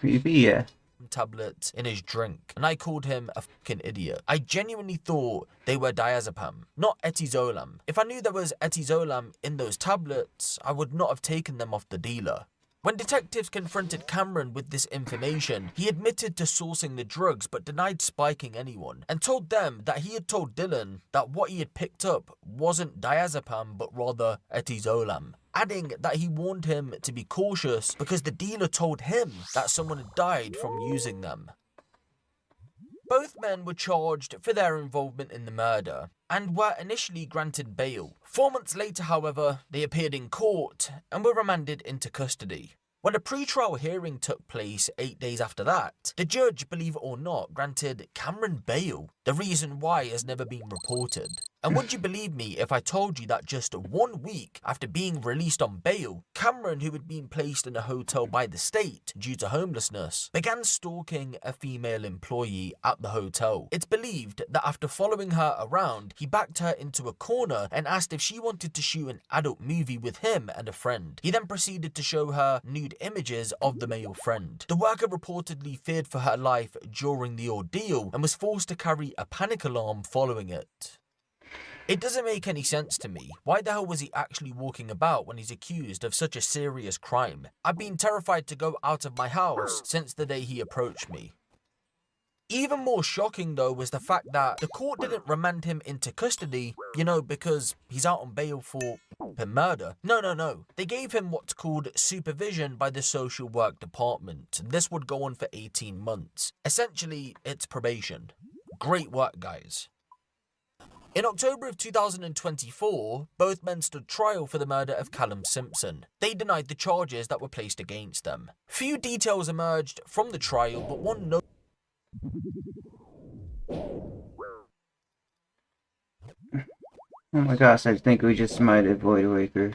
PvP, yeah. tablets in his drink, and I called him a fucking idiot. I genuinely thought they were diazepam, not etizolam. If I knew there was etizolam in those tablets, I would not have taken them off the dealer. When detectives confronted Cameron with this information, he admitted to sourcing the drugs but denied spiking anyone, and told them that he had told Dylan that what he had picked up wasn't diazepam but rather etizolam, adding that he warned him to be cautious because the dealer told him that someone had died from using them. Both men were charged for their involvement in the murder and were initially granted bail. 4 months later, however, they appeared in court and were remanded into custody. When a pre-trial hearing took place 8 days after that, the judge, believe it or not, granted Cameron bail. The reason why has never been reported. And would you believe me if I told you that just 1 week after being released on bail, Cameron, who had been placed in a hotel by the state due to homelessness, began stalking a female employee at the hotel. It's believed that after following her around, he backed her into a corner and asked if she wanted to shoot an adult movie with him and a friend. He then proceeded to show her nude images of the male friend. The worker reportedly feared for her life during the ordeal and was forced to carry a panic alarm following it. It doesn't make any sense to me. Why the hell was he actually walking about when he's accused of such a serious crime? I've been terrified to go out of my house since the day he approached me. Even more shocking though was the fact that the court didn't remand him into custody, because he's out on bail for murder. No. They gave him what's called supervision by the social work department. This would go on for 18 months. Essentially, it's probation. Great work, guys. In October of 2024, both men stood trial for the murder of Callum Simpson. They denied the charges that were placed against them. Few details emerged from the trial, but one note. Oh my gosh, I think we just might avoid a waker.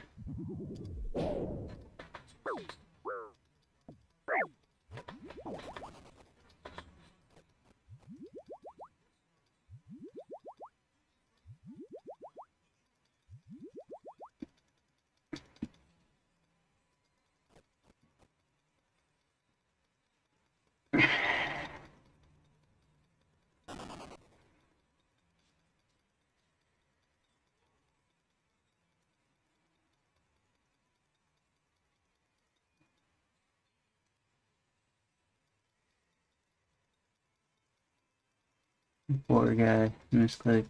Poor guy, misclicked.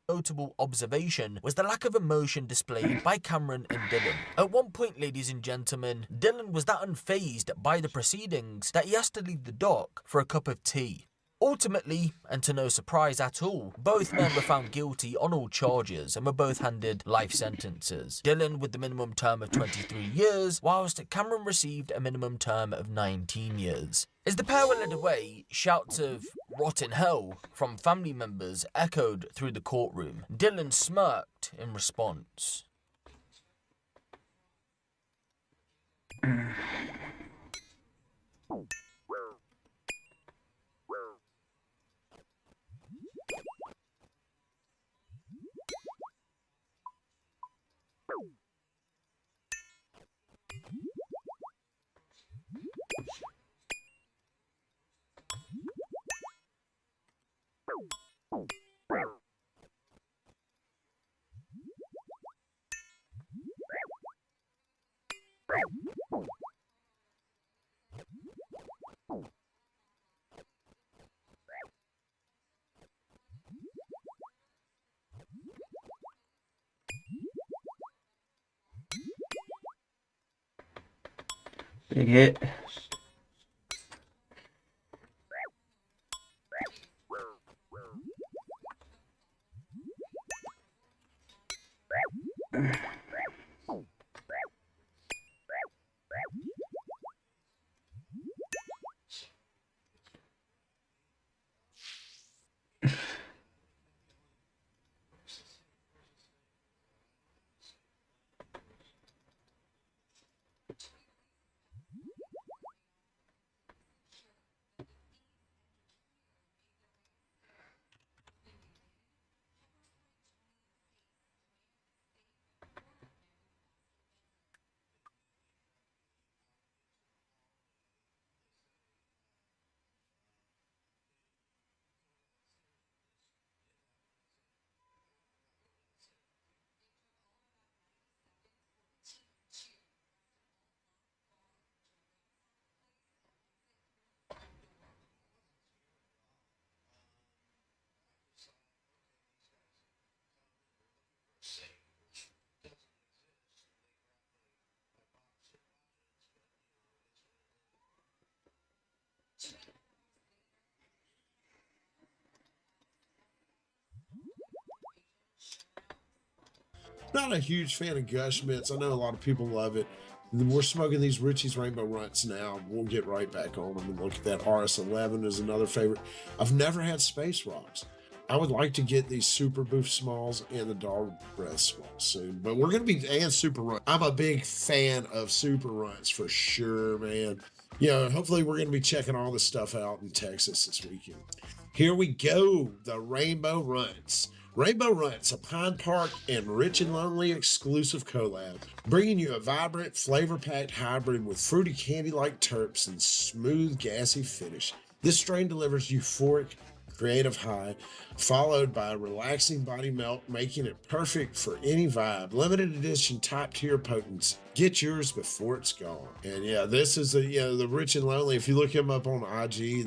Notable observation was the lack of emotion displayed by Cameron and Dylan. At one point, ladies and gentlemen, Dylan was that unfazed by the proceedings that he asked to leave the dock for a cup of tea. Ultimately, and to no surprise at all, both men were found guilty on all charges and were both handed life sentences. Dylan with the minimum term of 23 years, whilst Cameron received a minimum term of 19 years. As the pair were led away, shouts of "rot in hell" from family members echoed through the courtroom. Dylan smirked in response. Big hit. Not a huge fan of Gush Mitts. I know a lot of people love it. We're smoking these Richie's Rainbow Runts now. We'll get right back on them and look at that. RS11 is another favorite. I've never had Space Rocks. I would like to get these Super Boof Smalls and the Dog Breath Smalls soon, but we're going to be, and Super Runt. I'm a big fan of Super Runts for sure, man. You know, hopefully we're going to be checking all this stuff out in Texas this weekend. Here we go, the Rainbow Runts. Rainbow Runts, a Pine Park and Rich and Lonely exclusive collab, bringing you a vibrant, flavor-packed hybrid with fruity candy-like terps and smooth, gassy finish. This strain delivers euphoric, creative high, followed by a relaxing body melt, making it perfect for any vibe. Limited edition, top-tier potents. Get yours before it's gone. And yeah, this is the Rich and Lonely. If you look him up on IG,